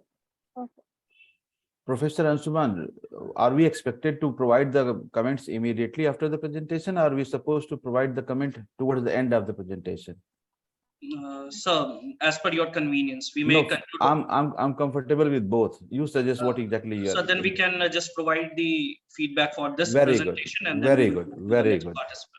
Professor Anshuman, are we expected to provide the comments immediately after the presentation, or are we supposed to provide the comment towards the end of the presentation? Sir, as per your convenience, we may conclude. I'm comfortable with both. You suggest what exactly you are. So then we can just provide the feedback for this Very good. presentation and Very then good. Very good.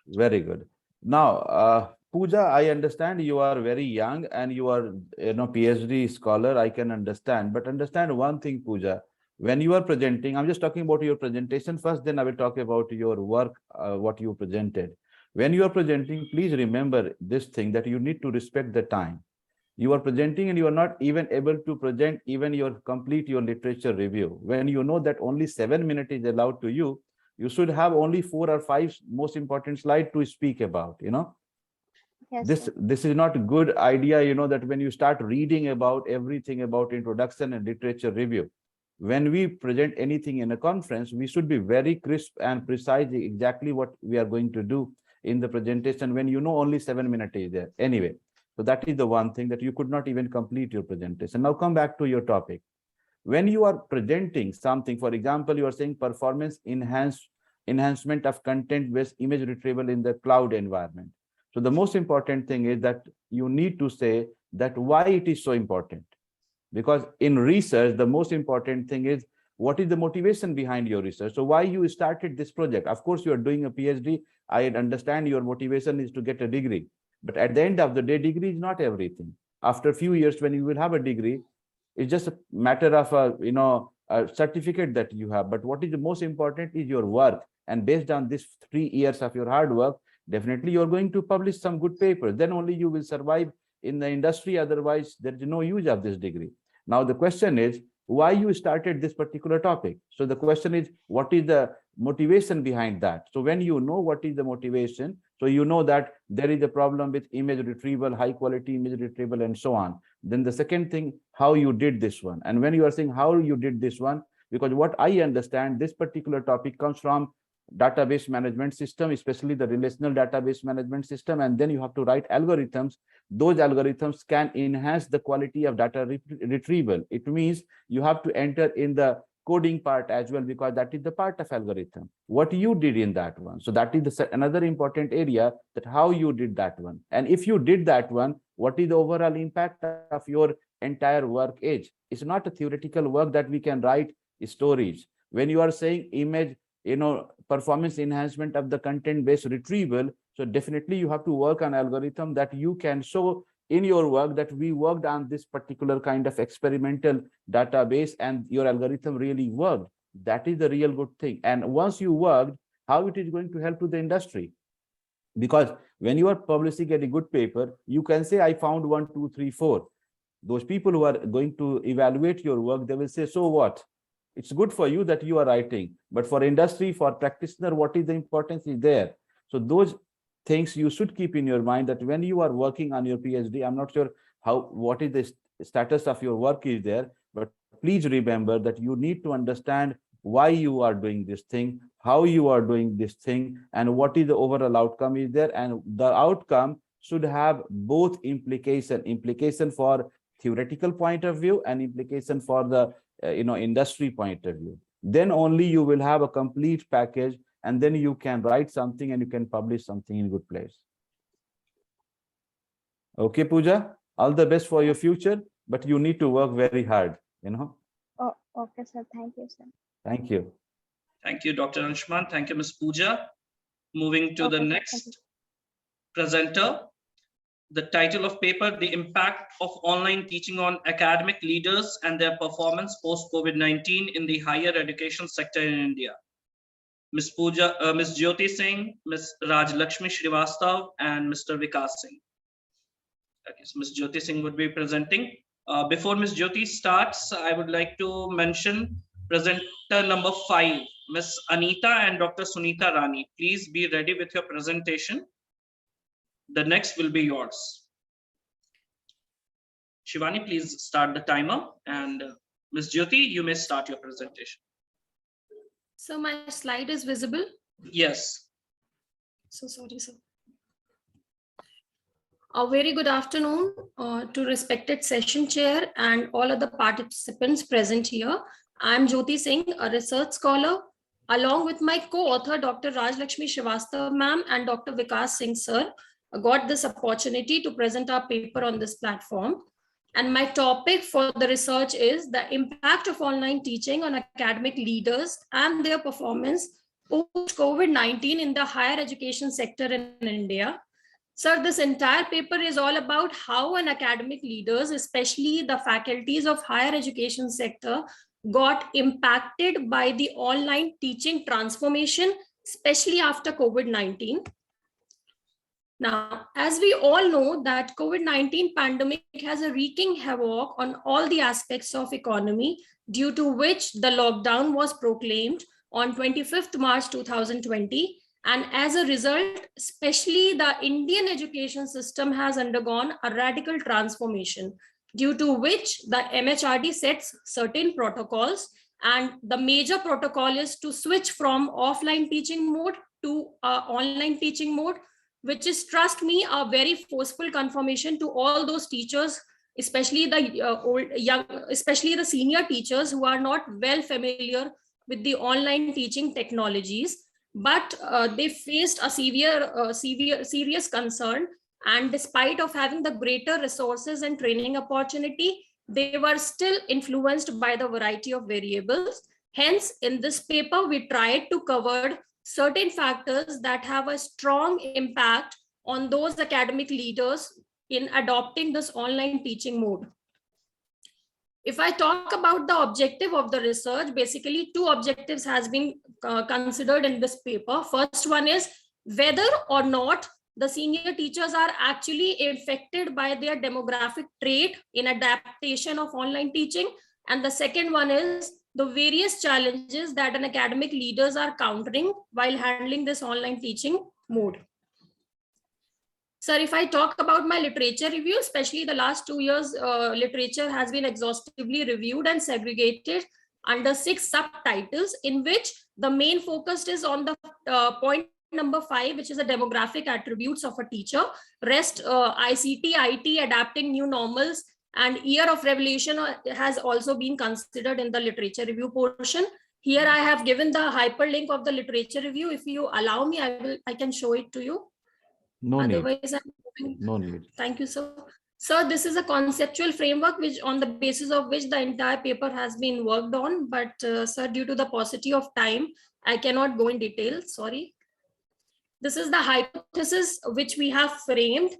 Very good. Now, Pooja, I understand you are very young and you are, PhD scholar. I can understand, but understand one thing, Pooja. When you are presenting, I'm just talking about your presentation first. Then I will talk about your work, what you presented. When you are presenting, please remember this thing that you need to respect the time. You are presenting and you are not even able to present even your literature review. When you know that only 7 minutes is allowed to you, you should have only 4 or 5 most important slides to speak about, Yes, this is not a good idea, that when you start reading about everything about introduction and literature review, when we present anything in a conference, we should be very crisp and precise exactly what we are going to do in the presentation when only 7 minutes is there. Anyway, so that is the one thing that you could not even complete your presentation. Now come back to your topic. When you are presenting something, for example, you are saying performance enhancement of content-based image retrieval in the cloud environment. So the most important thing is that you need to say that why it is so important. Because in research, the most important thing is what is the motivation behind your research. So why you started this project? Of course, you are doing a PhD. I understand your motivation is to get a degree. But at the end of the day, degree is not everything. After a few years, when you will have a degree, it's just a matter of a certificate that you have. But what is the most important is your work. And based on this 3 years of your hard work, definitely you're going to publish some good papers. Then only you will survive in the industry. Otherwise, there is no use of this degree. Now, the question is, why you started this particular topic? So the question is, what is the motivation behind that? So when you know what is the motivation, so you know that there is a problem with image retrieval, high quality image retrieval, and so on. Then the second thing, how you did this one. And when you are saying how you did this one, Because what I understand, this particular topic comes from database management system, especially the relational database management system, and then you have to write algorithms. Those algorithms can enhance the quality of data retrieval. It means you have to enter in the coding part as well, because that is the part of algorithm. What you did in that one. So that is another important area, that how you did that one. And if you did that one, what is the overall impact of your entire work age? It's not a theoretical work that we can write stories. When you are saying image, performance enhancement of the content-based retrieval, so definitely you have to work on algorithm that you can show in your work that we worked on this particular kind of experimental database and your algorithm really worked. That is the real good thing. And once you worked, how it is going to help to the industry? Because when you are publishing a good paper, you can say, I found 1, 2, 3, 4. Those people who are going to evaluate your work, they will say, so what? It's good for you that you are writing, but for industry, for practitioner, what is the importance is there? So those things you should keep in your mind, that when you are working on your PhD, I'm not sure what is the status of your work is there, but please remember that you need to understand why you are doing this thing, how you are doing this thing, and what is the overall outcome is there. And the outcome should have both implication for theoretical point of view and implication for the industry point of view. Then only you will have a complete package, and then you can write something and you can publish something in good place. Okay, Pooja, all the best for your future, but you need to work very hard, Oh, okay, sir. Thank you, sir. Thank you. Thank you, Dr. Anshuman. Thank you, Ms. Pooja. Moving to the next presenter. The title of paper, The Impact of Online Teaching on Academic Leaders and Their Performance Post-COVID-19 in the Higher Education Sector in India. Ms. Jyoti Singh, Ms. Raj Lakshmi Srivastav, and Mr. Vikas Singh. Okay, so Ms. Jyoti Singh would be presenting. Before Ms. Jyoti starts, I would like to mention presenter number 5, Ms. Anita and Dr. Sunita Rani. Please be ready with your presentation. The next will be yours. Shivani, please start the timer, and Ms. Jyoti, you may start your presentation. So my slide is visible? Yes. So sorry, sir. A very good afternoon to respected session chair and all other participants present here. I'm Jyoti Singh, a research scholar, along with my co-author, Dr. Raj Lakshmi Srivastav ma'am and Dr. Vikas Singh sir, got this opportunity to present our paper on this platform. And my topic for the research is the impact of online teaching on academic leaders and their performance post-COVID-19 in the higher education sector in India. Sir, this entire paper is all about how an academic leaders, especially the faculties of higher education sector, got impacted by the online teaching transformation, especially after COVID-19. Now, as we all know that COVID-19 pandemic has a wreaking havoc on all the aspects of economy, due to which the lockdown was proclaimed on 25th March 2020. And as a result, especially the Indian education system has undergone a radical transformation, due to which the MHRD sets certain protocols. And the major protocol is to switch from offline teaching mode to online teaching mode, which is, trust me, a very forceful confirmation to all those teachers, especially the especially the senior teachers who are not well familiar with the online teaching technologies. But they faced a serious concern, and despite of having the greater resources and training opportunity, they were still influenced by the variety of variables. Hence, in this paper, we tried to cover certain factors that have a strong impact on those academic leaders in adopting this online teaching mode. If I talk about the objective of the research, basically 2 objectives has been considered in this paper. First one is whether or not the senior teachers are actually affected by their demographic trait in adaptation of online teaching. And the second one is the various challenges that an academic leaders are countering while handling this online teaching mode. Sir, if I talk about my literature review, especially the last 2 years, literature has been exhaustively reviewed and segregated. under 6 subtitles, in which the main focus is on the point number 5, which is the demographic attributes of a teacher. Rest, ICT, IT, adapting new normals, and year of revolution has also been considered in the literature review portion. Here I have given the hyperlink of the literature review. If you allow me, I can show it to you. No need. Otherwise, No need. Thank you, sir. So this is a conceptual framework which on the basis of which the entire paper has been worked on. But sir, due to the paucity of time, I cannot go in detail. Sorry. This is the hypothesis which we have framed.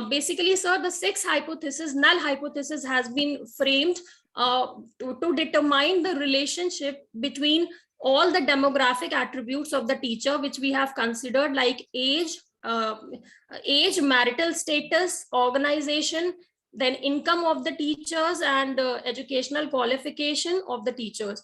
Basically, sir, the 6 hypothesis, null hypothesis has been framed to determine the relationship between all the demographic attributes of the teacher, which we have considered, like age, marital status, organization, then income of the teachers, and educational qualification of the teachers.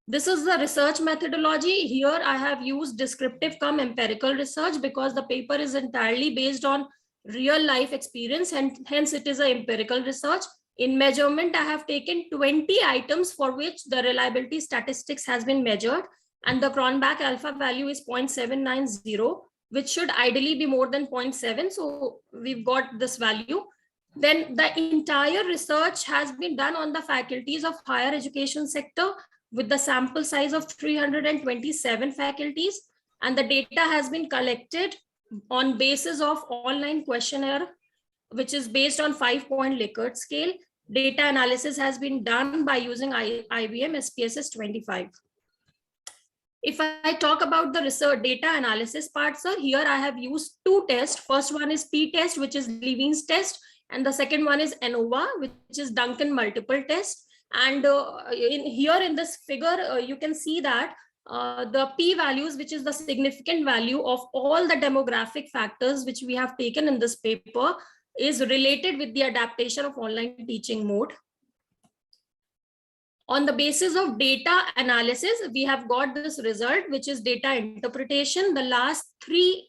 This is the research methodology. Here I have used descriptive cum empirical research because the paper is entirely based on real life experience, and hence it is an empirical research. In measurement, I have taken 20 items for which the reliability statistics has been measured, and the Cronbach alpha value is 0.790, which should ideally be more than 0.7. So we've got this value. Then the entire research has been done on the faculties of higher education sector with the sample size of 327 faculties, and the data has been collected on basis of online questionnaire, which is based on 5-point Likert scale. Data analysis has been done by using IBM SPSS 25. If I talk about the research data analysis part, sir, here I have used 2 tests. First one is p-test, which is Levine's test, and the second one is ANOVA, which is Duncan multiple test. And here in this figure, you can see that the p-values, which is the significant value of all the demographic factors which we have taken in this paper, is related with the adaptation of online teaching mode. On the basis of data analysis, we have got this result, which is data interpretation. The last 3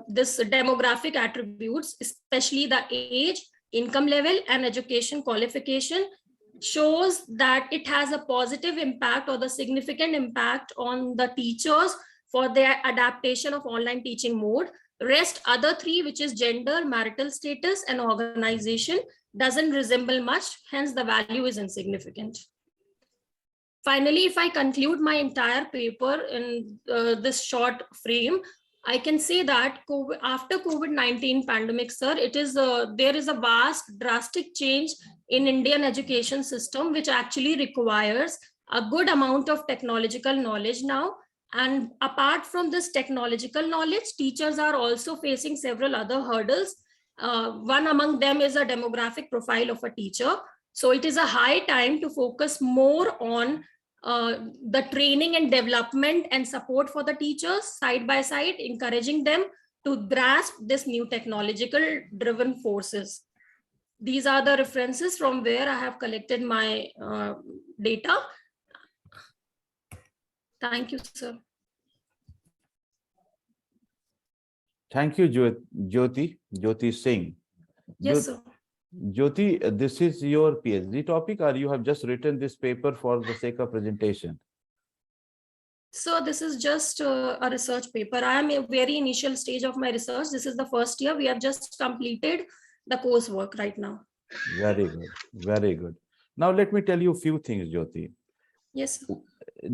this demographic attributes, especially the age, income level, and education qualification, shows that it has a positive impact or the significant impact on the teachers for their adaptation of online teaching mode. Rest other 3, which is gender, marital status, and organization, doesn't resemble much, hence the value is insignificant. Finally, if I conclude my entire paper in this short frame, I can say that after COVID-19 pandemic, sir, there is a vast, drastic change in Indian education system, which actually requires a good amount of technological knowledge now. And apart from this technological knowledge, teachers are also facing several other hurdles. One among them is a demographic profile of a teacher. So it is a high time to focus more on the training and development and support for the teachers side by side, encouraging them to grasp this new technological driven forces. These are the references from where I have collected my data. Thank you, sir. Thank you, Jyoti Singh. Yes, sir. Jyoti, this is your PhD topic, or you have just written this paper for the sake of presentation? So this is just a research paper. I am a very initial stage of my research. This is the first year. We have just completed the coursework right now. Very good. Very good. Now, let me tell you a few things, Jyoti. Yes, sir.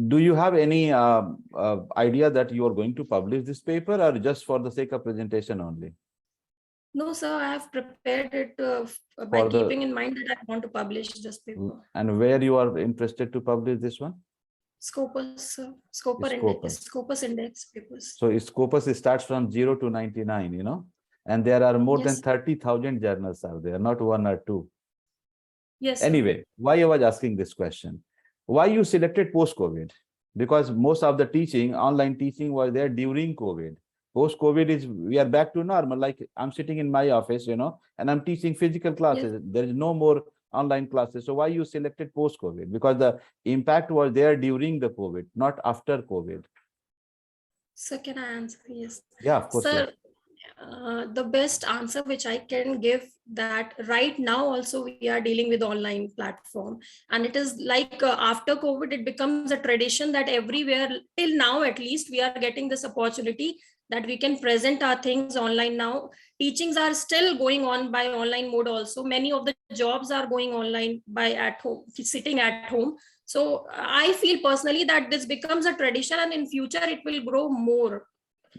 Do you have any idea that you are going to publish this paper, or just for the sake of presentation only? No, sir, I have prepared it by keeping in mind that I want to publish this paper. And where you are interested to publish this one? Scopus index papers. So Scopus starts from 0 to 99, you know, and there are more than 30,000 journals out there, not 1 or 2. Yes. Anyway, why I was asking this question? Why you selected post-COVID? Because most of the teaching, online teaching, was there during COVID. Post-COVID we are back to normal. Like I'm sitting in my office, you know, and I'm teaching physical classes. Yes. There is no more online classes. So why you selected post-COVID? Because the impact was there during the COVID, not after COVID. So can I answer? Yes. Yeah, of course. Sir, The best answer which I can give, that right now also we are dealing with online platform, and it is like after COVID it becomes a tradition that everywhere, till now at least, we are getting this opportunity that we can present our things online now. Teachings are still going on by online mode also. Many of the jobs are going online by at home, sitting at home. So I feel personally that this becomes a tradition, and in future it will grow more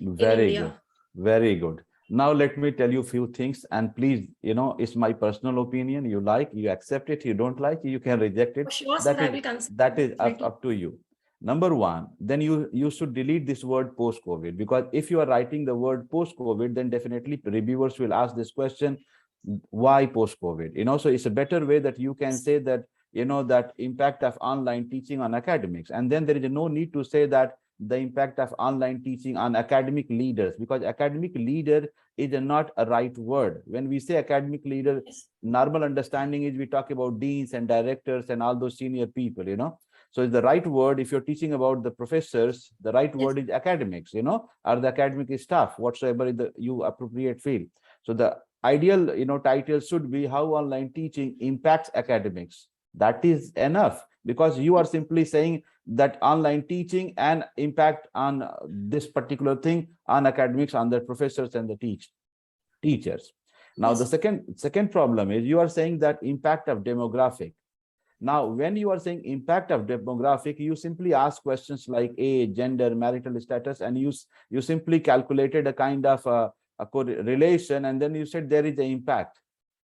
in Very good. India. Very good. Now let me tell you a few things, and please, it's my personal opinion. You like, you accept it. You don't like, you can reject it. For sure, sir, That I is will consider. that is up, Definitely. up to you. Number one, then you should delete this word post-COVID, because if you are writing the word post-COVID, then definitely reviewers will ask this question, why post-COVID? So it's a better way that you can say that, that impact of online teaching on academics. And then there is no need to say that the impact of online teaching on academic leaders, because academic leader is not a right word. When we say academic leader, normal understanding is we talk about deans and directors and all those senior people, So it's the right word. If you're teaching about the professors, the right word is academics, or the academic staff, whatsoever you appropriate field. So the ideal, title should be how online teaching impacts academics. That is enough, because you are simply saying that online teaching and impact on this particular thing on academics, on the professors and the teachers. Now, the second problem is you are saying that impact of demographic. Now, when you are saying impact of demographic, you simply ask questions like age, gender, marital status, and you simply calculated a kind of a correlation, and then you said there is an impact.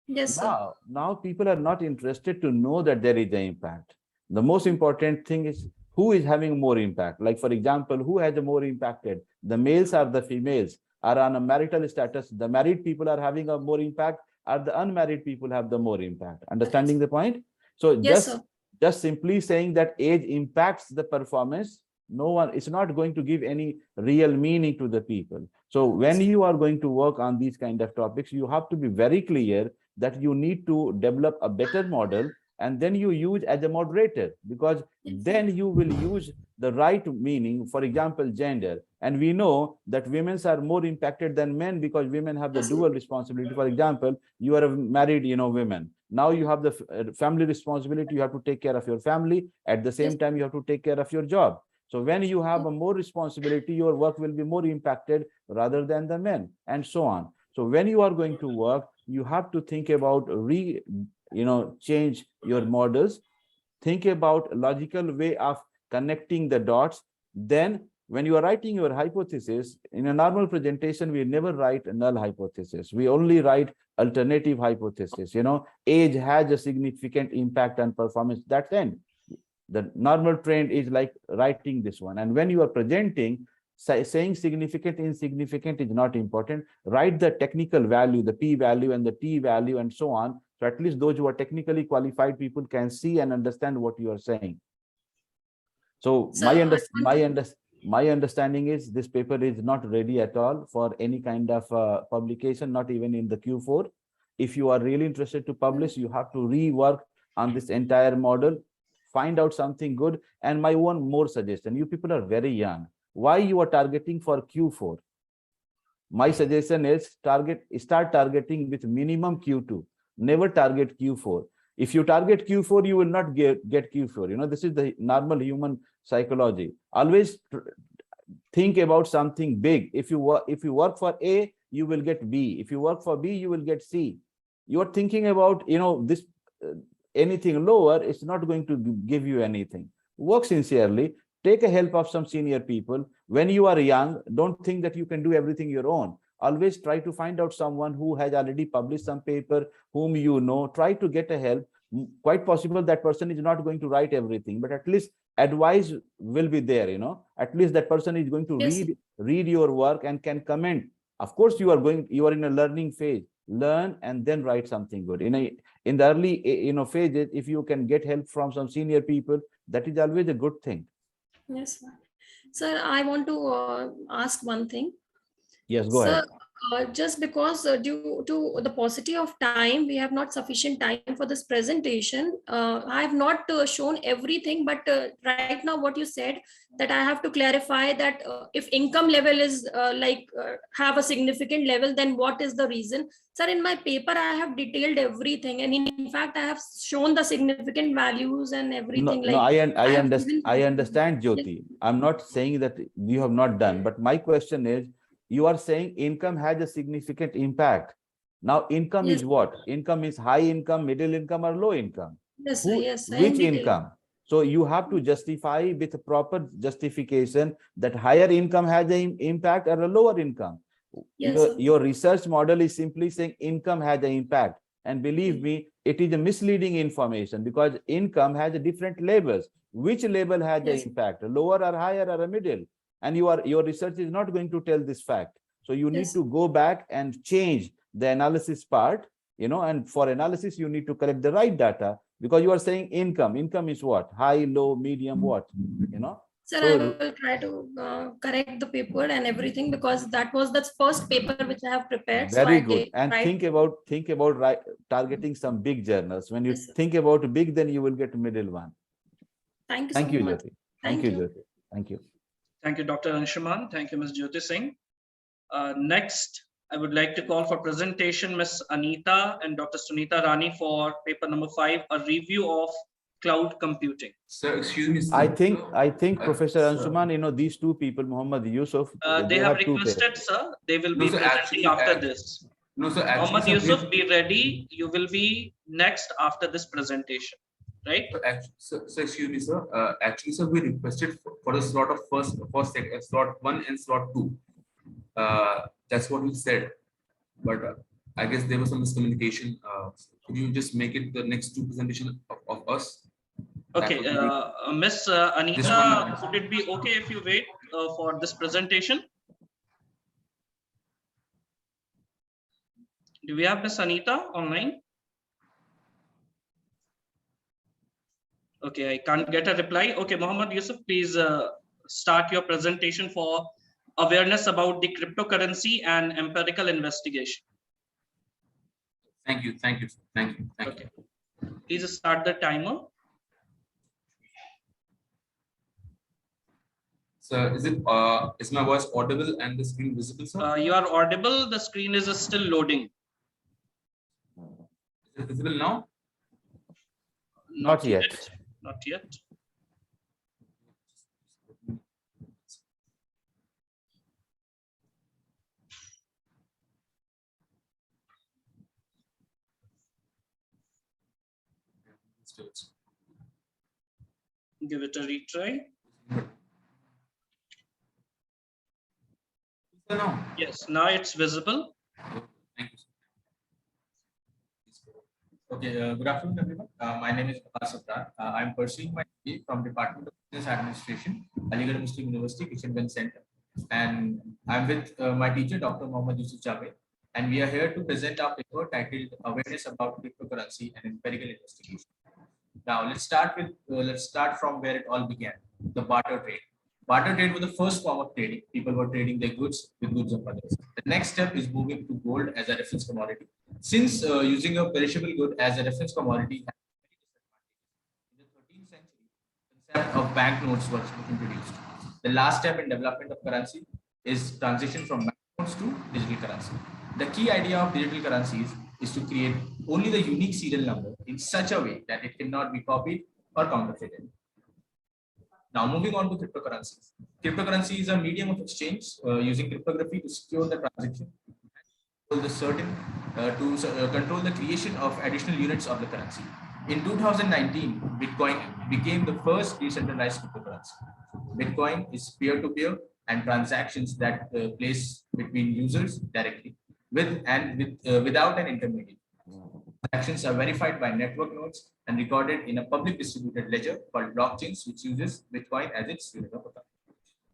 Yes, sir. Now people are not interested to know that there is an impact. The most important thing is who is having more impact. Like, for example, who has the more impacted? The males or the females? Are on a marital status, the married people are having a more impact, or the unmarried people have the more impact? Understanding the point? So Yes, sir. just simply saying that age impacts the performance, no one, it's not going to give any real meaning to the people. So when you are going to work on these kind of topics, you have to be very clear that you need to develop a better model, and then you use as a moderator, because then you will use the right meaning. For example, gender, and we know that women are more impacted than men, because women have the dual responsibility. For example, you are a married women, now you have the family responsibility. You have to take care of your family, at the same time you have to take care of your job. So when you have a more responsibility, your work will be more impacted rather than the men, and so on. So when you are going to work, you have to think about change your models, think about logical way of connecting the dots. Then when you are writing your hypothesis, in a normal presentation, we never write a null hypothesis. We only write alternative hypothesis. Age has a significant impact on performance. That's end. The normal trend is like writing this one. And when you are presenting, saying significant, insignificant is not important. Write the technical value, the p value and the t value and so on. So at least those who are technically qualified people can see and understand what you are saying. So my understanding is this paper is not ready at all for any kind of publication, not even in the Q4. If you are really interested to publish, you have to rework on this entire model, find out something good. And my one more suggestion, you people are very young. Why you are targeting for Q4? My suggestion is start targeting with minimum Q2. Never target Q4. If you target Q4, you will not get Q4. This is the normal human psychology. Always think about something big. If you work for A, you will get B. If you work for B, you will get C. You are thinking about this anything lower, it's not going to give you anything. Work sincerely. Take a help of some senior people. When you are young, don't think that you can do everything your own. Always try to find out someone who has already published some paper, whom you know. Try to get a help. Quite possible that person is not going to write everything, but at least advice will be there. At least that person is going to read your work and can comment. Of course, you are in a learning phase. Learn and then write something good. In the early phases, if you can get help from some senior people, that is always a good thing. Yes, sir. Sir, I want to ask one thing. Yes, go ahead. Just because due to the paucity of time, we have not sufficient time for this presentation. I have not shown everything, but right now what you said, that I have to clarify that if income level is have a significant level, then what is the reason? Sir, in my paper, I have detailed everything. And in fact, I have shown the significant values and No, everything. no, Like I have understand. I understand, Yes. Jyoti. I'm not saying that you have not done, but my question is, you are saying income has a significant impact. Now, income Yes. is what? Income is high income, middle income, or low income? Yes, sir. Yes, sir. Which In detail. income? So you have to justify with a proper justification that higher income has an impact or a lower income. Yes, Your, sir. your research model is simply saying income has an impact. And believe me, it is a misleading information because income has a different labels. Which label has the Yes. impact, a lower or higher or a middle? And your research is not going to tell this fact. So you need Yes. to go back and change the analysis part, and for analysis, you need to collect the right data because you are saying income. Income is what? High, low, medium, what? Sir, I So will try to correct the paper and everything because that was the first paper which I have prepared. So very I good. And tried. think about targeting some big journals. When you Yes, sir. think about big, then you will get middle one. Thank you Thank so you, much. Jyoti. Thank you. Jyoti. Thank you. Thank you, Dr. Anshuman. Thank you, Ms. Jyoti Singh. Next, I would like to call for presentation Ms. Anita and Dr. Sunita Rani for paper number 5, a review of cloud computing. Sir, excuse me. Sir. I think Professor sir. Anshuman, these two people, Muhammad Yusuf, They have two pairs. requested, sir, they will No, be sir, presenting after this. No, sir, actually, Mohammad sir, Yusuf, be ready. You will be next after this presentation, right? So excuse me, sir. Actually, sir, we requested for the slot of slot 1 and slot 2. That's what we said. But I guess there was some miscommunication. Could you just make it the next 2 presentation of us? Okay, Miss Anita, would it be okay if you wait for this presentation? Do we have Miss Anita online? Okay, I can't get a reply. Okay, Mohammad Yusuf, please start your presentation for awareness about the cryptocurrency and empirical investigation. Thank you. Okay. Please start the timer. Sir, is my voice audible and the screen visible, sir? You are audible. The screen is still loading. Is it visible now? Not yet. Not yet. Give it a retry. Yes, now it's visible. Thank you. Okay, good afternoon, everyone. My name is Prakash Sattar. I'm pursuing my degree from Department of Business Administration, Aligarh Muslim University, Kishanganj Center. And I'm with my teacher, Dr. Mohammad Yusuf Javed. And we are here to present our paper titled Awareness About Cryptocurrency and Empirical Investigation. Now, let's start from where it all began, the barter trade. Barter trade was the first form of trading. People were trading their goods with goods of others. The next step is moving to gold as a reference commodity. Since using a perishable good as a reference commodity, in the 13th century, the concept of banknotes was introduced. The last step in development of currency is transition from banknotes to digital currency. The key idea of digital currencies is to create only the unique serial number in such a way that it cannot be copied or counterfeited. Now, moving on to cryptocurrencies. Cryptocurrency is a medium of exchange using cryptography to secure the transaction, control the creation of additional units of the currency. In 2019, Bitcoin became the first decentralized cryptocurrency. Bitcoin is peer-to-peer and transactions that place between users directly without an intermediary. Transactions are verified by network nodes and recorded in a public distributed ledger called blockchains, which uses Bitcoin as its unit of account.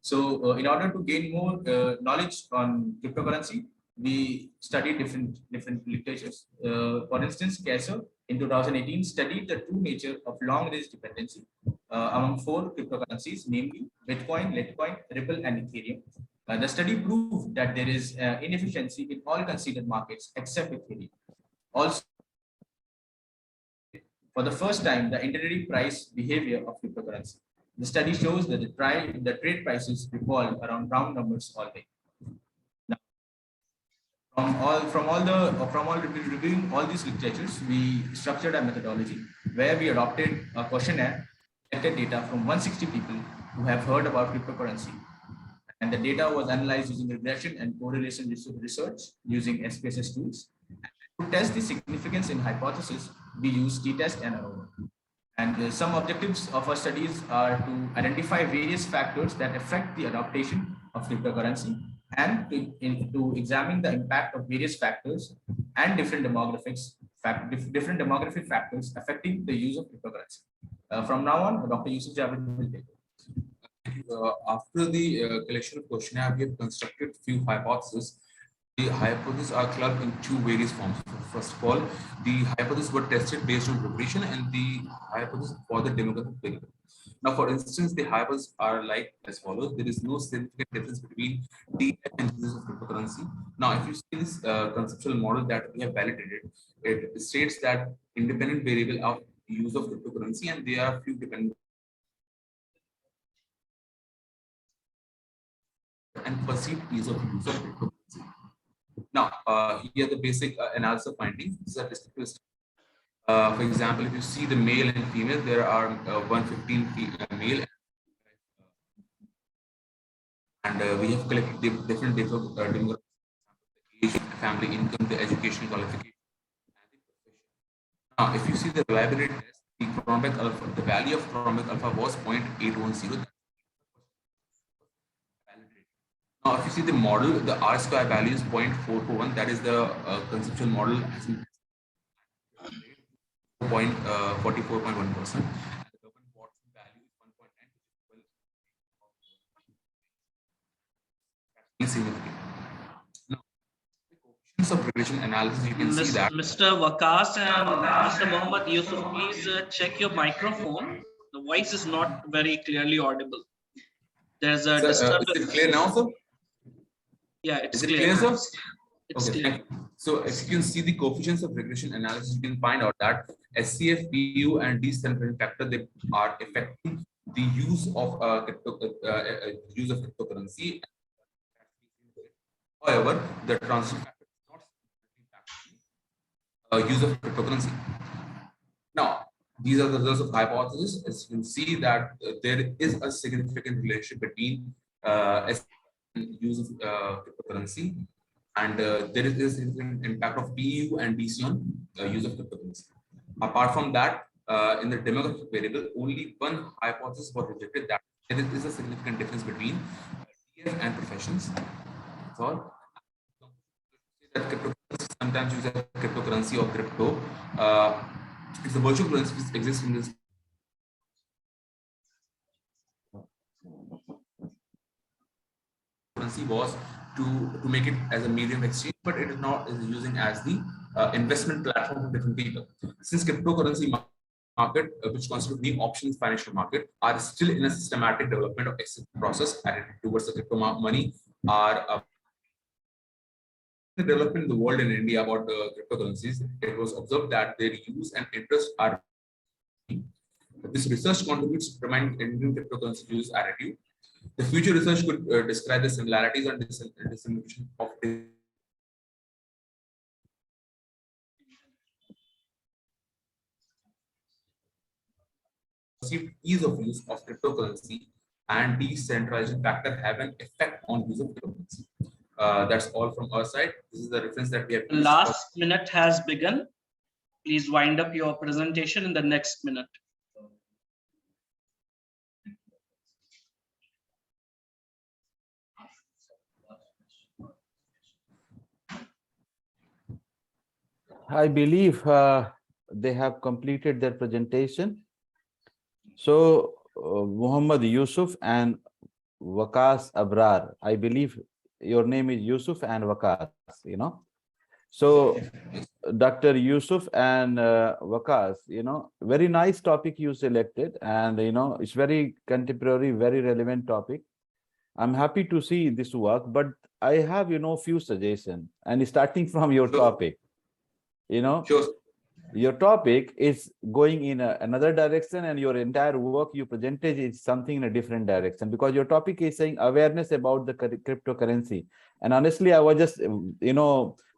So in order to gain more knowledge on cryptocurrency, we studied different literatures. For instance, Kasser in 2018 studied the true nature of long-range dependency among 4 cryptocurrencies, namely Bitcoin, Litecoin, Ripple, and Ethereum. The study proved that there is inefficiency in all considered markets except Ethereum. Also, for the first time, the intraday price behavior of cryptocurrency. The study shows that the trade prices revolve around round numbers all day. Now, from all reviewing all these literatures, we structured a methodology where we adopted a questionnaire, collected data from 160 people who have heard about cryptocurrency, and the data was analyzed using regression and correlation research using SPSS tools. To test the significance in hypothesis, we use t-test and AROMA. And some objectives of our studies are to identify various factors that affect the adoption of cryptocurrency and to examine the impact of various factors and different demographic factors affecting the use of cryptocurrency. From now on, Dr. Yusuf Javed will take it. After the collection of questionnaire, we have constructed few hypotheses. The hypotheses are clubbed in two various forms. First of all, the hypotheses were tested based on regression and the hypothesis for the demographic variable. Now, for instance, the hypotheses are like as follows. There is no significant difference between DF and uses of cryptocurrency. Now, if you see this conceptual model that we have validated, it states that independent variable of use of cryptocurrency, and there are few dependent and perceived ease of use of cryptocurrency. Now, here are the basic analysis findings. These are descriptive. For example, if you see the male and female, there are 115 male, and we have collected different demographics, age, family income, the education qualification. Now, if you see the reliability test, the Cronbach alpha, the value of Cronbach alpha was 0.810. Now, if you see the model, the R square value is 0.421. That is the conceptual model as 44.1%. Significant. Now, the coefficients of regression analysis, you can see that. Mr. Waqas and Mr. Mohammed Yusuf, please check your microphone. The voice is not very clearly audible. There's a disturbance. Is it clear now, sir? Yeah, it's clear, sir? It's okay, clear. thank you. So, if you can see the coefficients of regression analysis, you can find out that SCF, PU, and decentralization factor, they are affecting the use of cryptocurrency. However, the transition factor is not use of cryptocurrency. Now, these are the results of the hypothesis. As you can see that there is a significant relationship between use of cryptocurrency, and there is a significant impact of PU and DC on use of cryptocurrency. Apart from that, in the demographic variable, only one hypothesis was rejected, that there is a significant difference between DF and professions. So, that cryptocurrency sometimes use cryptocurrency or crypto. It's a virtual currency which exists in this. Currency was to make it as a medium of exchange, but it is not is using as the investment platform for different people. Since cryptocurrency market, which constitute the options financial market, are still in a systematic development of process towards the crypto money, are the development in the world in India about the cryptocurrencies. It was observed that their use and interest are. This research contributes to determine Indian cryptocurrency use attitude. The future research could describe the similarities and dissemination of perceived ease of use of cryptocurrency and decentralization factor have an effect on use of cryptocurrency. That's all from our side. This is the reference that we have. Last minute has begun. Please wind up your presentation in the next minute. I believe they have completed their presentation. So, Muhammad Yusuf and Waqas Abrar, I believe your name is Yusuf and Waqas, you know. So, Dr. Yusuf and Waqas, you know, very nice topic you selected, and you know, it's very contemporary, very relevant topic. I'm happy to see this work, but I have, few suggestions, and starting from your topic, Sure. your topic is going in another direction, and your entire work you presented is something in a different direction, because your topic is saying awareness about the cryptocurrency. And honestly, I was just,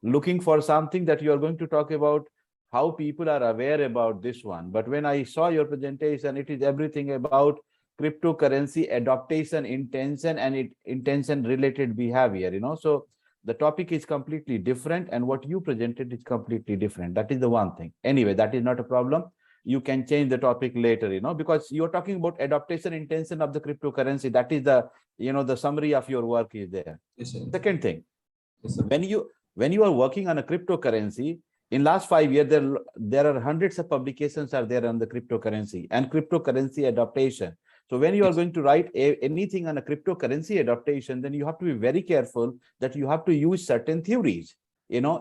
looking for something that you are going to talk about how people are aware about this one. But when I saw your presentation, it is everything about cryptocurrency adaptation, intention, and intention related behavior, so the topic is completely different, and what you presented is completely different. That is the one thing. Anyway, that is not a problem. You can change the topic later, because you're talking about adaptation intention of the cryptocurrency. That is the, the summary of your work is there. Yes, sir. Second thing, Yes, sir. when you are working on a cryptocurrency, in last 5 years, there are hundreds of publications are there on the cryptocurrency and cryptocurrency adaptation. So when you are going to write anything on a cryptocurrency adaptation, then you have to be very careful that you have to use certain theories,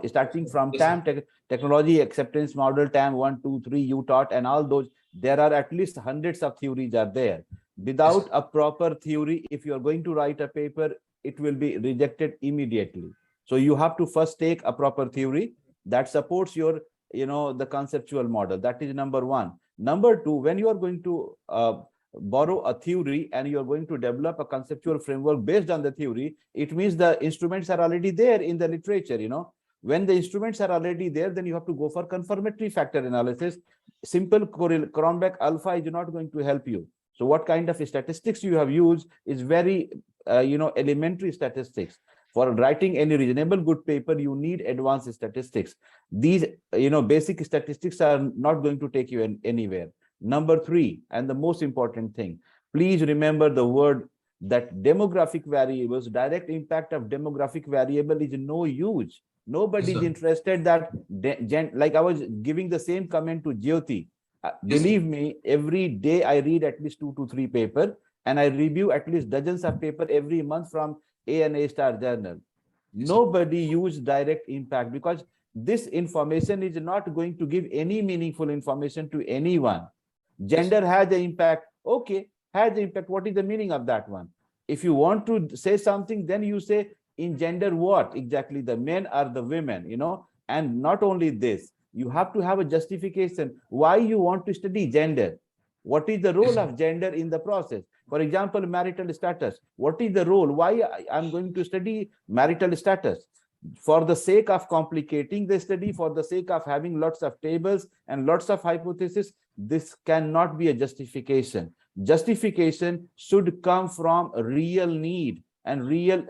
starting from TAM, technology acceptance model, TAM 1, 2, 3, you taught, and all those. There are at least hundreds of theories are there. Without a proper theory, if you are going to write a paper, it will be rejected immediately. So you have to first take a proper theory that supports your, the conceptual model. That is number one. Number two, when you are going to borrow a theory and you are going to develop a conceptual framework based on the theory, it means the instruments are already there in the literature. When the instruments are already there, then you have to go for confirmatory factor analysis. Simple Cronbach alpha is not going to help you. So what kind of statistics you have used is very elementary statistics. For writing any reasonable good paper, you need advanced statistics. These basic statistics are not going to take you anywhere. Number three, and the most important thing, please remember the word that demographic variables, direct impact of demographic variable is no use. Nobody is interested that, like I was giving the same comment to Jyoti. Believe me, every day I read at least 2 to 3 papers, and I review at least dozens of papers every month from A&A Star Journal. Nobody use direct impact, because this information is not going to give any meaningful information to anyone. Gender has an impact. Okay, has the impact. What is the meaning of that one? If you want to say something, then you say in gender what exactly, the men or the women, and not only this, you have to have a justification why you want to study gender. What is the role of gender in the process? For example, marital status. What is the role? Why I'm going to study marital status? For the sake of complicating the study, for the sake of having lots of tables and lots of hypotheses, this cannot be a justification. Justification should come from a real need and real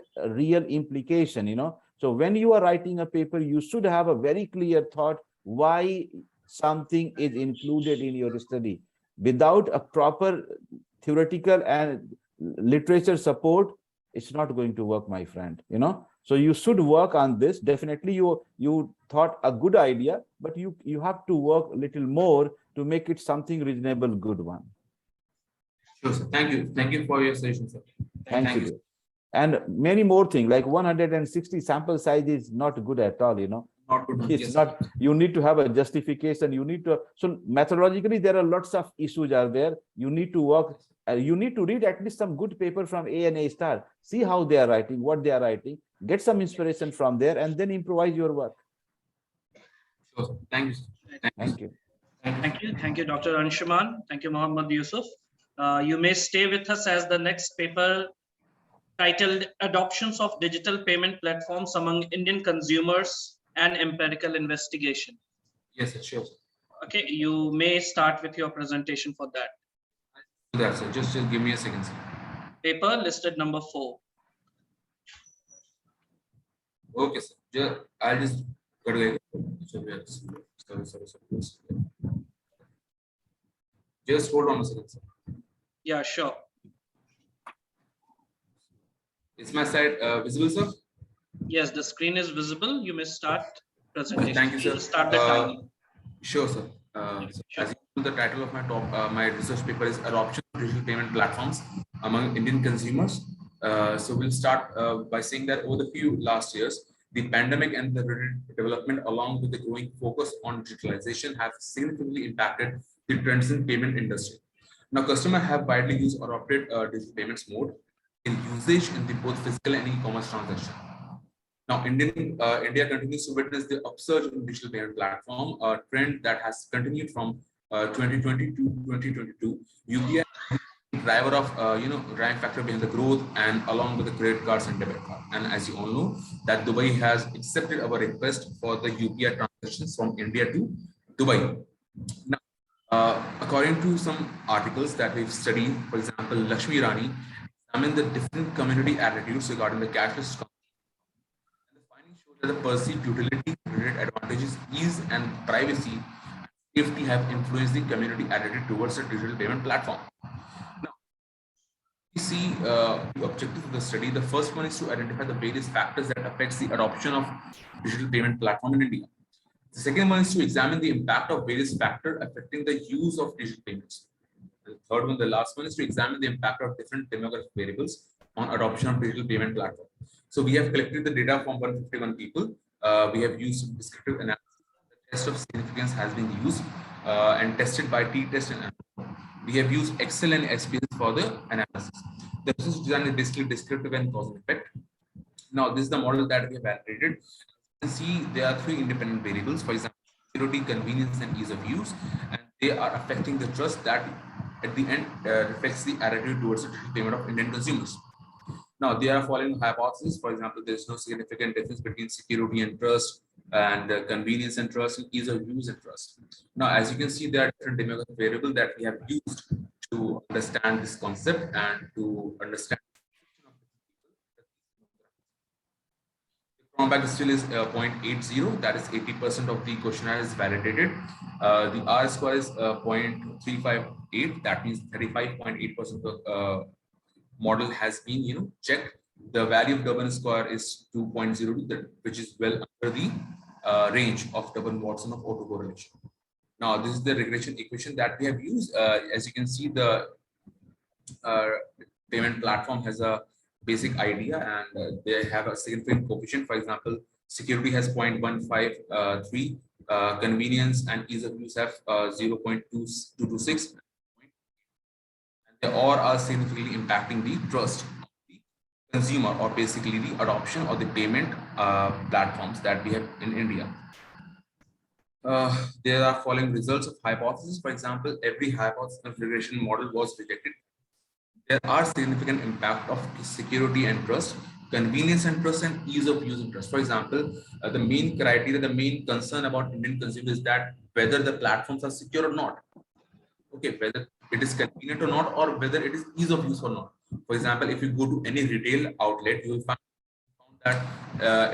implication. So when you are writing a paper, you should have a very clear thought why something is included in your study. Without a proper theoretical and literature support, it's not going to work, my friend. So you should work on this. Definitely you thought a good idea, but you have to work a little more to make it something reasonable, good one. Sure, sir. Thank you for your suggestion, sir. Thank you. And many more things, like 160 sample size is not good at all. Not good. It's not. You need to have a justification. You need to. So methodologically, there are lots of issues are there. You need to work. You need to read at least some good paper from A&A Star. See how they are writing, what they are writing. Get some inspiration from there, and then improvise your work. Sure, sir. Thank you. Thank you. Thank you, Dr. Anshuman. Thank you, Mohammad Yusuf. You may stay with us as the next paper titled Adoptions of Digital Payment Platforms Among Indian Consumers and Empirical Investigation. Yes, sir. Sure, sir. Okay, you may start with your presentation for that. That's it. Just give me a second, sir. Paper listed number 4. Okay, sir. I'll just go to Just hold on a second, sir. Yeah, sure. Is my slide visible, sir? Yes, the screen is visible. You may start presentation. Thank you, sir. Start the timer. Sure, sir. Sure. As you know, the title of my research paper is Adoption of Digital Payment Platforms Among Indian Consumers. So we'll start by saying that over the few last years, the pandemic and the development along with the growing focus on digitalization have significantly impacted the trends in payment industry. Now, customers have widely used or adopted digital payments mode. usage in the both physical and e-commerce transaction. Now, India continues to witness the upsurge in digital payment platform, a trend that has continued from 2020 to 2022. UPI driver of driving factor behind the growth, and along with the credit cards and debit card. And as you all know, that Dubai has accepted our request for the UPI transactions from India to Dubai. Now, according to some articles that we've studied, for example, Lakshmi Rani examined the different community attitudes regarding the cashless. The findings show that the perceived utility, credit advantages, ease, and privacy, safety have influenced the community attitude towards a digital payment platform. Now, we see the objective of the study. The first one is to identify the various factors that affects the adoption of digital payment platform in India. The second one is to examine the impact of various factors affecting the use of digital payments. The third one, the last one, is to examine the impact of different demographic variables on adoption of digital payment platform. So we have collected the data from 151 people. We have used descriptive analysis. The test of significance has been used and tested by t-test and we have used Excel and SPS for the analysis. The research design is basically descriptive and cause and effect. Now, this is the model that we have validated. You can see there are three independent variables, for example, security, convenience, and ease of use, and they are affecting the trust that at the end reflects the attitude towards the digital payment of Indian consumers. Now, they are following hypotheses. For example, there is no significant difference between security and trust, and convenience and trust, and ease of use and trust. Now, as you can see, there are different demographic variables that we have used to understand this concept and to understand. The comeback still is 0.80, that is 80% of the questionnaire is validated. The R score is 0.358, that means 35.8% of the model has been checked. The value of Durbin score is 2.02, which is well under the range of Durbin-Watson of autocorrelation. Now, this is the regression equation that we have used. As you can see, the payment platform has a basic idea, and they have a significant coefficient. For example, security has 0.153, convenience and ease of use have 0.226. They all are significantly impacting the trust of the consumer, or basically the adoption of the payment platforms that we have in India. There are following results of hypothesis. For example, every hypothesis configuration model was rejected. There are significant impact of security and trust, convenience and trust, and ease of use and trust. For example, the main criteria, the main concern about Indian consumers is that whether the platforms are secure or not. Okay, whether it is convenient or not, or whether it is ease of use or not. For example, if you go to any retail outlet, you will find that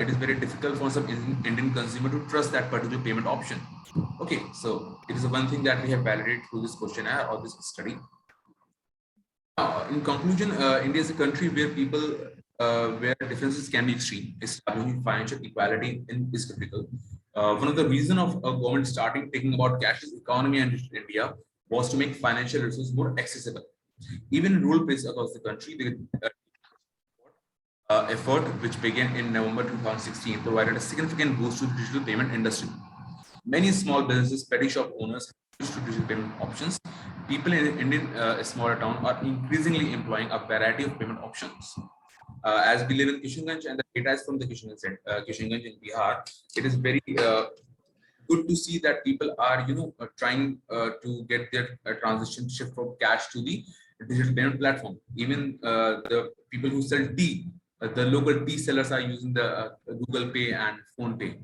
it is very difficult for some Indian consumer to trust that particular payment option. Okay, so it is one thing that we have validated through this questionnaire or this study. In conclusion, India is a country where people, where differences can be extreme. Establishing financial equality is critical. One of the reasons of a government starting thinking about cashless economy and digital India was to make financial resources more accessible. Even in rural places across the country, the effort, which began in November 2016, provided a significant boost to the digital payment industry. Many small businesses, petty shop owners, switched to digital payment options. People in Indian smaller town are increasingly employing a variety of payment options. As we live in Kishanganj, and the data is from the Kishanganj in Bihar, it is very good to see that people are trying to get their transition shift from cash to the digital payment platform. Even the people who sell tea, the local tea sellers are using the Google Pay and Phone Pay.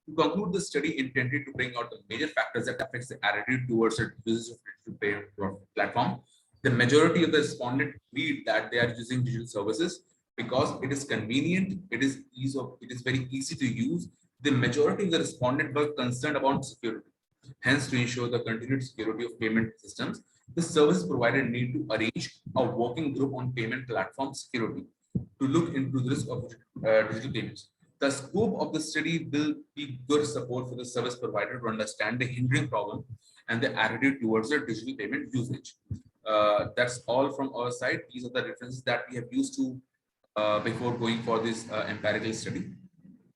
To conclude, the study intended to bring out the major factors that affects the attitude towards the users of digital payment platform. The majority of the respondents agreed that they are using digital services because it is convenient, it is very easy to use. The majority of the respondents were concerned about security. Hence, to ensure the continued security of payment systems, the service provider need to arrange a working group on payment platform security to look into the risk of digital payments. The scope of the study will be good support for the service provider to understand the hindering problem and the attitude towards the digital payment usage. That's all from our side. These are the references that we have used to before going for this empirical study,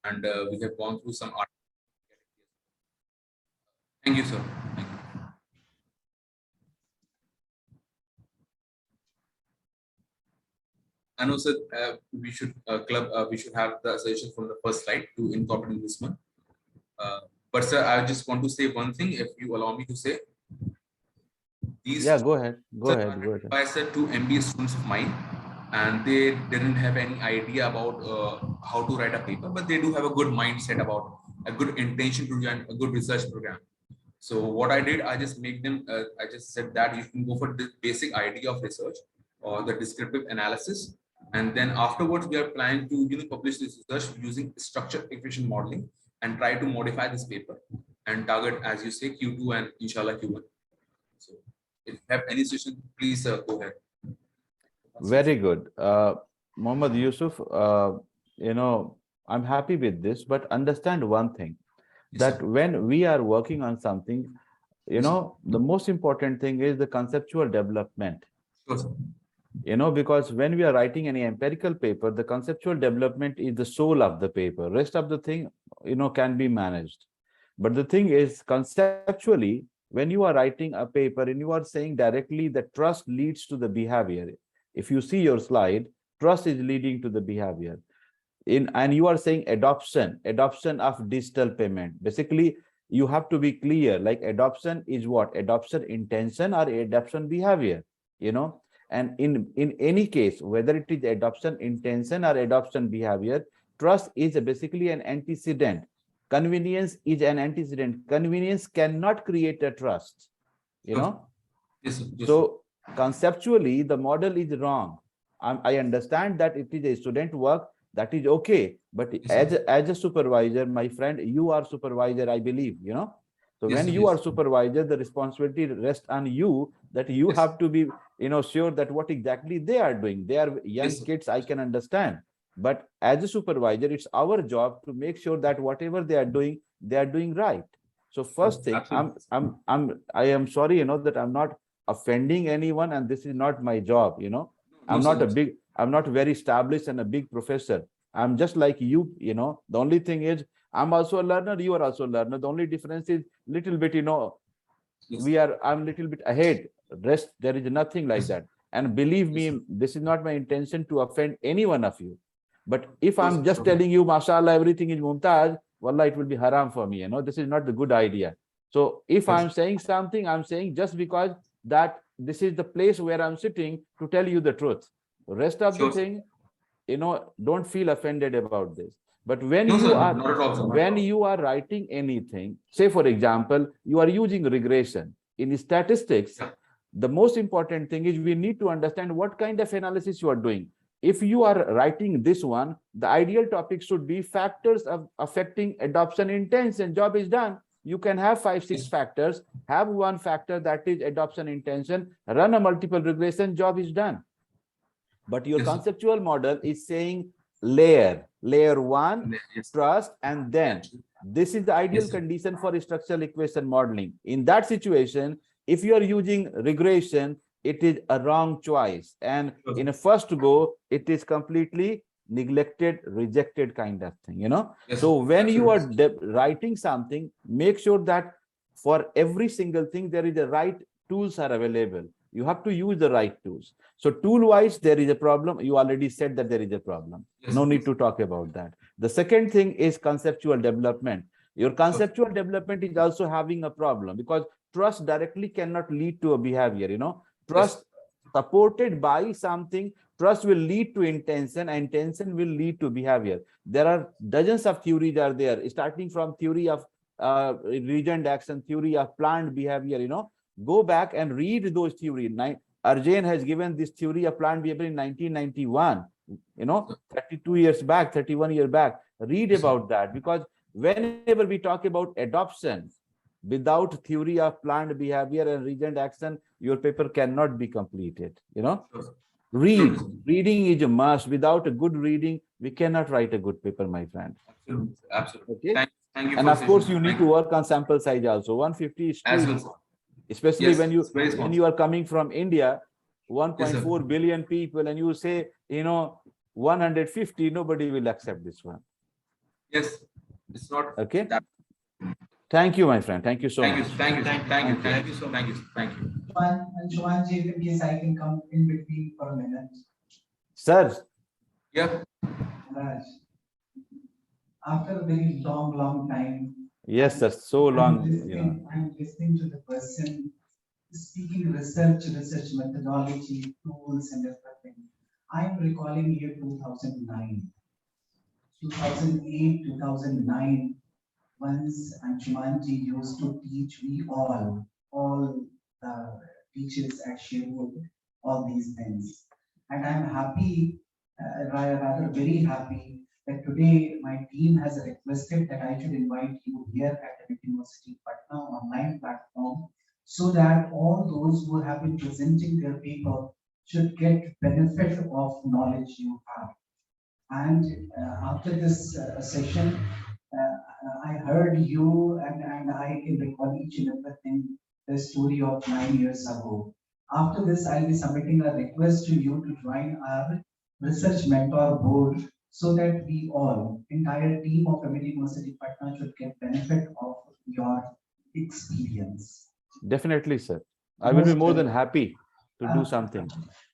and we have gone through some art. Thank you, sir. Thank you. I know, sir, we should we should have the suggestion from the first slide to incorporate this one. But sir, I just want to say one thing, if you allow me to say. These Yeah, go ahead. Go sir, ahead. Go ahead. by sir, two MBA students of mine, and they didn't have any idea about how to write a paper, but they do have a good mindset about a good intention to join a good research program. So what I did, I just make them, I just said that you can go for the basic idea of research or the descriptive analysis. And then afterwards, we are planning to publish this research using structured equation modeling and try to modify this paper and target, as you say, Q2 and inshallah Q1. So if you have any suggestion, please go ahead. Very good. Mohammad Yusuf, I'm happy with this, but understand one thing, that when we are working on something, the most important thing is the conceptual development. Because when we are writing any empirical paper, the conceptual development is the soul of the paper. Rest of the thing, can be managed. But the thing is, conceptually, when you are writing a paper and you are saying directly that trust leads to the behavior. If you see your slide, trust is leading to the behavior. And you are saying adoption of digital payment. Basically, you have to be clear, like adoption is what? Adoption intention or adoption behavior, And in any case, whether it is adoption intention or adoption behavior, trust is basically an antecedent. Convenience is an antecedent. Convenience cannot create a trust, So conceptually, the model is wrong. I understand that it is a student work, that is okay. But as a supervisor, my friend, you are supervisor, I believe, So when you are supervisor, the responsibility rests on you, that you have to be, sure that what exactly they are doing. They are young kids, I can understand. But as a supervisor, it's our job to make sure that whatever they are doing right. So first thing, I am sorry, that I'm not offending anyone, and this is not my job, I'm not very established and a big professor. I'm just like you, the only thing is I'm also a learner, you are also a learner. The only difference is little bit, I'm a little bit ahead. Rest, there is nothing like that. And believe me, this is not my intention to offend any one of you. But if I'm just telling you, mashallah, everything is mumtaz, wallah, it will be haram for me. This is not the good idea. So if I'm saying something, I'm saying just because that this is the place where I'm sitting to tell you the truth. The rest of the thing, don't feel offended about this. But when you are writing anything, say for example, you are using regression in statistics, the most important thing is we need to understand what kind of analysis you are doing. If you are writing this one, the ideal topic should be factors of affecting adoption intention. Job is done. You can have 5-6 factors, have one factor that is adoption intention, run a multiple regression, job is done. But your conceptual model is saying layer one, trust, and then this is the ideal condition for structural equation modeling. In that situation, if you are using regression, it is a wrong choice. And in a first go, it is completely neglected, rejected kind of thing, So when you are writing something, make sure that for every single thing, there is the right tools are available. You have to use the right tools. So tool wise, there is a problem. You already said that there is a problem. No need to talk about that. The second thing is conceptual development. Your conceptual development is also having a problem because trust directly cannot lead to a behavior, Trust supported by something, trust will lead to intention, and intention will lead to behavior. There are dozens of theories are there, starting from theory of reasoned action, theory of planned behavior, Go back and read those theories. Arjun has given this theory of planned behavior in 1991, 32 years back, 31 years back. Read about that, because whenever we talk about adoption, without theory of planned behavior and reasoned action, your paper cannot be completed, Reading is a must. Without a good reading, we cannot write a good paper, my friend. Absolutely. Okay. Thank you and of course, you need to work on sample size also. 150 is too easy. Especially when you are coming from India, 1.4 billion people, and you say, 150, nobody will accept this one. Yes, it's not okay. Thank you, my friend. Thank you so much. Thank you so much. Thank you. And Shwanji, in case I can come in between for a minute. Sir, Yeah. Raj, after a very long time. Yes, sir. So long, you know. I'm listening to the person speaking research methodology, tools, and everything. I'm recalling year 2009, 2008, 2009. Once Anshumanji used to teach we all the teachers at Sherwood, all these things. And I'm happy, rather very happy, that today my team has requested that I should invite you here at the University Patna online platform so that all those who have been presenting their paper should get benefit of knowledge you have. And after this session, I heard you and I can recall each and everything, the story of 9 years ago. After this, I'll be submitting a request to you to join our research mentor board so that we all, entire team of MIT University Patna should get benefit of your experience. Definitely, sir. I will be more than happy to do something.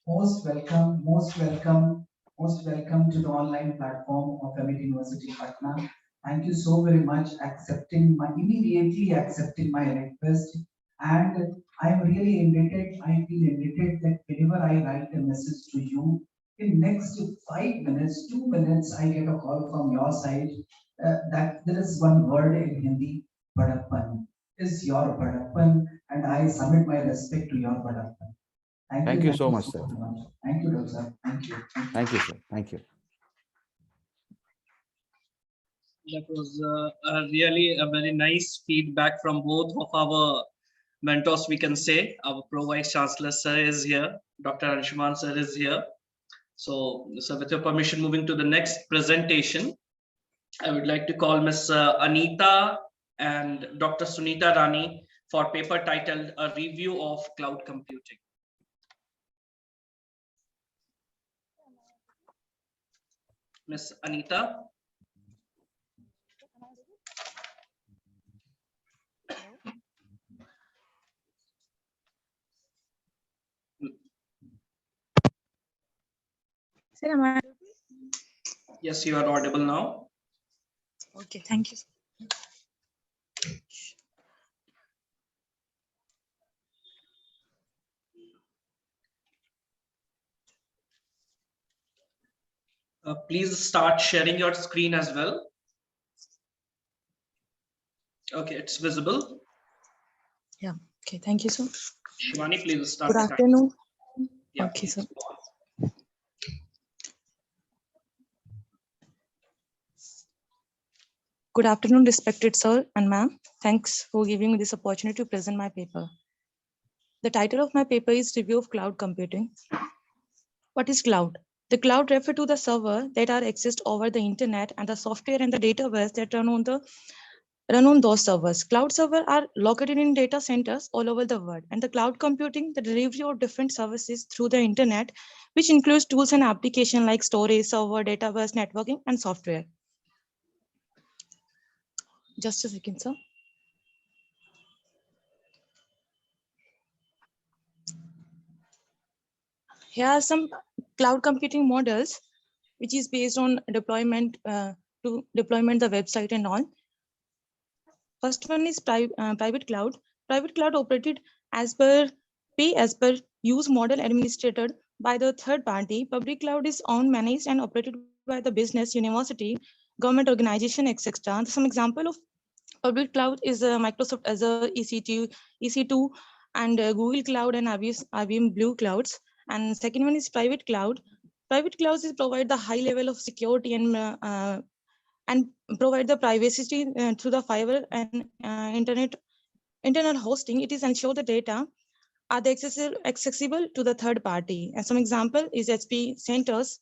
Most welcome, most welcome, most welcome to the online platform of MIT University Patna. Thank you so very much immediately accepting my request. And I'm really indebted, I feel indebted that whenever I write a message to you, in next 5 minutes, 2 minutes, I get a call from your side that there is one word in Hindi, Badappan. Is your Badappan, and I submit my respect to your Badappan. Thank you so much, sir. Thank you, Doctor. Thank you. Thank you, sir. Thank you. That was really a very nice feedback from both of our mentors, we can say. Our Pro Vice Chancellor sir is here, Dr. Anshuman sir is here. So, with your permission, moving to the next presentation, I would like to call Ms. Anita and Dr. Sunita Rani for paper titled A Review of Cloud Computing. Ms. Anita. Sir, am I? Yes, you are audible now. Okay, thank you. Please start sharing your screen as well. Okay, it's visible. Yeah, okay, thank you, sir. Shivani, please start. Good afternoon. Yeah, okay, sir. Good afternoon, respected sir and ma'am. Thanks for giving me this opportunity to present my paper. The title of my paper is Review of Cloud Computing. What is cloud? The cloud refers to the server that are accessed over the internet and the software and the database that run on those servers. Cloud servers are located in data centers all over the world, and the cloud computing, the delivery of different services through the internet, which includes tools and applications like storage, server, database, networking, and software. Just a second, sir. Here are some cloud computing models, which is based on deployment to deployment the website and all. First one is private cloud. Private cloud operated as per use model administered by the third party. Public cloud is owned, managed, and operated by the business, university, government organization, etc. Some example of public cloud is Microsoft Azure, EC2, and Google Cloud and IBM Blue Clouds. And second one is private cloud. Private clouds is provide the high level of security and provide the privacy through the fiber and internet hosting. It is ensure the data are accessible to the third party. And some example is HP Centers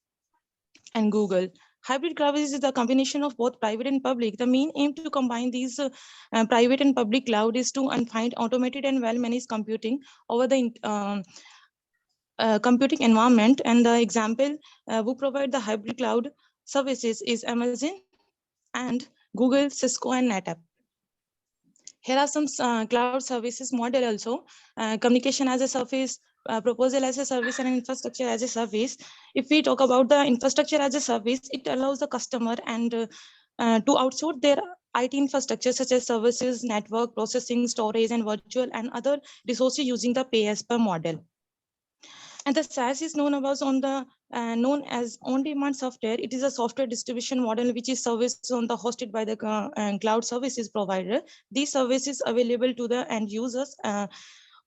and Google. Hybrid cloud is the combination of both private and public. The main aim to combine these private and public cloud is to find automated and well-managed computing over the computing environment. And the example who provide the hybrid cloud services is Amazon and Google, Cisco, and NetApp. Here are some cloud services model also. Communication as a service proposal as a service and infrastructure as a service. If we talk about the infrastructure as a service, it allows the customer and to outsource their IT infrastructure such as services, network, processing, storage, and virtual and other resources using the pay-as-per model. And the SaaS is known as on-demand software. It is a software distribution model which is serviced on the hosted by the cloud services provider. These services available to the end users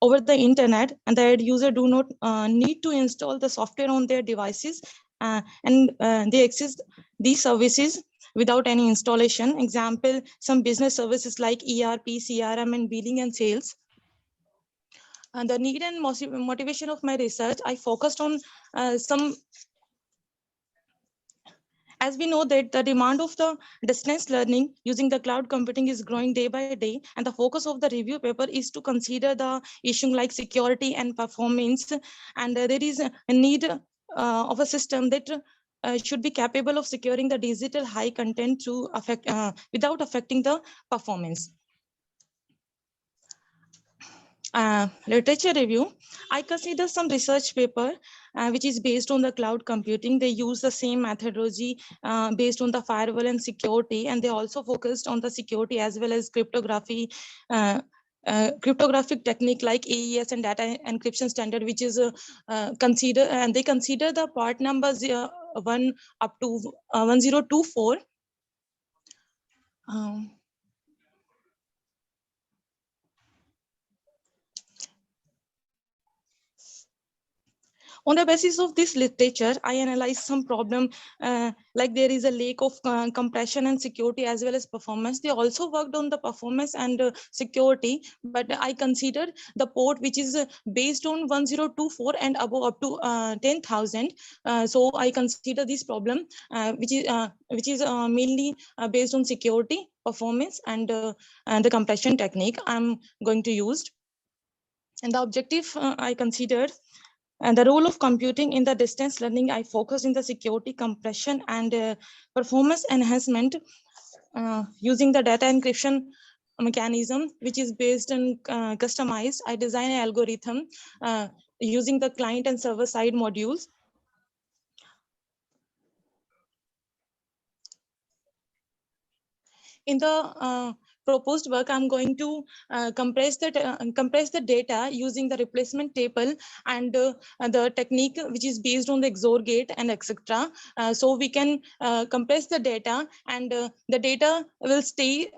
over the internet, and the end user do not need to install the software on their devices, and they access these services without any installation. Example, some business services like ERP, CRM, and billing and sales. And the need and motivation of my research, I focused on as we know that the demand of the distance learning using the cloud computing is growing day by day, and the focus of the review paper is to consider the issue like security and performance, and there is a need of a system that should be capable of securing the digital high content to without affecting the performance. Literature review, I consider some research paper which is based on the cloud computing. They use the same methodology based on the firewall and security, and they also focused on the security as well as cryptography, cryptographic technique like AES and data encryption standard, which is consider, and they consider the part numbers 1 up to 1024. On the basis of this literature, I analyzed some problem like there is a lack of compression and security as well as performance. They also worked on the performance and security, but I considered the port which is based on 1024 and above up to 10,000. So I consider this problem which is mainly based on security, performance, and the compression technique I'm going to use. And the objective I considered. And the role of computing in the distance learning, I focus in the security, compression, and performance enhancement using the data encryption mechanism, which is based on customized. I design an algorithm using the client and server side modules. In the proposed work, I'm going to compress the data using the replacement table and the technique which is based on the XOR gate and etc. So we can compress the data, and the data will stay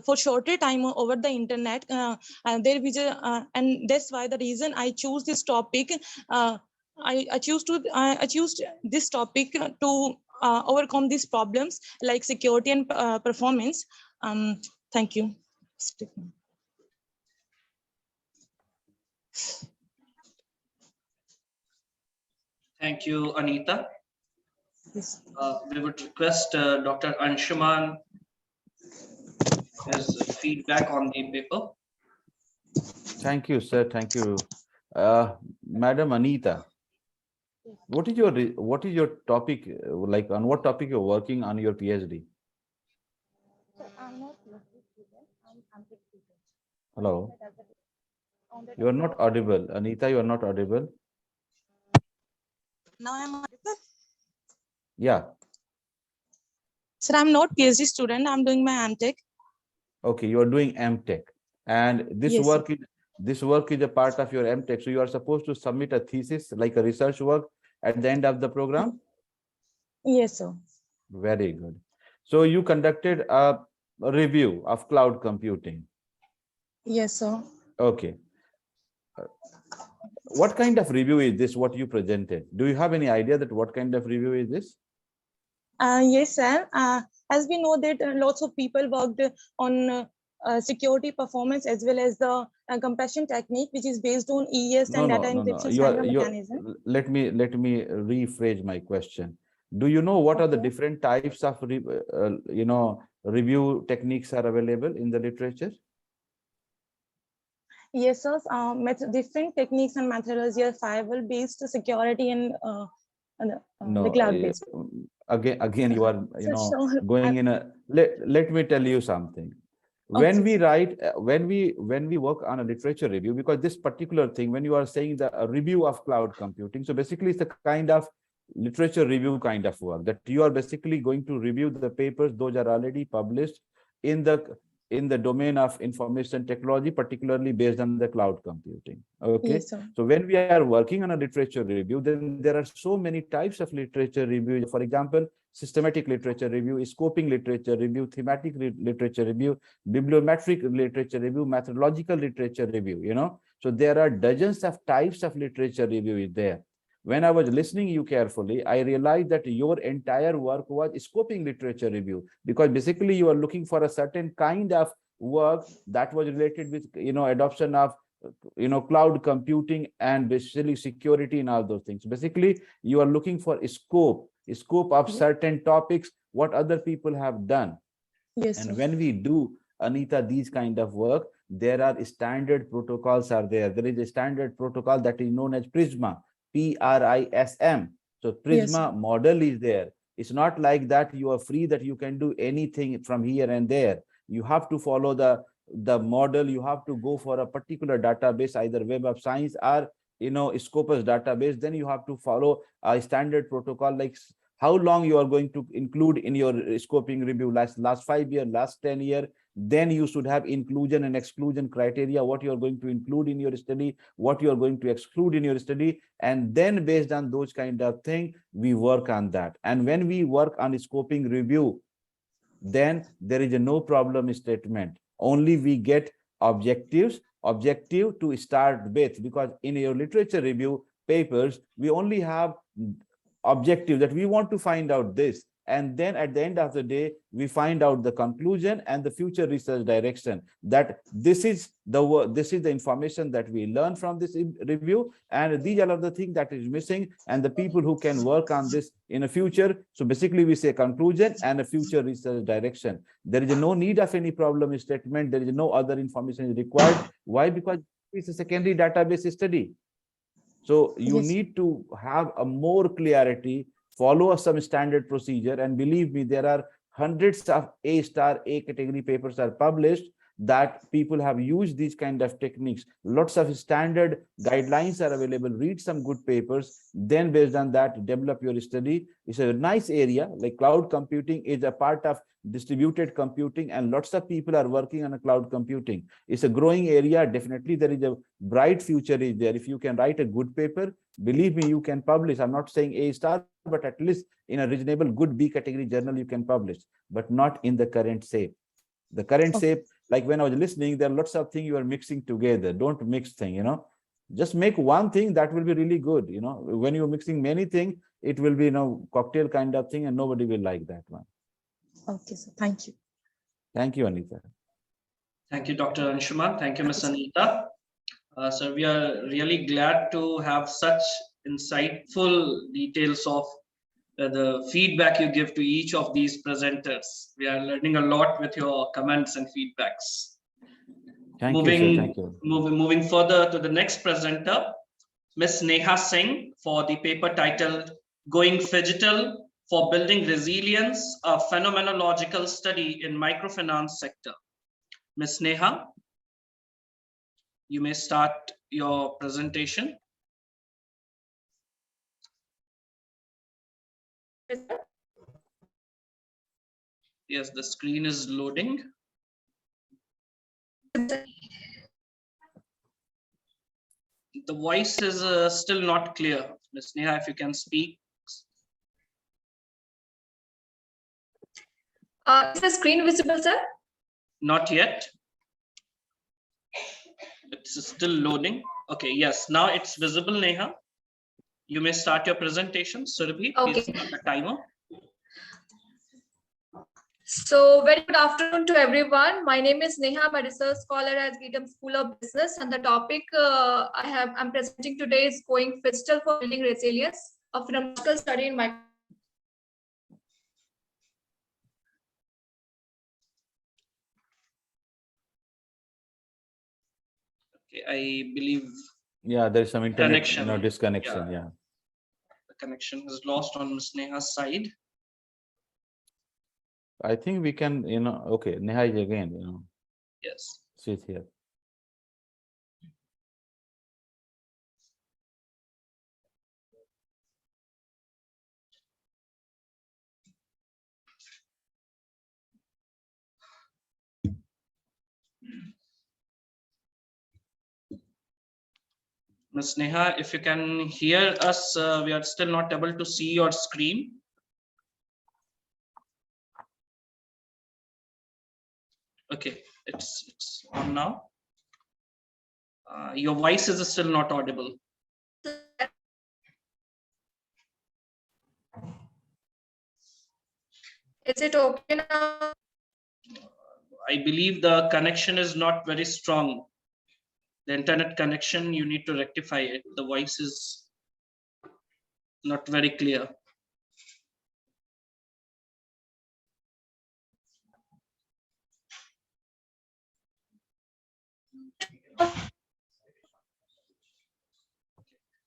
for shorter time over the internet. And that's why the reason I choose this topic. I choose this topic to overcome these problems like security and performance. Thank you. Thank you, Anita. Yes. We would request Dr. Anshuman his feedback on the paper. Thank you, sir. Thank you. Madam Anita, what is your topic, like on what topic you're working on your PhD? So I'm not PhD student, I'm MPhil student. Hello. You are not audible. Anita, you are not audible. Now I'm audible. Yeah. Sir, I'm not PhD student. I'm doing my MTech. Okay, you are doing MTech, and this Yes, work is a part of your MTech. So you are supposed to submit a thesis, like a research work, at the end of the program. Yes, sir. Very good. So you conducted a review of cloud computing. Yes, sir. Okay. What kind of review is this? What you presented? Do you have any idea that what kind of review is this? Yes, sir. As we know that lots of people worked on security, performance, as well as the compression technique, which is based on ES and data encryption standard mechanism. Let me rephrase my question. Do you know what are the different types of review techniques are available in the literature? Yes, sir. Different techniques and methodologies, firewall-based security and the cloud-based. Again, you are going in a. Let me tell you something. when we write, when we work on a literature review, because this particular thing, when you are saying the a review of cloud computing, so basically it's a kind of literature review kind of work that you are basically going to review the papers those are already published in the domain of information technology, particularly based on the cloud computing. Okay. Yes, sir. So when we are working on a literature review, then there are so many types of literature review. For example, systematic literature review, scoping literature review, thematic literature review, bibliometric literature review, methodological literature review, you know. So there are dozens of types of literature review is there. When I was listening you carefully, I realized that your entire work was scoping literature review, because basically you are looking for a certain kind of work that was related with, you know, adoption of, you know, cloud computing and basically security and all those things. Basically, you are looking for a scope of certain topics, what other people have done. Yes, And sir. when we do, Anita, these kind of work, there are standard protocols are there. There is a standard protocol that is known as PRISMA, PRISM. So PRISMA model is there. It's not like that you are free that you can do anything from here and there. You have to follow the model. You have to go for a particular database, either Web of Science or, you know, Scopus database. Then you have to follow a standard protocol, like how long you are going to include in your scoping review, last 5 years, last 10 years. Then you should have inclusion and exclusion criteria, what you are going to include in your study, what you are going to exclude in your study. And then based on those kind of thing, we work on that. And when we work on scoping review, then there is a no problem statement. Only we get objective to start with, because in your literature review papers, we only have objective that we want to find out this, and then at the end of the day we find out the conclusion and the future research direction, that this is the information that we learn from this review, and these are the things that is missing, and the people who can work on this in the future. So basically we say conclusion and a future research direction. There is no need of any problem statement. There is no other information is required. Why? Because it's a secondary database study. So you need to have a more clarity, follow some standard procedure, and believe me, there are hundreds of A-star, A category papers are published that people have used these kind of techniques. Lots of standard guidelines are available. Read some good papers, then based on that, develop your study. It's a nice area. Like cloud computing is a part of distributed computing, and lots of people are working on a cloud computing. It's a growing area. Definitely there is a bright future is there. If you can write a good paper, believe me, you can publish. I'm not saying A-star, but at least in a reasonable good B category journal you can publish, but not in the current shape. The current shape, like when I was listening, there are lots of things you are mixing together. Don't mix things, you know. Just make one thing that will be really good, you know. When you're mixing many things, it will be, you know, cocktail kind of thing, and nobody will like that one. Okay, sir. Thank you. Thank you, Anita. Thank you, Dr. Anshuman. Thank you, Ms. Anita. So we are really glad to have such insightful details of the feedback you give to each of these presenters. We are learning a lot with your comments and feedbacks. Thank you, sir. Thank you. Moving further to the next presenter, Ms. Neha Singh, for the paper titled Going Phygital for Building Resilience, a Phenomenological Study in Microfinance Sector. Ms. Neha, you may start your presentation. Yes, the screen is loading. The voice is still not clear. Ms. Neha, if you can speak. Is the screen visible, sir? Not yet. It's still loading. Okay, yes, now it's visible, Neha. You may start your presentation. Surabhi, please start the timer. So very good afternoon to everyone. My name is Neha. I'm a research scholar at CIBMIT School of Business, and the topic I'm presenting today is Going Phygital for Building Resilience, a phenomenological study in micro. Okay, I believe. Yeah, there's some internet connection, you know, disconnection. Yeah. The connection is lost on Ms. Neha's side. I think we can, you know, okay, Neha is again, you know. Yes. She's here. Ms. Neha, if you can hear us, we are still not able to see your screen. Okay, it's on now. Your voice is still not audible. Is it okay now? I believe the connection is not very strong. The internet connection, you need to rectify it. The voice is not very clear.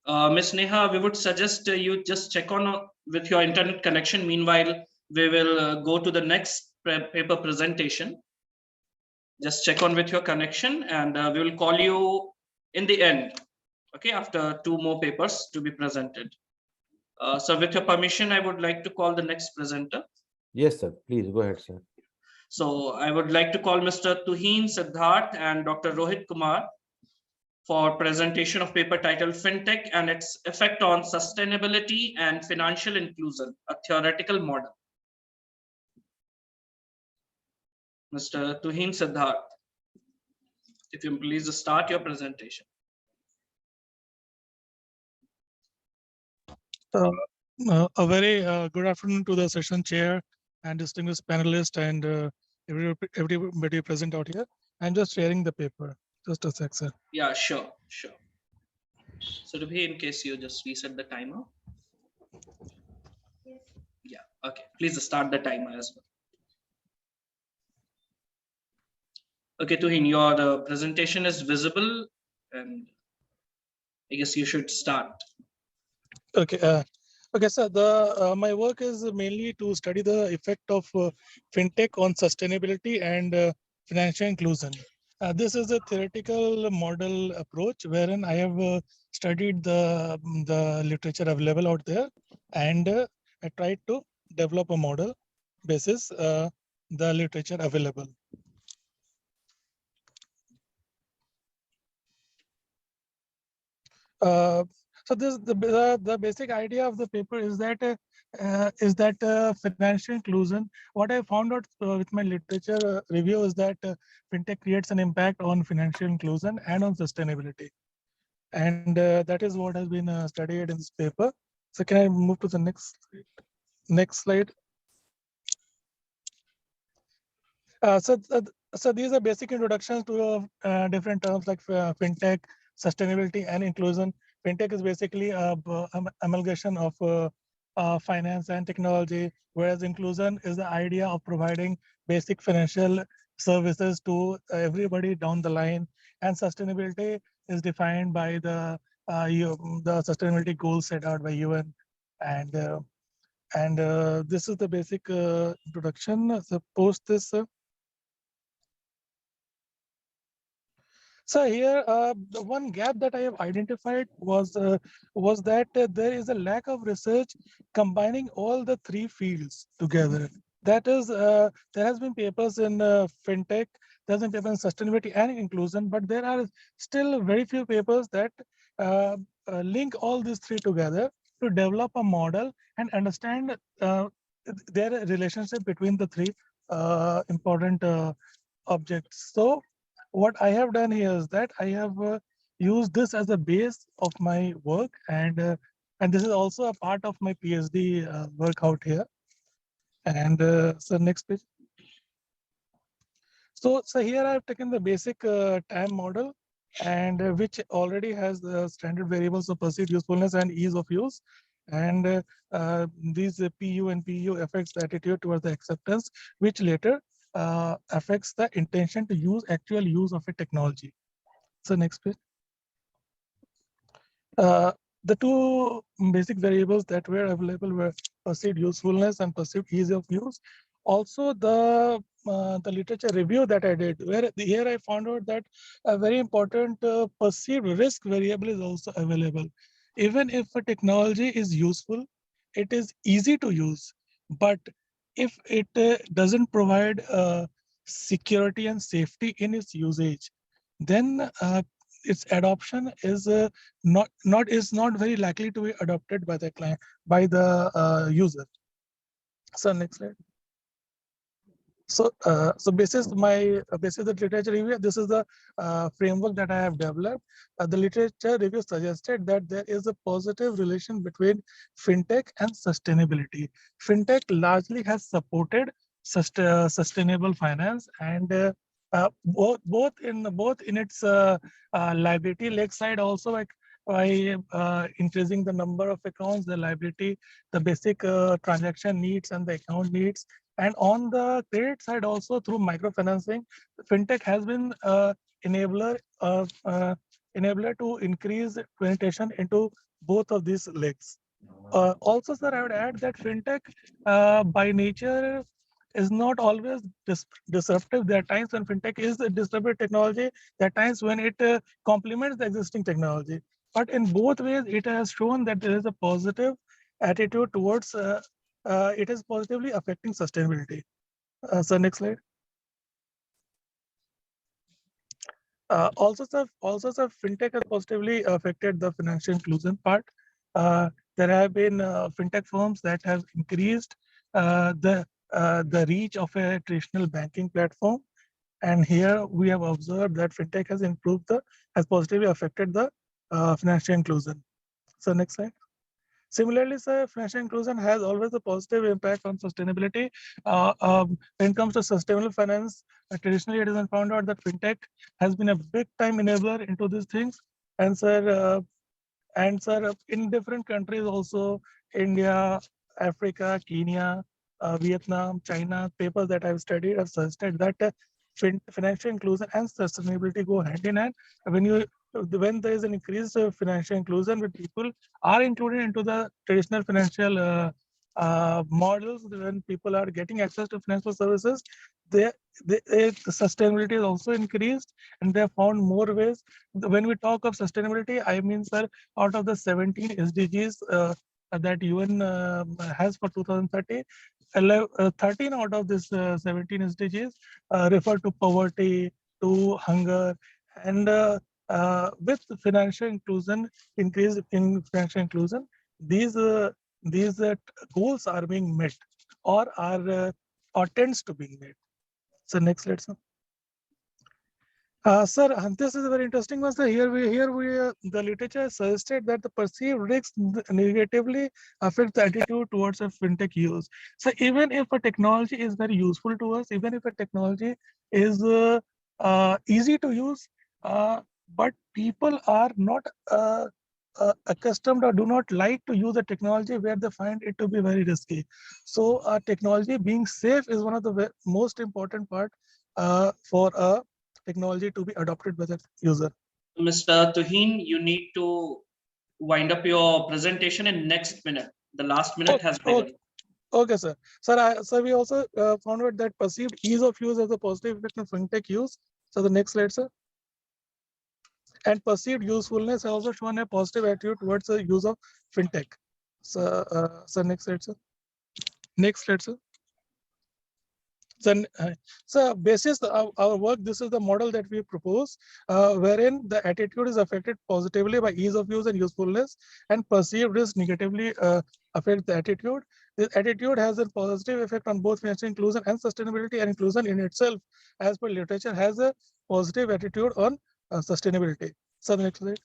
Ms. Neha, we would suggest you just check on with your internet connection. Meanwhile, we will go to the next paper presentation. Just check on with your connection, and we will call you in the end. Okay, after 2 more papers to be presented. So with your permission, I would like to call the next presenter. Yes, sir. Please go ahead, sir. So I would like to call Mr. Tuhin Siddharth and Dr. Rohit Kumar for presentation of paper titled FinTech and its effect on sustainability and financial inclusion, a theoretical model. Mr. Tuhin Siddharth, if you please start your presentation. A very good afternoon to the session chair and distinguished panelists and everybody present out here. I'm just sharing the paper. Just a sec, sir. Yeah, sure. So to be in case you just reset the timer. Yeah, okay. Please start the timer as well. Okay, Tuhin, your presentation is visible, and I guess you should start. Okay. Okay, sir. My work is mainly to study the effect of fintech on sustainability and financial inclusion. This is a theoretical model approach wherein I have studied the literature available out there, and I tried to develop a model basis the literature available. So the basic idea of the paper is that financial inclusion. What I found out with my literature review is that fintech creates an impact on financial inclusion and on sustainability, and that is what has been studied in this paper. So can I move to the next slide? So these are basic introductions to different terms like fintech, sustainability, and inclusion. Fintech is basically amalgamation of finance and technology, whereas inclusion is the idea of providing basic financial services to everybody down the line. And sustainability is defined by the sustainability goals set out by UN, and this is the basic introduction. So post this. So here, the one gap that I have identified was that there is a lack of research combining all the 3 fields together. That is, there has been papers in fintech, there's been papers in sustainability and inclusion, but there are still very few papers that link all these 3 together to develop a model and understand their relationship between the 3 important objects. So what I have done here is that I have used this as a base of my work, and this is also a part of my PhD work out here. And so next page. So here I have taken the basic time model, and which already has the standard variables of perceived usefulness and ease of use. And these PU and PU affects the attitude towards the acceptance, which later affects the intention to use actual use of a technology. So next page. The 2 basic variables that were available were perceived usefulness and perceived ease of use. Also, the the literature review that I did, where here I found out that a very important perceived risk variable is also available. Even if a technology is useful, it is easy to use, but if it doesn't provide security and safety in its usage, then its adoption is not very likely to be adopted by the client, by the user. So next slide. So basis the literature review, this is the framework that I have developed. The literature review suggested that there is a positive relation between fintech and sustainability. Fintech largely has supported sustainable finance, and both in its liability leg side also, like by increasing the number of accounts, the liability, the basic transaction needs and the account needs. And on the credit side also, through microfinancing, fintech has been enabler to increase penetration into both of these legs. Also, sir, I would add that fintech by nature is not always disruptive. There are times when fintech is a disruptive technology. There are times when it complements the existing technology. But in both ways, it has shown that there is a positive attitude towards it is positively affecting sustainability. So next slide. Also, sir, fintech has positively affected the financial inclusion part. There have been fintech firms that have increased the reach of a traditional banking platform, and here we have observed that fintech has positively affected the financial inclusion. So next slide. Similarly, sir, financial inclusion has always a positive impact on sustainability. When it comes to sustainable finance, traditionally it has been found out that fintech has been a big time enabler into these things. And sir, in different countries also, India, Africa, Kenya, Vietnam, China, papers that I've studied have suggested that financial inclusion and sustainability go hand in hand. When there is an increased financial inclusion, when people are included into the traditional financial models, when people are getting access to financial services, the sustainability is also increased, and they have found more ways. When we talk of sustainability, I mean, sir, out of the 17 SDGs that UN has for 2030, 13 out of this 17 SDGs refer to poverty, to hunger, and with financial inclusion, increase in financial inclusion, these goals are being met or tends to be met. So next slide, sir. Sir, this is a very interesting one. So here the literature suggested that the perceived risks negatively affect the attitude towards a fintech use. So even if a technology is very useful to us, even if a technology is easy to use, but people are not accustomed or do not like to use a technology where they find it to be very risky. So technology being safe is one of the most important part for a technology to be adopted by the user. Mr. Tuhin, you need to wind up your presentation in next minute. The last minute has begun. Okay, sir. Sir, we also found out that perceived ease of use has a positive effect on fintech use. So the next slide, sir. And perceived usefulness has also shown a positive attitude towards the use of fintech. So, next slide, sir. Next slide, sir. So basis our work, this is the model that we propose, wherein the attitude is affected positively by ease of use and usefulness, and perceived risk negatively affect the attitude. This attitude has a positive effect on both financial inclusion and sustainability, and inclusion in itself, as per literature, has a positive attitude on sustainability. So next slide.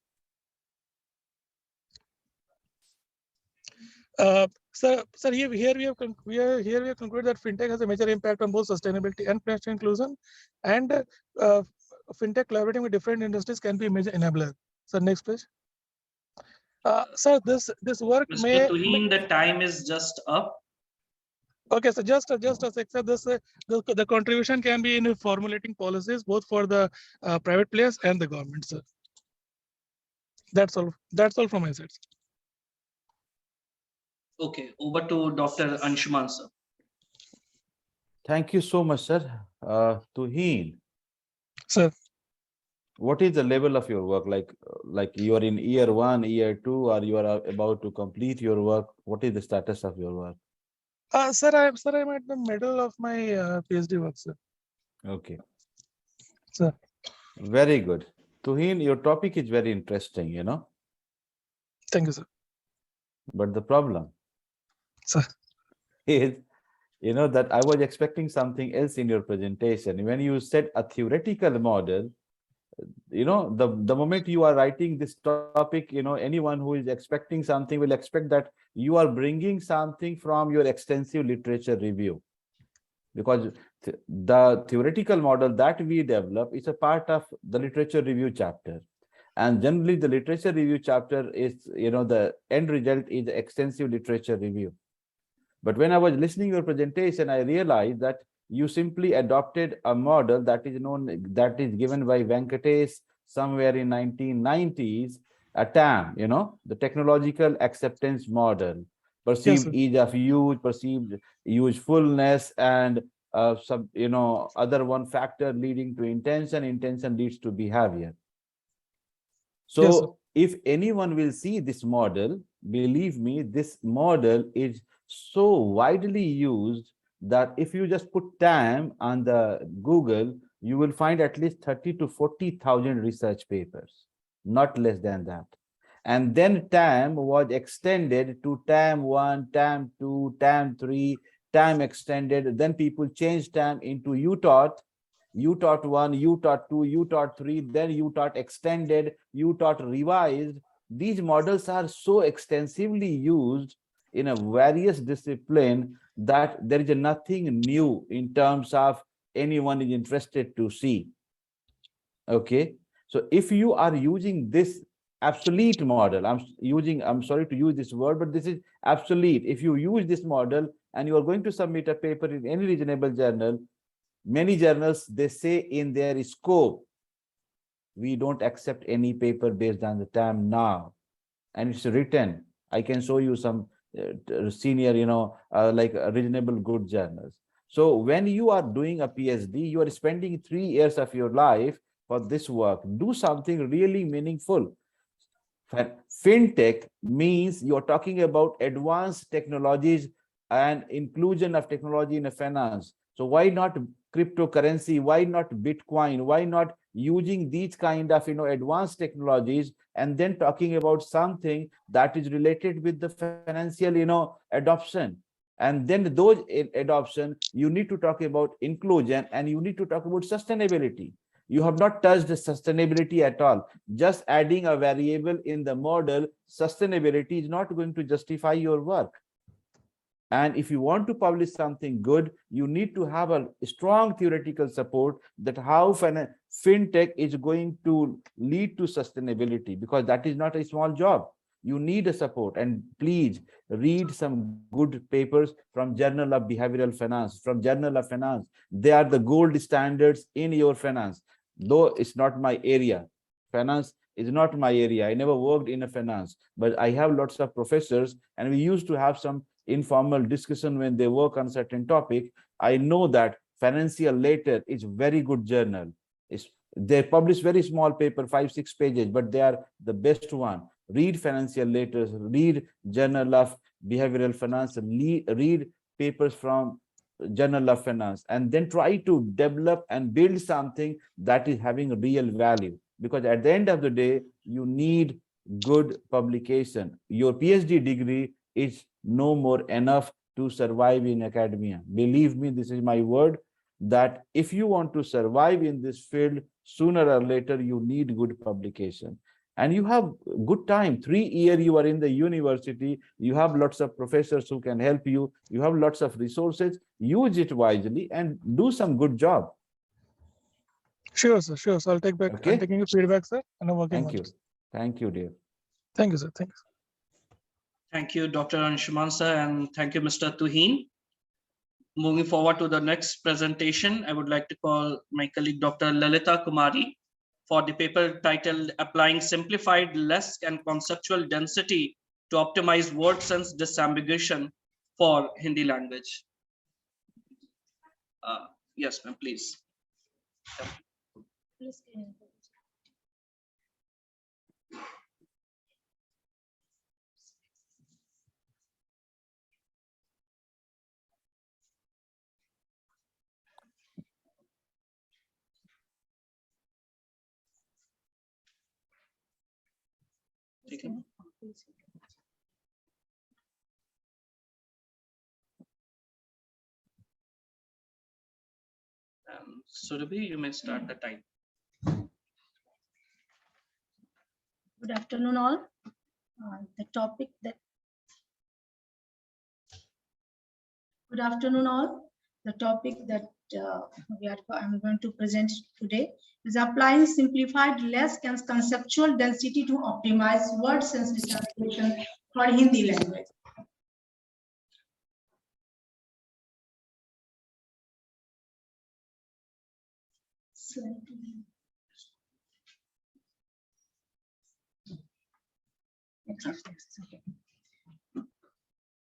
Sir, here we have concluded that fintech has a major impact on both sustainability and financial inclusion, and fintech collaborating with different industries can be a major enabler. So next page. Sir, this work Mr. Tuhin, the time is just up. Okay, so just a sec, sir. The contribution can be in formulating policies both for the private players and the government, sir. That's all. That's all from my side. Okay, over to Dr. Anshuman, sir. Thank you so much, sir. Tuheen, Sir, what is the level of your work? Like you are in year 1, year 2, or you are about to complete your work? What is the status of your work? sir, I'm at the middle of my PhD work, sir. Okay. Sir. Very good. Tuheen, your topic is very interesting, you know. Thank you, sir. But the problem Sir. is, you know, that I was expecting something else in your presentation. When you said a theoretical model, you know, the moment you are writing this topic, you know, anyone who is expecting something will expect that you are bringing something from your extensive literature review, because the theoretical model that we develop is a part of the literature review chapter, and generally the literature review chapter is, you know, the end result is extensive literature review. But when I was listening to your presentation, I realized that you simply adopted a model that is given by Venkatesh somewhere in 1990s, a TAM, you know, the technological acceptance model, perceived ease of use, perceived usefulness, and some, you know, other one factor leading to intention. Intention leads to behavior. So if anyone will see this model, believe me, this model is so widely used that if you just put TAM on the Google, you will find at least 30 to 40,000 research papers, not less than that. And then TAM was extended to TAM 1, TAM 2, TAM 3, TAM extended. Then people changed TAM into UTaught, UTaught 1, UTaught 2, UTaught 3, then UTaught extended, UTaught revised. These models are so extensively used in a various discipline that there is nothing new in terms of anyone is interested to see. Okay, so if you are using this obsolete model, I'm sorry to use this word, but this is obsolete. If you use this model and you are going to submit a paper in any reasonable journal, many journals, they say in their scope, we don't accept any paper based on the TAM now. And it's written. I can show you some senior, you know, like reasonable good journals. So when you are doing a PhD, you are spending 3 years of your life for this work. Do something really meaningful. FinTech means you're talking about advanced technologies and inclusion of technology in a finance. So why not cryptocurrency? Why not Bitcoin? Why not using these kind of, you know, advanced technologies, and then talking about something that is related with the financial, you know, adoption? And then those adoption, you need to talk about inclusion, and you need to talk about sustainability. You have not touched the sustainability at all. Just adding a variable in the model, sustainability is not going to justify your work. And if you want to publish something good, you need to have a strong theoretical support that how fintech is going to lead to sustainability, because that is not a small job. You need a support. And please read some good papers from Journal of Behavioral Finance, from Journal of Finance. They are the gold standards in your finance. Though it's not my area, finance is not my area. I never worked in a finance, but I have lots of professors, and we used to have some informal discussion when they work on certain topic. I know that Financial Letter is very good journal. They publish very small paper, 5-6 pages, but they are the best one. Read Financial Letters, read Journal of Behavioral Finance, read papers from Journal of Finance, and then try to develop and build something that is having real value. Because at the end of the day, you need good publication. Your PhD degree is no more enough to survive in academia. Believe me, this is my word, that if you want to survive in this field, sooner or later, you need good publication. And you have good time. 3 years you are in the university, you have lots of professors who can help you, you have lots of resources. Use it wisely and do some good job. Sure, sir. Sure. So I'll take back. Okay. I'm taking your feedback, sir, and I'm working on it. Thank you, dear. Thank you, sir. Thanks. Thank you, Dr. Anshuman sir, and thank you, Mr. Tuheen. Moving forward to the next presentation, I would like to call my colleague, Dr. Lalita Kumari, for the paper titled Applying Simplified, Less and Conceptual Density to Optimize Word Sense Disambiguation for Hindi Language. Yes, ma'am, please. ठीक है. Surabhi, you may start the time. Good afternoon, all. The topic that Good afternoon, all. The topic that I'm going to present today is applying simplified less conceptual density to optimize word sense disambiguation for Hindi language. Okay.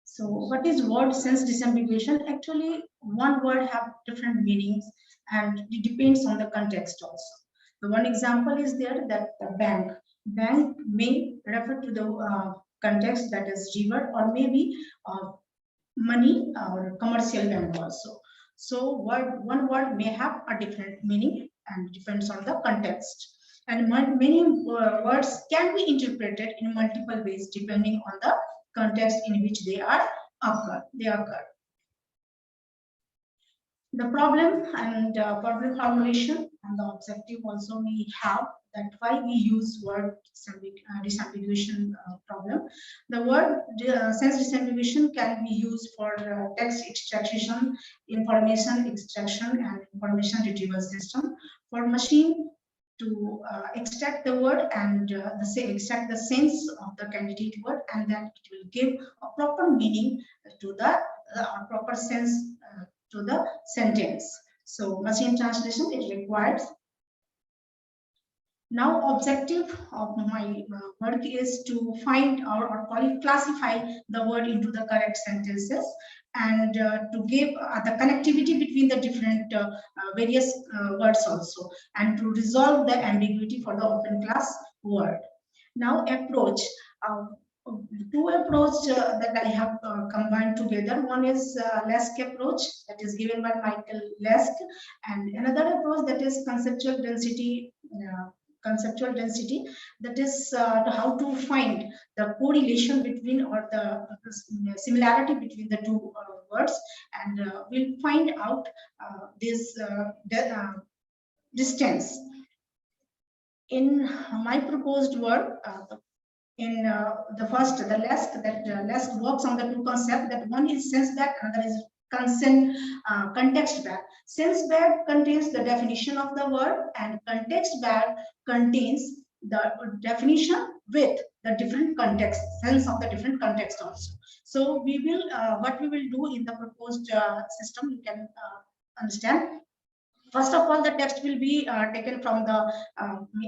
So what is word sense disambiguation? Actually, one word have different meanings and it depends on the context also. The one example is there that the bank. Bank may refer to the context that is river or maybe money or commercial bank also. So one word may have a different meaning and depends on the context. And many words can be interpreted in multiple ways depending on the context in which they occur. The problem and problem formulation and the objective also we have that why we use word disambiguation problem. The word sense disambiguation can be used for text extraction, information extraction, and information retrieval system. For machine to extract the word and extract the sense of the candidate word, and then it will give a proper meaning to the proper sense to the sentence. So machine translation it requires. Now objective of my work is to find or classify the word into the correct sentences and to give the connectivity between the different various words also, and to resolve the ambiguity for the open class word. Now approach. Two approach that I have combined together. One is Lesk approach that is given by Michael Lesk, and another approach that is conceptual density. That is how to find the correlation between or the similarity between the two words, and we'll find out this distance. In my proposed work, in the first, the Lesk works on the two concepts, that one is sense back, another is context back. Sense back contains the definition of the word, and context back contains the definition with the different context, sense of the different context also. So we will, what we will do in the proposed system, you can understand. First of all, the text will be taken from the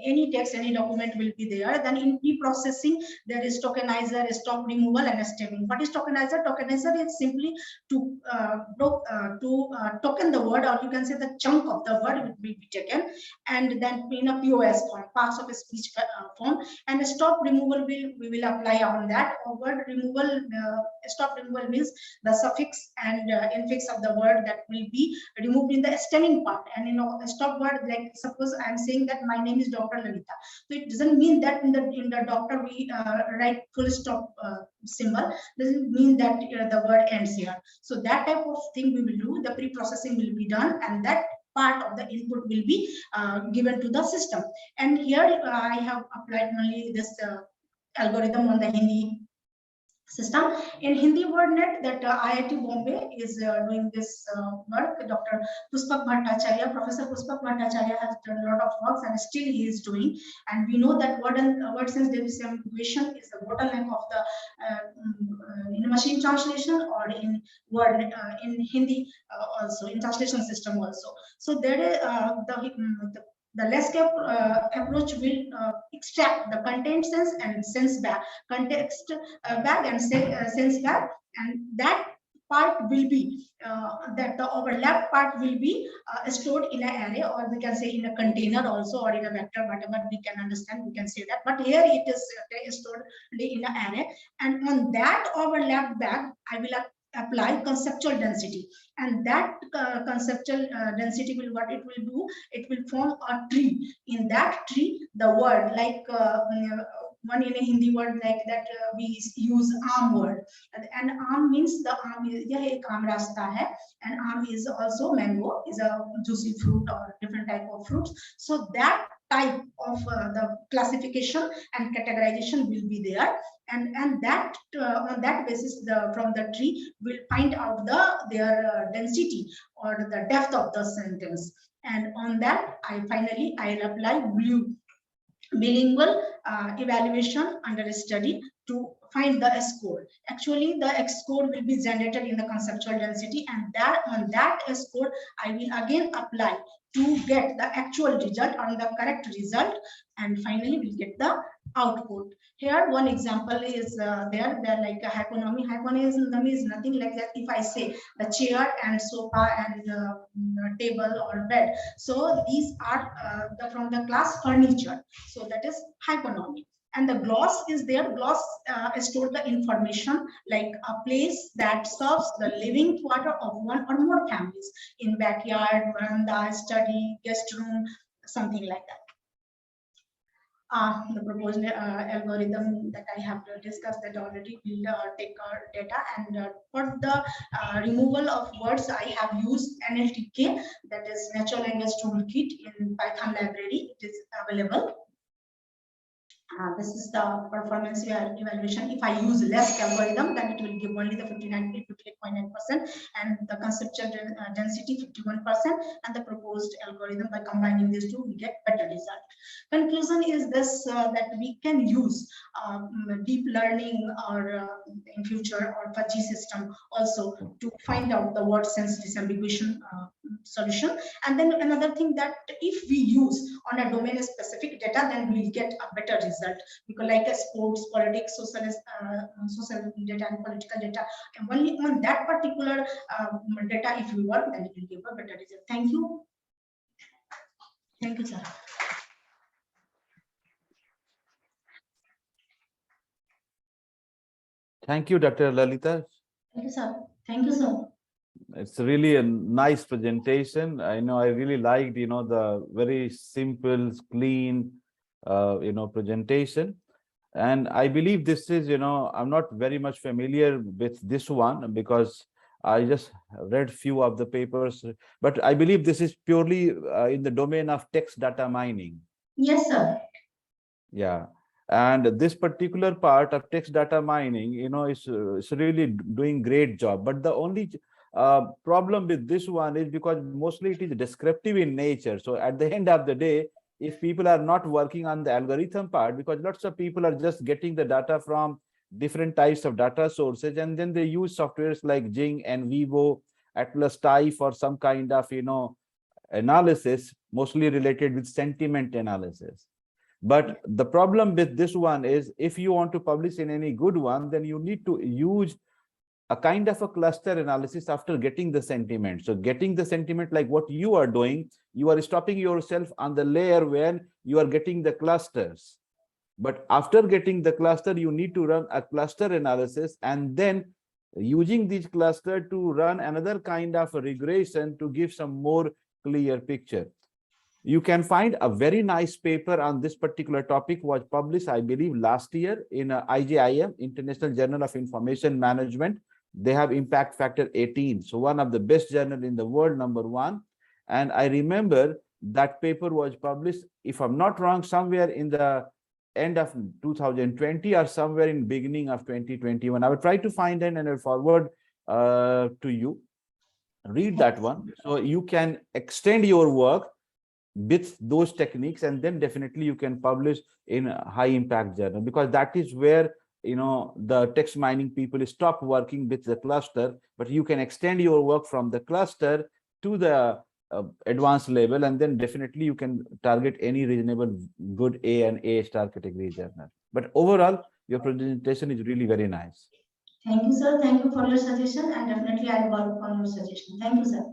any text, any document will be there. Then in pre-processing, there is tokenizer, stop removal, and stemming. What is tokenizer? Tokenizer is simply to token the word, or you can say the chunk of the word will be taken, and then in a POS form, parts of a speech form. And stop removal we will apply on that. Word removal, stop removal means the suffix and infix of the word that will be removed in the stemming part. And a stop word, like suppose I'm saying that my name is Dr. Lalita, so it doesn't mean that in the doctor we write full stop symbol. Doesn't mean that the word ends here. So that type of thing we will do. The pre-processing will be done, and that part of the input will be given to the system. And here I have applied only this algorithm on the Hindi system. In Hindi WordNet, that IIT Bombay is doing this work. Dr. Puspak Bhattacharya, Professor Puspak Bhattacharya has done a lot of works and still he is doing. And we know that word sense disambiguation is the bottleneck of the in machine translation or in word in Hindi also, in translation system also. So there is the Lesk approach will extract the content sense and sense back, context back and sense back, and that part will be that the overlap part will be stored in an array, or we can say in a container also, or in a vector, whatever we can understand, we can say that. But here it is stored in an array, and on that overlap bag, I will apply conceptual density, and that conceptual density will, what it will do, it will form a tree. In that tree, the word like one in a Hindi word like that we use aam word, and aam means the aam is यह एक आम रास्ता है, and aam is also mango, is a juicy fruit or different type of fruits. So that type of the classification and categorization will be there, and that on that basis from the tree will find out their density or the depth of the sentence, and on that I'll apply bilingual evaluation under study to find the score. Actually, the score will be generated in the conceptual density, and that on that score I will again apply to get the actual result or the correct result, and finally we get the output. Here one example is there like a hyponymy. Hyponymy is nothing like that. If I say the chair and sofa and table or bed, so these are from the class furniture, so that is hyponymy. And the gloss is there. Gloss store the information like a place that serves the living quarter of one or more families in backyard, veranda, study, guest room, something like that. The proposed algorithm that I have discussed that already will take our data, and for the removal of words I have used NLTK, that is Natural Language Toolkit in Python library. It is available. This is the performance evaluation. If I use less algorithm, then it will give only the 58.9%, and the conceptual density 51%, and the proposed algorithm by combining these two we get better result. Conclusion is this, that we can use deep learning or in future or fuzzy system also to find out the word sense disambiguation solution. And then another thing, that if we use on a domain specific data, then we'll get a better result, because like a sports, politics, social data and political data, and only on that particular data if we work, then it will give a better result. Thank you. Thank you, sir. Thank you, Dr. Lalita. Thank you, sir. Thank you, sir. It's really a nice presentation. I know I really liked, the very simple, clean, presentation. And I believe this is, I'm not very much familiar with this one because I just read few of the papers, but I believe this is purely in the domain of text data mining. Yes, sir. Yeah. And this particular part of text data mining, is really doing great job. But the only problem with this one is because mostly it is descriptive in nature. So at the end of the day, if people are not working on the algorithm part, because lots of people are just getting the data from different types of data sources, and then they use softwares like Jing and Vivo, Atlas Tai for some kind of, analysis, mostly related with sentiment analysis. But the problem with this one is, if you want to publish in any good one, then you need to use a kind of a cluster analysis after getting the sentiment. So getting the sentiment, like what you are doing, you are stopping yourself on the layer when you are getting the clusters. But after getting the cluster, you need to run a cluster analysis, and then using this cluster to run another kind of a regression to give some more clear picture. You can find a very nice paper on this particular topic was published, I believe, last year in IJIM, International Journal of Information Management. They have impact factor 18. So one of the best journal in the world, #1. And I remember that paper was published, if I'm not wrong, somewhere in the end of 2020 or somewhere in beginning of 2021. I will try to find it and I'll forward to you. Read that one. So you can extend your work with those techniques, and then definitely you can publish in a high impact journal, because that is where the text mining people stop working with the cluster, but you can extend your work from the cluster to the advanced level, and then definitely you can target any reasonable good A and A star category journal. But overall, your presentation is really very nice. Thank you, sir. Thank you for your suggestion, and definitely I'll work on your suggestion. Thank you, sir.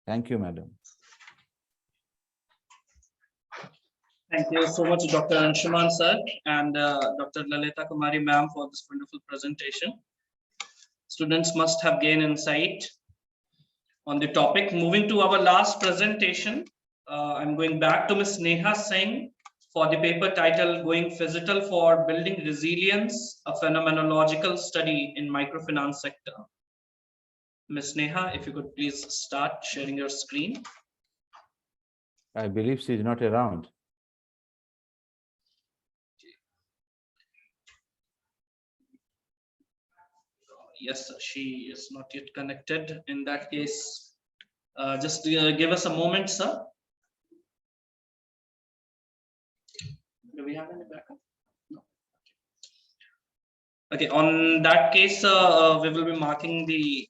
Thank you, madam. Thank you so much, Dr. Anshuman sir and Dr. Lalita Kumari ma'am for this wonderful presentation. Students must have gained insight on the topic. Moving to our last presentation, I'm going back to Ms. Neha Singh for the paper titled Going Physical for Building Resilience, a Phenomenological Study in Microfinance Sector. Ms. Neha, if you could please start sharing your screen. I believe she is not around. Yes, she is not yet connected. In that case, just give us a moment, sir. Do we have any backup? No. Okay, on that case, we will be marking the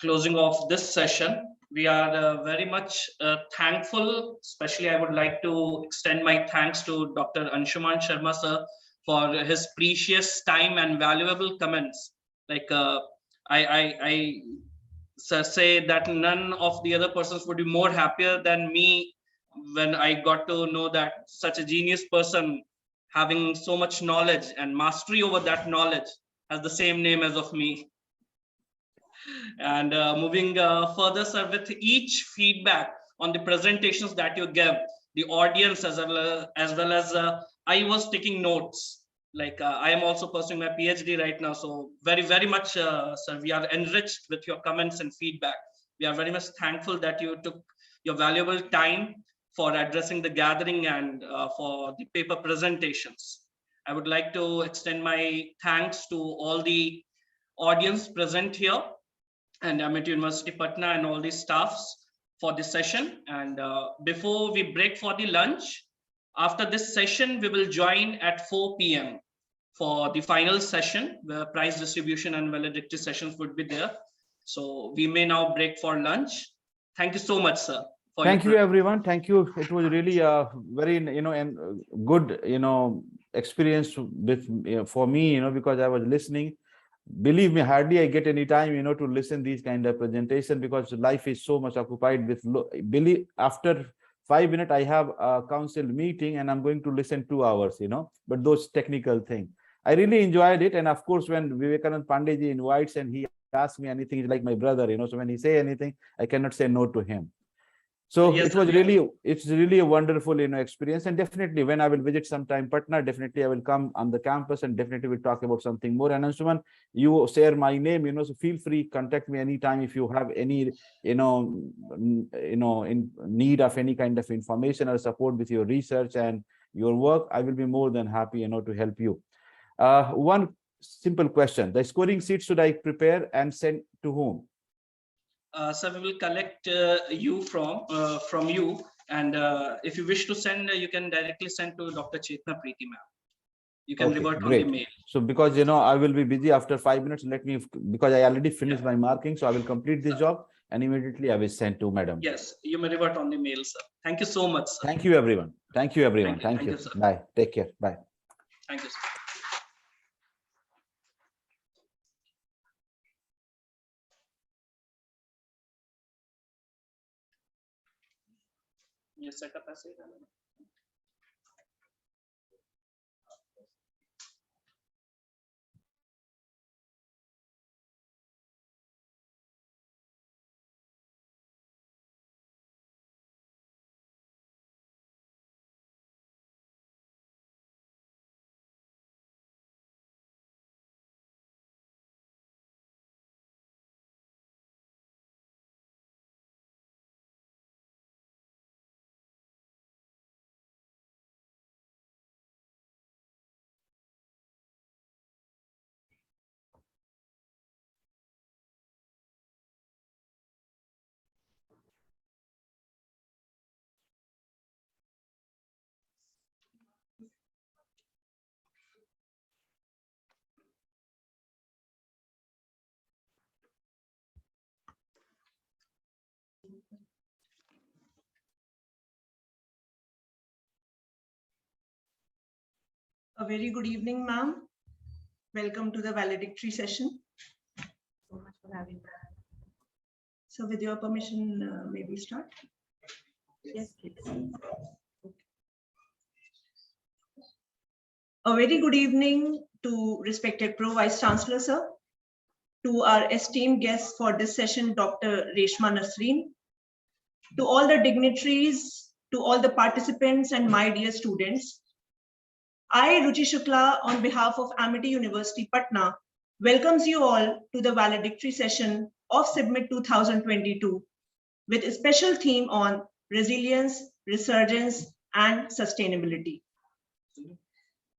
closing of this session. We are very much thankful, especially I would like to extend my thanks to Dr. Anshuman Sharma sir for his precious time and valuable comments. Like I say that none of the other persons would be more happier than me when I got to know that such a genius person having so much knowledge and mastery over that knowledge has the same name as of me. And moving further, sir, with each feedback on the presentations that you give, the audience as well as I was taking notes. Like I am also pursuing my PhD right now, so very much, sir, we are enriched with your comments and feedback. We are very much thankful that you took your valuable time for addressing the gathering and for the paper presentations. I would like to extend my thanks to all the audience present here and MIT University Patna and all the staffs for this session. And before we break for the lunch, after this session, we will join at 4 p.m. for the final session where prize distribution and valedictory sessions would be there. So we may now break for lunch. Thank you so much, sir. Thank you, everyone. Thank you. It was really a very, and good, experience with for me, because I was listening. Believe me, hardly I get any time, to listen these kind of presentation because life is so much occupied with. Believe after 5 minutes, I have a council meeting and I'm going to listen 2 hours, but those technical things. I really enjoyed it. And of course, when Vivekanand Pandeyji invites and he asks me anything, he's like my brother, so when he say anything, I cannot say no to him. So yes, it was it's really a wonderful, experience. And definitely when I will visit sometime Patna, definitely I will come on the campus and definitely we'll talk about something more. And Anshuman, you share my name, so feel free, contact me anytime if you have any, in need of any kind of information or support with your research and your work. I will be more than happy, to help you. One simple question: the scoring sheet should I prepare and send to whom? So we will collect you from you, and if you wish to send, you can directly send to Dr. Chetna Preeti ma'am. You can revert on the mail. So because I will be busy after 5 minutes, let me, because I already finished my marking, so I will complete this job and immediately I will send to madam. Yes, you may revert on the mail, sir. Thank you so much, sir. Thank you, everyone. Thank you, everyone. Thank you. Sir. Bye. Take care. Bye. Thank you, sir. ये setup ऐसे ही रहना। A very good evening, ma'am. Welcome to the valedictory session. So much for having me. So with your permission, may we start? Yes, please. A very good evening to respected Pro Vice Chancellor, sir, to our esteemed guests for this session, Dr. Reshma Nasreen, to all the dignitaries, to all the participants and my dear students. I, Ruchi Shukla, on behalf of Amity University, Patna, welcomes you all to the valedictory session of CIBMIT 2022 with a special theme on resilience, resurgence, and sustainability.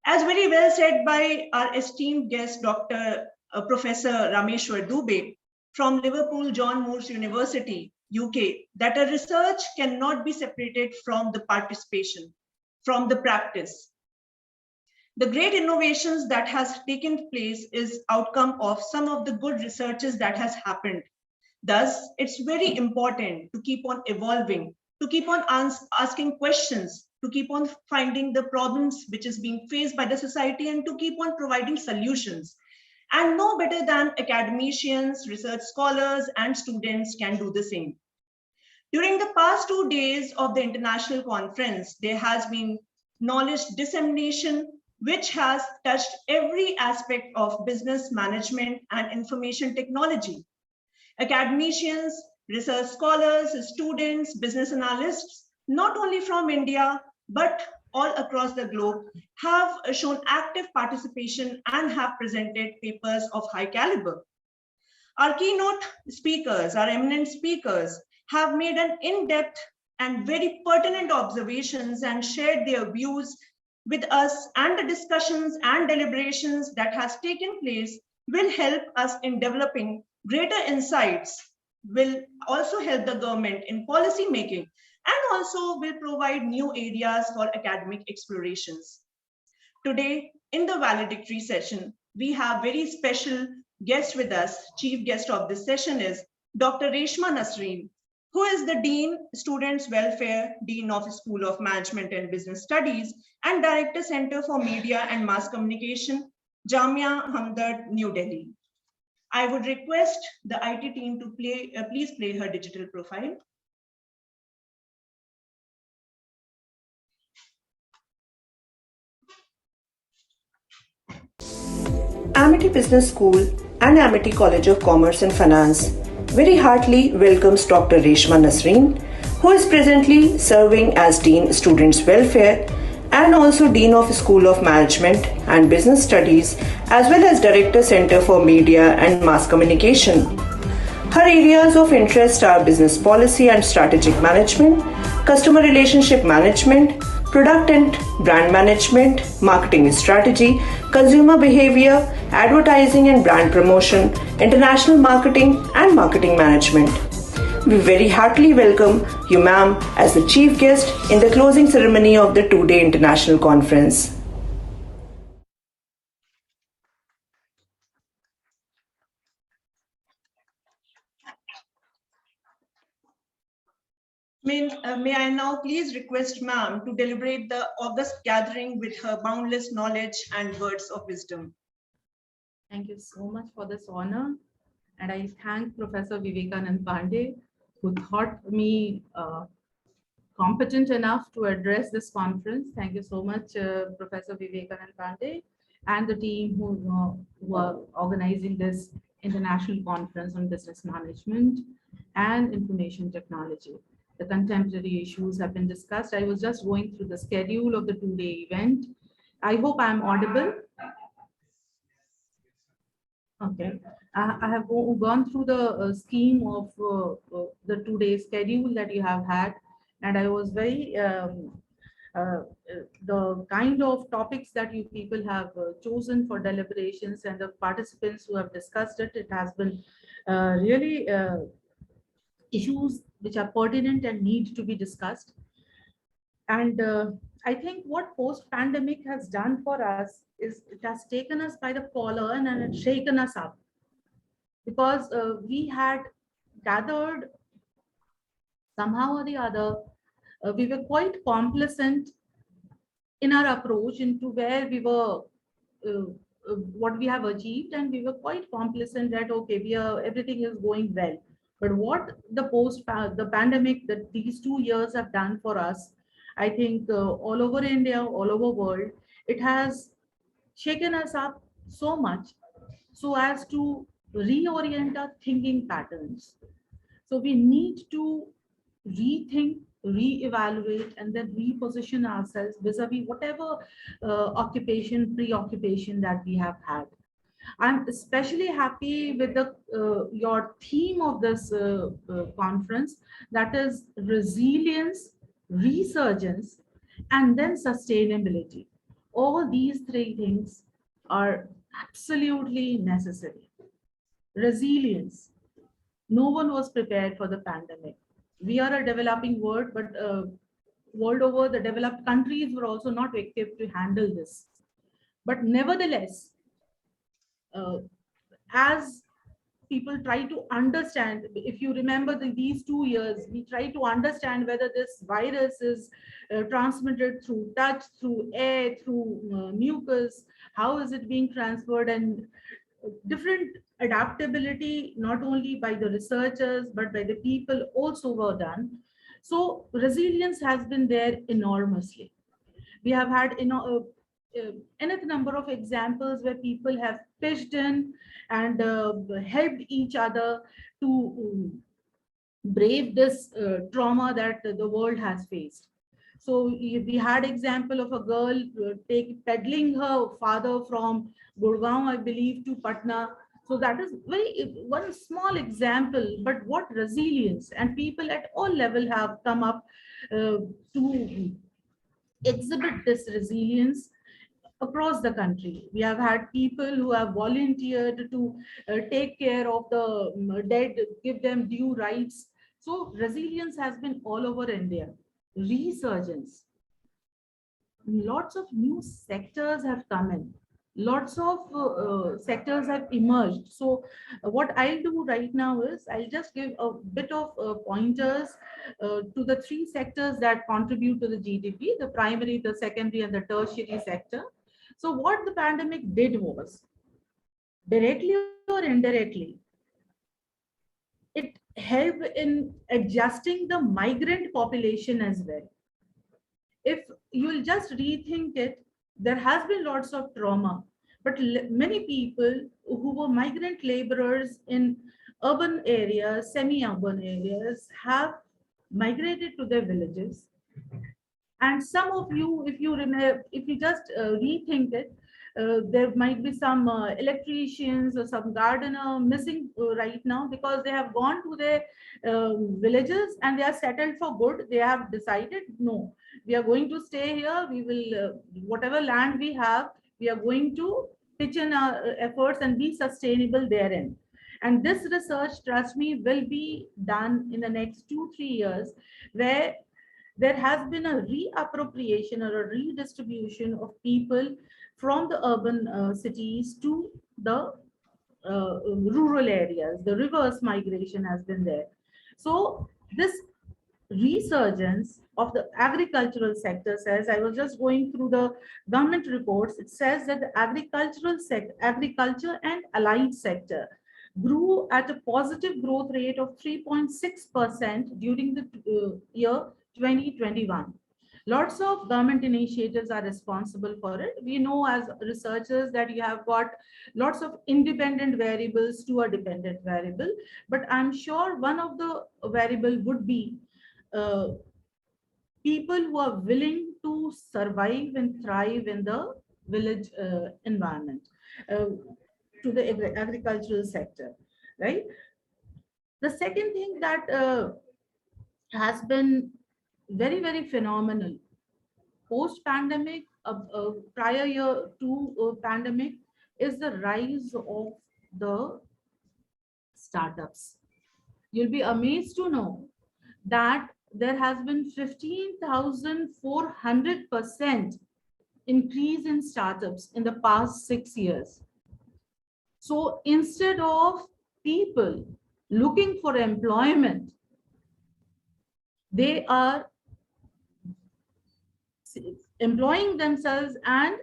As very well said by our esteemed guest, Dr. Professor Rameshwar Dubey from Liverpool John Moores University, UK, that a research cannot be separated from the participation, from the practice. The great innovations that has taken place is outcome of some of the good researches that has happened. Thus, it's very important to keep on evolving, to keep on asking questions, to keep on finding the problems which is being faced by the society and to keep on providing solutions. And no better than academicians, research scholars, and students can do the same. During the past 2 days of the international conference, there has been knowledge dissemination, which has touched every aspect of business management and information technology. Academicians, research scholars, students, business analysts, not only from India, but all across the globe, have shown active participation and have presented papers of high caliber. Our keynote speakers, our eminent speakers, have made an in-depth and very pertinent observations and shared their views with us, and the discussions and deliberations that has taken place will help us in developing greater insights, will also help the government in policy making, and also will provide new areas for academic explorations. Today, in the valedictory session, we have very special guest with us. Chief guest of this session is Dr. Reshma Nasreen, who is the Dean, Students Welfare, Dean of School of Management and Business Studies, and Director Center for Media and Mass Communication, Jamia Hamdard, New Delhi. I would request the IT team to please play her digital profile. Amity Business School and Amity College of Commerce and Finance very heartily welcomes Dr. Reshma Nasreen, who is presently serving as Dean Students Welfare and also Dean of School of Management and Business Studies, as well as Director Center for Media and Mass Communication. Her areas of interest are business policy and strategic management, customer relationship management, product and brand management, marketing strategy, consumer behavior, advertising and brand promotion, international marketing, and marketing management. We very heartily welcome you, ma'am, as the chief guest in the closing ceremony of the two-day international conference. May I now please request ma'am to deliberate the August gathering with her boundless knowledge and words of wisdom. Thank you so much for this honor. And I thank Professor Vivekanand Pandey, who thought me competent enough to address this conference. Thank you so much, Professor Vivekanand Pandey, and the team who are organizing this international conference on business management and information technology. The contemporary issues have been discussed. I was just going through the schedule of the two-day event. I hope I'm audible. Okay, I have gone through the scheme of the two-day schedule that you have had, and I was very the kind of topics that you people have chosen for deliberations and the participants who have discussed it. It has been really issues which are pertinent and need to be discussed. And I think what post-pandemic has done for us is it has taken us by the collar and it's shaken us up, because we had gathered somehow or the other, we were quite complacent in our approach into where we were what we have achieved, and we were quite complacent that okay, everything is going well. But what the pandemic that these 2 years have done for us, I think all over India, all over world, it has shaken us up so much so as to reorient our thinking patterns. So we need to rethink, reevaluate, and then reposition ourselves vis-a-vis whatever preoccupation that we have had. I'm especially happy with your theme of this conference, that is resilience, resurgence, and then sustainability. All these three things are absolutely necessary. Resilience. No one was prepared for the pandemic. We are a developing world, but world over, the developed countries were also not equipped to handle this. But nevertheless, as people try to understand, if you remember these 2 years, we try to understand whether this virus is transmitted through touch, through air, through mucus, how is it being transferred, and different adaptability, not only by the researchers, but by the people also were done. So resilience has been there enormously. We have had enough number of examples where people have pitched in and helped each other to brave this trauma that the world has faced. So we had example of a girl peddling her father from Gurgaon, I believe, to Patna. So that is one small example, but what resilience, and people at all level have come up to exhibit this resilience across the country. We have had people who have volunteered to take care of the dead, give them due rights. So resilience has been all over India. Resurgence. Lots of new sectors have come in. Lots of sectors have emerged. So what I'll do right now is I'll just give a bit of pointers to the three sectors that contribute to the GDP, the primary, the secondary, and the tertiary sector. So what the pandemic did was, directly or indirectly, it helped in adjusting the migrant population as well. If you'll just rethink it, there has been lots of trauma, but many people who were migrant laborers in urban areas, semi-urban areas, have migrated to their villages. And some of you, if you remember, if you just rethink it, there might be some electricians or some gardener missing right now because they have gone to their villages and they are settled for good. They have decided, no, we are going to stay here. We will, whatever land we have, we are going to pitch in our efforts and be sustainable therein. And this research, trust me, will be done in the next 2-3 years, where there has been a reappropriation or a redistribution of people from the urban cities to the rural areas. The reverse migration has been there. So this resurgence of the agricultural sector says, I was just going through the government reports, it says that the agriculture and allied sector grew at a positive growth rate of 3.6% during the year 2021. Lots of government initiatives are responsible for it. We know as researchers that you have got lots of independent variables to a dependent variable, but I'm sure one of the variable would be people who are willing to survive and thrive in the village environment, to the agricultural sector, right? The second thing that has been very, very phenomenal post-pandemic, prior year to pandemic, is the rise of the startups. You'll be amazed to know that there has been 15,400% increase in startups in the past 6 years. So instead of people looking for employment, they are employing themselves and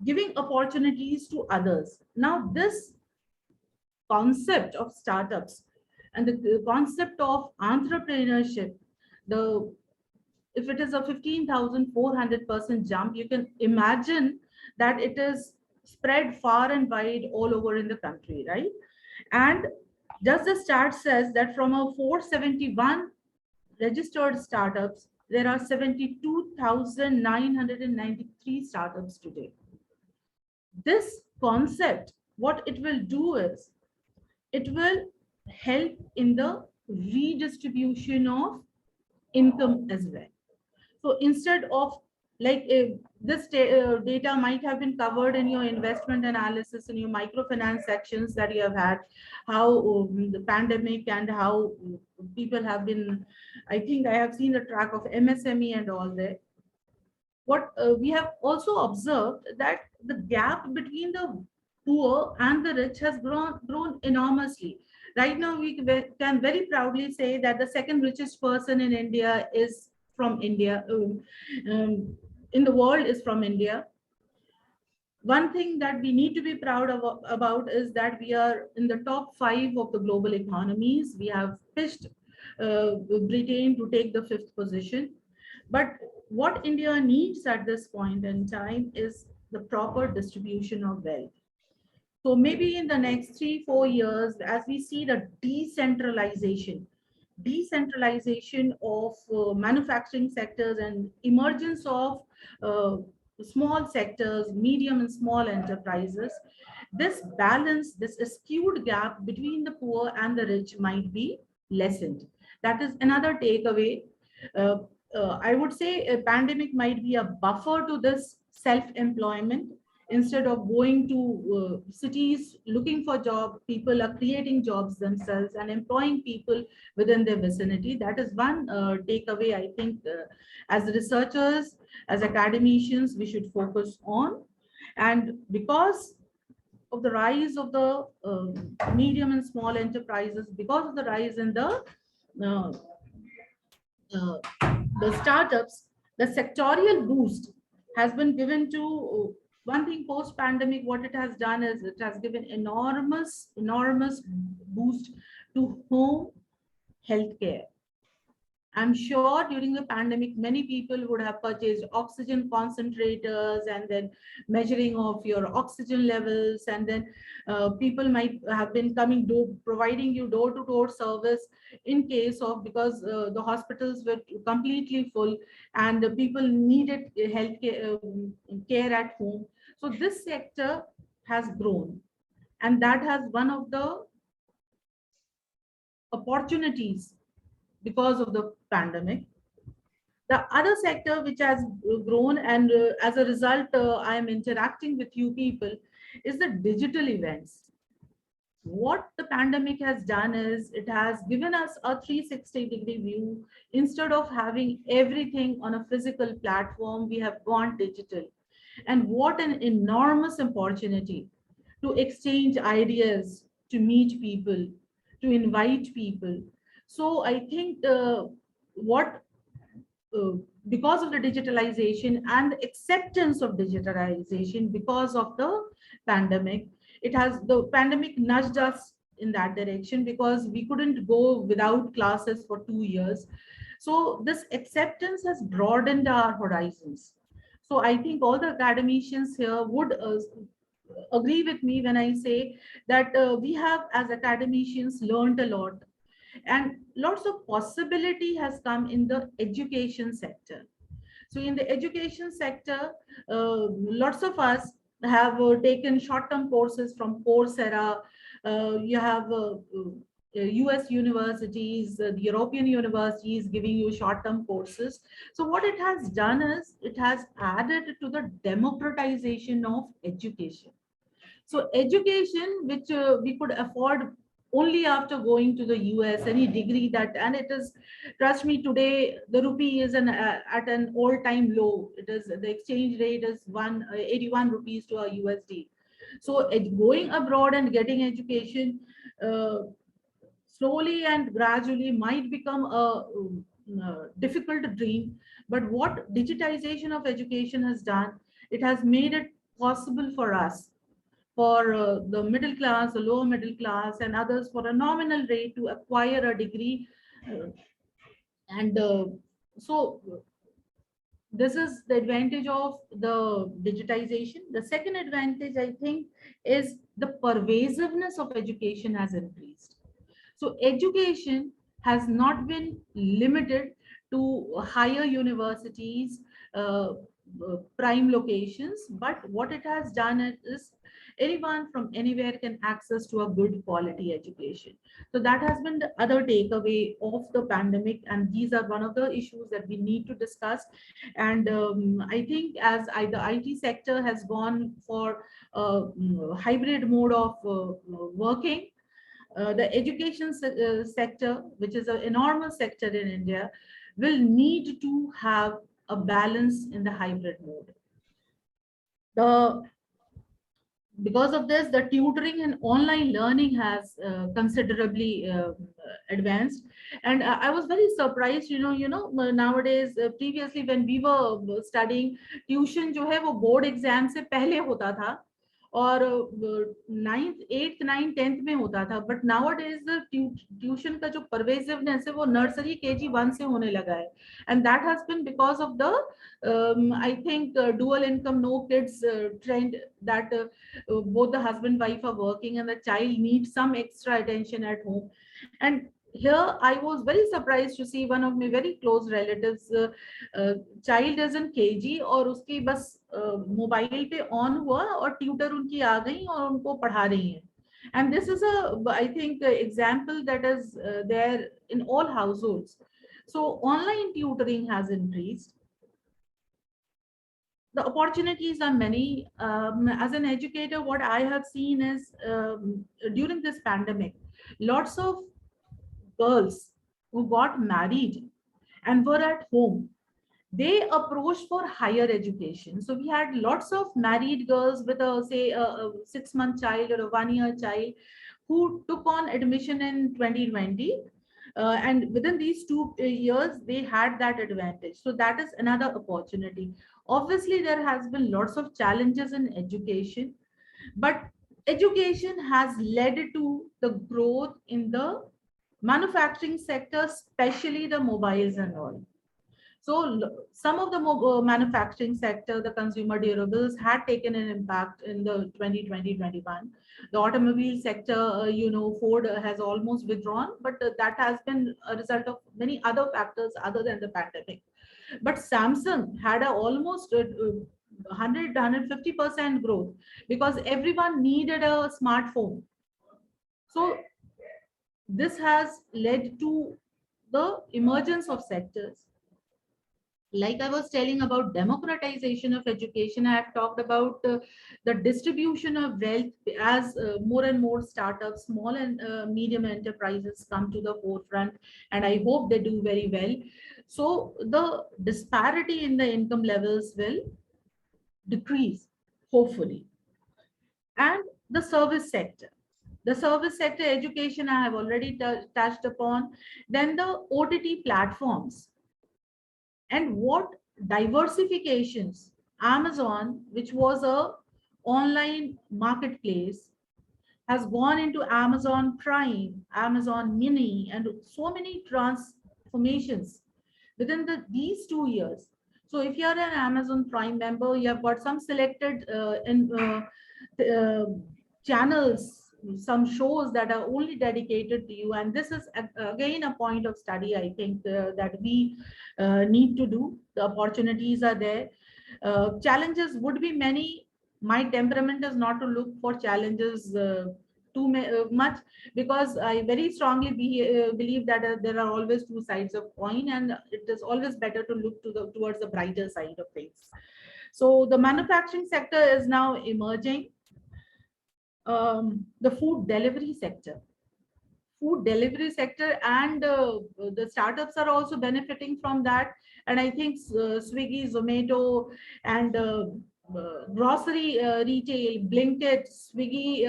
giving opportunities to others. Now, this concept of startups and the concept of entrepreneurship, the if it is a 15,400% jump, you can imagine that it is spread far and wide all over in the country, right? And just the stat says that from a 471 registered startups, there are 72,993 startups today. This concept, what it will do is, it will help in the redistribution of income as well. So instead of like this data might have been covered in your investment analysis in your microfinance sections that you have had, how the pandemic and how people have been, I think I have seen the track of MSME and all that. What we have also observed that the gap between the poor and the rich has grown enormously. Right now, we can very proudly say that the second richest person in India is from India, in the world is from India. One thing that we need to be proud of, about is that we are in the top 5 of the global economies. We have pitched Britain to take the 5th position. But what India needs at this point in time is the proper distribution of wealth. So maybe in the next 3-4 years, as we see the decentralization of manufacturing sectors and emergence of small sectors, medium and small enterprises, this balance, this skewed gap between the poor and the rich might be lessened. That is another takeaway. I would say a pandemic might be a buffer to this self-employment. Instead of going to cities looking for jobs, people are creating jobs themselves and employing people within their vicinity. That is one takeaway I think as researchers, as academicians, we should focus on. And because of the rise of the medium and small enterprises, because of the rise in the startups, the sectorial boost has been given to one thing. Post-pandemic, what it has done is it has given enormous boost to home healthcare. I'm sure during the pandemic, many people would have purchased oxygen concentrators and then measuring of your oxygen levels. And then people might have been providing you door-to-door service in case of, because the hospitals were completely full and the people needed healthcare care at home. So this sector has grown, and that has one of the opportunities because of the pandemic. The other sector which has grown, and as a result, I am interacting with you people, is the digital events. What the pandemic has done is it has given us a 360-degree view. Instead of having everything on a physical platform, we have gone digital. And what an enormous opportunity to exchange ideas, to meet people, to invite people. So I think because of the digitalization and the acceptance of digitalization because of the pandemic, the pandemic nudged us in that direction, because we couldn't go without classes for 2 years. So this acceptance has broadened our horizons. So I think all the academicians here would agree with me when I say that we have, as academicians, learned a lot, and lots of possibility has come in the education sector. So in the education sector, lots of us have taken short-term courses from Coursera. You have US universities, the European universities giving you short-term courses. So what it has done is it has added to the democratization of education. So education, which we could afford only after going to the US, any degree that, and it is, trust me, today the rupee is at an all-time low. It is, the exchange rate is 81 rupees to a USD. So going abroad and getting education slowly and gradually might become a difficult dream. But what digitization of education has done it has made it possible for us, for the middle class, the lower middle class, and others for a nominal rate to acquire a degree. And so this is the advantage of the digitization. The second advantage, I think, is the pervasiveness of education has increased. So education has not been limited to higher universities, prime locations, but what it has done is anyone from anywhere can access to a good quality education. So that has been the other takeaway of the pandemic, and these are one of the issues that we need to discuss. And I think as the IT sector has gone for hybrid mode of working, the education sector, which is an enormous sector in India, will need to have a balance in the hybrid mode. Because of this, the tutoring and online learning has considerably advanced. And I was very surprised, nowadays, previously when we were studying, tuition जो है वो board exam से पहले होता था, और 9th 8th 9th 10th में होता था, बट nowadays ट्यूशन का जो परवेसिवनेस है वो नर्सरी KG1 से होने लगा है, and that has been because of the I think dual income no kids trend, that both the husband wife are working and the child needs some extra attention at home. And here I was very surprised to see one of my very close relatives, child is in KG और उसकी बस mobile पे on हुआ और tutor उनकी आ गई और उनको पढ़ा रही हैं. And this is I think example that is there in all households. So online tutoring has increased. The opportunities are many. As an educator, what I have seen is during this pandemic, lots of girls who got married and were at home, they approached for higher education. So we had lots of married girls with a 6-month child or a 1-year child who took on admission in 2020. And within these 2 years, they had that advantage. So that is another opportunity. Obviously, there has been lots of challenges in education, but education has led to the growth in the manufacturing sector, especially the mobiles and all. So some of the manufacturing sector, the consumer durables had taken an impact in the 2020-21. The automobile sector, Ford has almost withdrawn, but that has been a result of many other factors other than the pandemic. But Samsung had almost 150% growth because everyone needed a smartphone. So this has led to the emergence of sectors. Like I was telling about democratization of education, I have talked about the distribution of wealth as more and more startups, small and medium enterprises come to the forefront, and I hope they do very well. So the disparity in the income levels will decrease, hopefully. And the service sector. The service sector education I have already touched upon. Then the OTT platforms. And what diversifications Amazon, which was a online marketplace, has gone into Amazon Prime, Amazon Mini, and so many transformations within these 2 years. So if you're an Amazon Prime member, you have got some selected channels, some shows that are only dedicated to you. And this is again a point of study, I think, that we need to do. The opportunities are there. Challenges would be many. My temperament is not to look for challenges too much, because I very strongly believe that there are always two sides of coin, and it is always better to look towards the brighter side of things. So the manufacturing sector is now emerging. The food delivery sector and the startups are also benefiting from that. And I think Swiggy, Zomato, and grocery retail, Blinkit, Swiggy,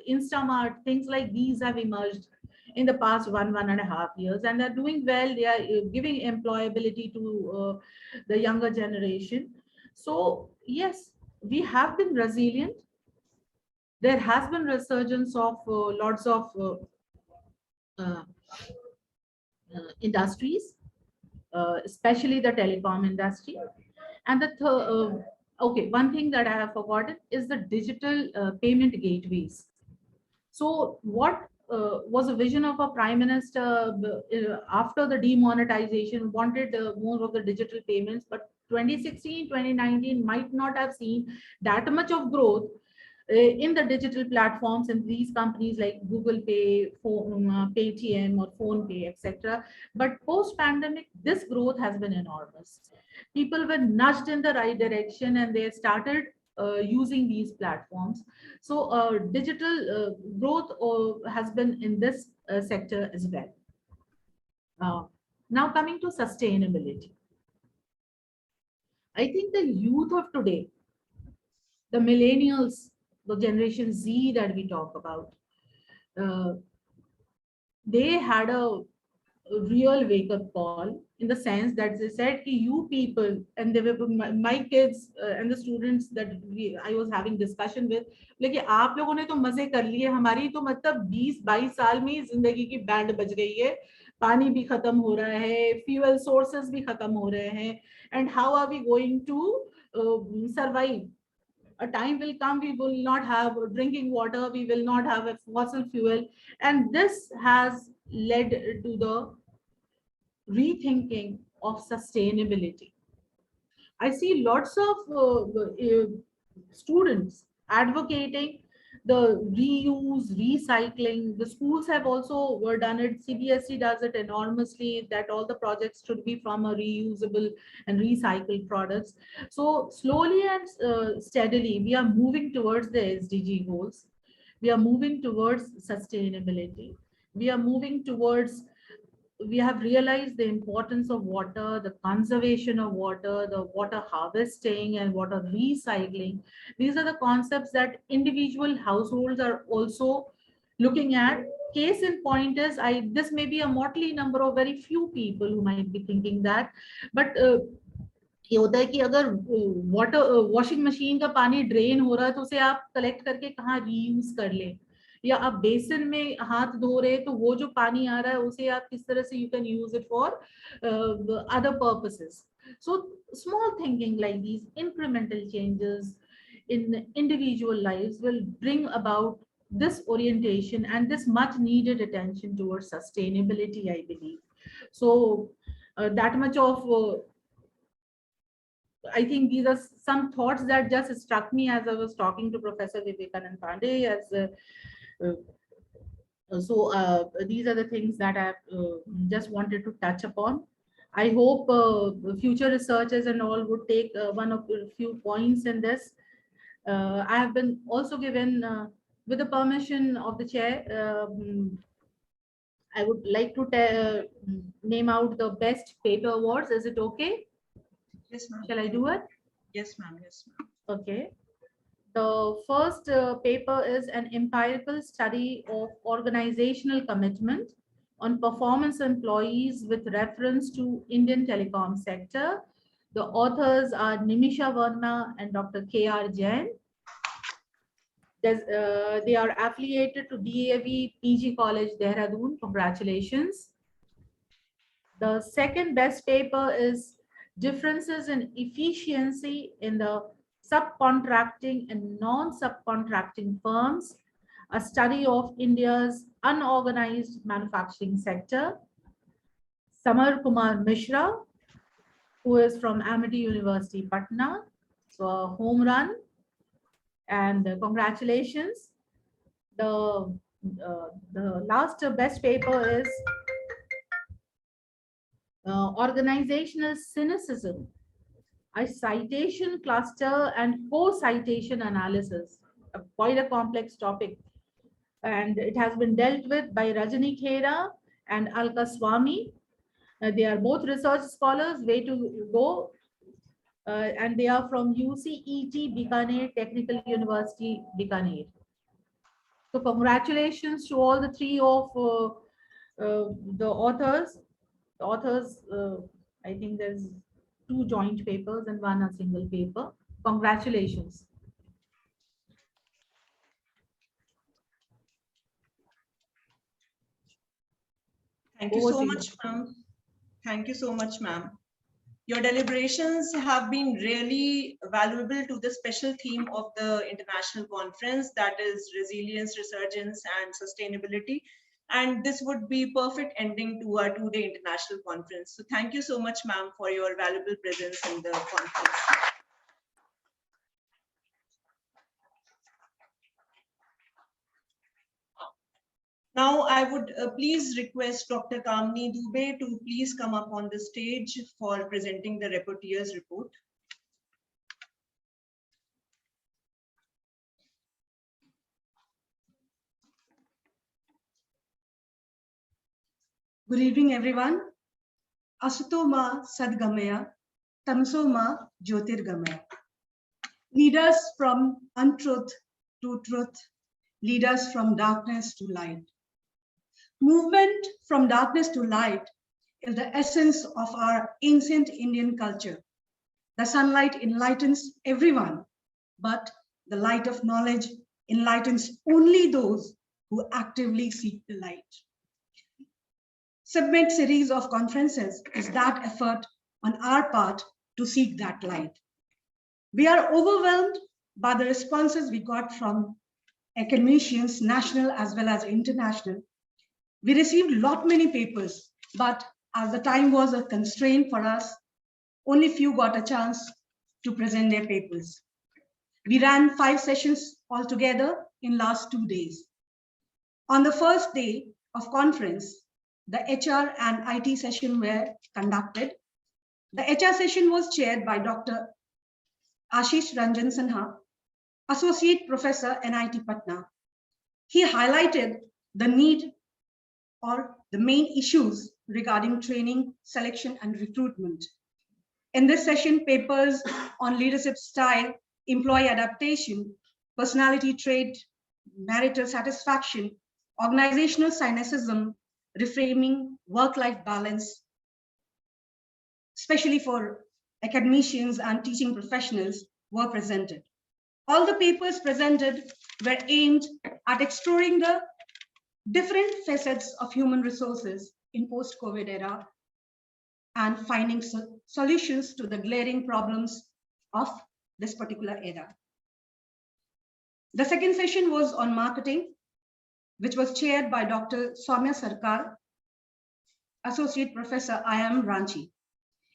Instamart, things like these have emerged in the past 1.5 years, and are doing well. They are giving employability to the younger generation. So yes, we have been resilient. There has been resurgence of lots of uh, industries, especially the telecom industry. And okay, one thing that I have forgotten is the digital payment gateways. So what was a vision of a prime minister after the demonetization, wanted more of the digital payments, but 2016, 2019 might not have seen that much of growth in the digital platforms in these companies like Google Pay, Paytm or Phone Pay, etc. But post-pandemic, this growth has been enormous. People were nudged in the right direction and they started using these platforms. So digital growth has been in this sector as well. Now coming to sustainability. I think the youth of today, the millennials, the generation Z that we talk about, they had a real wake-up call in the sense that they said कि you people, and they were my kids and the students that I was having discussion with, लेकिन आप लोगों ने तो मजे कर लिए, हमारी तो मतलब 20-22 साल में जिंदगी की बैंड बज गई है, पानी भी खत्म हो रहा है, फ्यूल सोर्सेज भी खत्म हो रहे हैं, and how are we going to survive? A time will come we will not have drinking water, we will not have a fossil fuel, and this has led to the rethinking of sustainability. I see lots of students advocating the reuse, recycling. The schools have also done it. CBSE does it enormously, that all the projects should be from a reusable and recycled products. So slowly and steadily, we are moving towards the SDG goals. We are moving towards sustainability. We are moving towards, we have realized the importance of water, the conservation of water, the water harvesting and water recycling. These are the concepts that individual households are also looking at. Case in point is, this may be a motley number of very few people who might be thinking that, but ये होता है कि अगर water washing machine का पानी drain हो रहा है तो उसे आप कलेक्ट करके कहाँ रीयूज कर लें, या आप बेसिन में हाथ धो रहे तो वो जो पानी आ रहा है उसे आप किस तरह से you can use it for other purposes. So small thinking like these incremental changes in individual lives will bring about this orientation and this much needed attention towards sustainability, I believe. So that much of I think these are some thoughts that just struck me as I was talking to Professor Vivekanand Pandey. So these are the things that I just wanted to touch upon. I hope future researchers and all would take one of the few points in this. I have been also given, with the permission of the chair, I would like to name out the best paper awards. Is it okay? Yes, ma'am. Shall I do it? Yes, ma'am. Yes, ma'am. Okay. The first paper is an empirical study of organizational commitment on performance employees with reference to Indian telecom sector. The authors are Nimisha Verma and Dr. K.R. Jain. They are affiliated to DAV PG College, Dehradun. Congratulations. The second best paper is differences in efficiency in the subcontracting and non-subcontracting firms, a study of India's unorganized manufacturing sector. Samar Kumar Mishra, who is from Amity University, Patna. So a home run, and congratulations. The last best paper is organizational cynicism, a citation cluster and co-citation analysis, quite a complex topic. And it has been dealt with by Rajani Khera and Alka Swami. They are both research scholars, way to go. And they are from UCET Bikaner Technical University, Bikaner. So congratulations to all the three of the authors. The authors, I think there's 2 joint papers and 1 a single paper. Congratulations. Thank you Over so to much, you. ma'am. Thank you so much, ma'am. Your deliberations have been really valuable to the special theme of the international conference, that is resilience, resurgence, and sustainability. And this would be perfect ending to our 2-day international conference. So thank you so much, ma'am, for your valuable presence in the conference. Now, I would please request Dr. Kamini Dubey to please come up on the stage for presenting the rapporteur's report. Good evening, everyone. Asuto ma sadgamaya, tamso ma jyotirgamaya. Lead us from untruth to truth, lead us from darkness to light. Movement from darkness to light is the essence of our ancient Indian culture. The sunlight enlightens everyone, but the light of knowledge enlightens only those who actively seek the light. CIBMIT series of conferences is that effort on our part to seek that light. We are overwhelmed by the responses we got from academicians, national as well as international. We received many papers, but as the time was a constraint for us, only few got a chance to present their papers. We ran 5 sessions altogether in last 2 days. On the first day of conference, the HR and IT session were conducted. The HR session was chaired by Dr. Ashish Ranjan Sinha, Associate Professor, NIT Patna. He highlighted the need or the main issues regarding training, selection, and recruitment. In this session, papers on leadership style, employee adaptation, personality trait, marital satisfaction, organizational cynicism, reframing work-life balance, especially for academicians and teaching professionals, were presented. All the papers presented were aimed at exploring the different facets of human resources in post-COVID era and finding solutions to the glaring problems of this particular era. The second session was on marketing, which was chaired by Dr. Soumya Sarkar, Associate Professor, IIM Ranchi.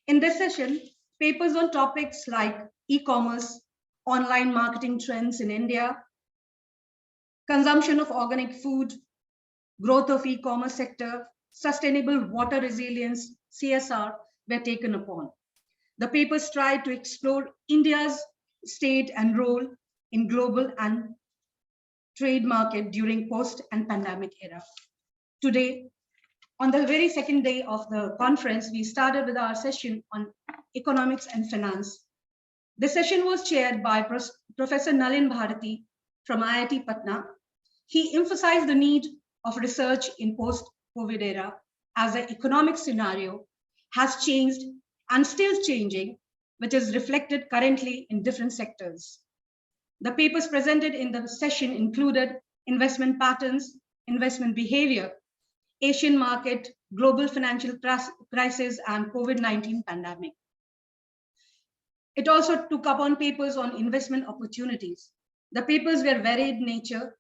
In this session, papers on topics like e-commerce, online marketing trends in India, consumption of organic food, growth of e-commerce sector, sustainable water resilience, CSR, were taken upon. The papers tried to explore India's state and role in global and trade market during post and pandemic era. Today, on the very second day of the conference, we started with our session on economics and finance. The session was chaired by Professor Nalin Bharati from IIT Patna. He emphasized the need of research in post-COVID era as the economic scenario has changed and still changing, which is reflected currently in different sectors. The papers presented in the session included investment patterns, investment behavior, Asian market, global financial crisis, and COVID-19 pandemic. It also took up on papers on investment opportunities. The papers were varied in nature,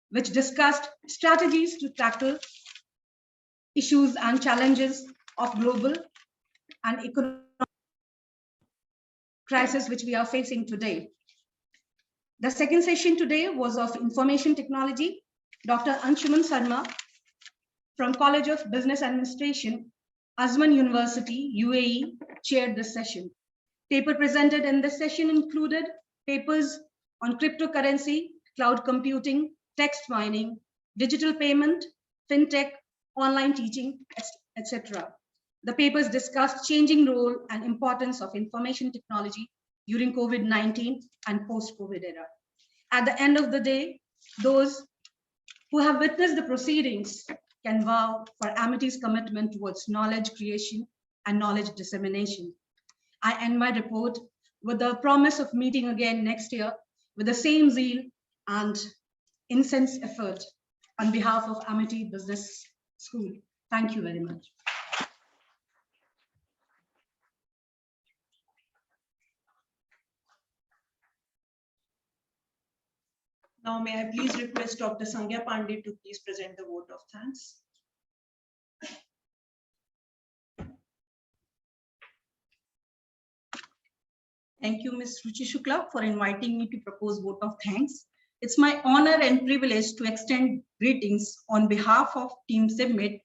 which discussed strategies to tackle issues and challenges of global and economic crisis which we are facing today. The second session today was of information technology. Dr. Anshuman Sarma from College of Business Administration, Azman University, UAE, chaired this session. Paper presented in this session included papers on cryptocurrency, cloud computing, text mining, digital payment, fintech, online teaching, etc. The papers discussed changing role and importance of information technology during COVID-19 and post-COVID era. At the end of the day, those who have witnessed the proceedings can vow for Amity's commitment towards knowledge creation and knowledge dissemination. I end my report with the promise of meeting again next year with the same zeal and intense effort on behalf of Amity Business School. Thank you very much. Now, may I please request Dr. Sangya Pandey to please present the vote of thanks. Thank you, Ms. Ruchi Shukla, for inviting me to propose vote of thanks. It's my honor and privilege to extend greetings on behalf of Team CIBMIT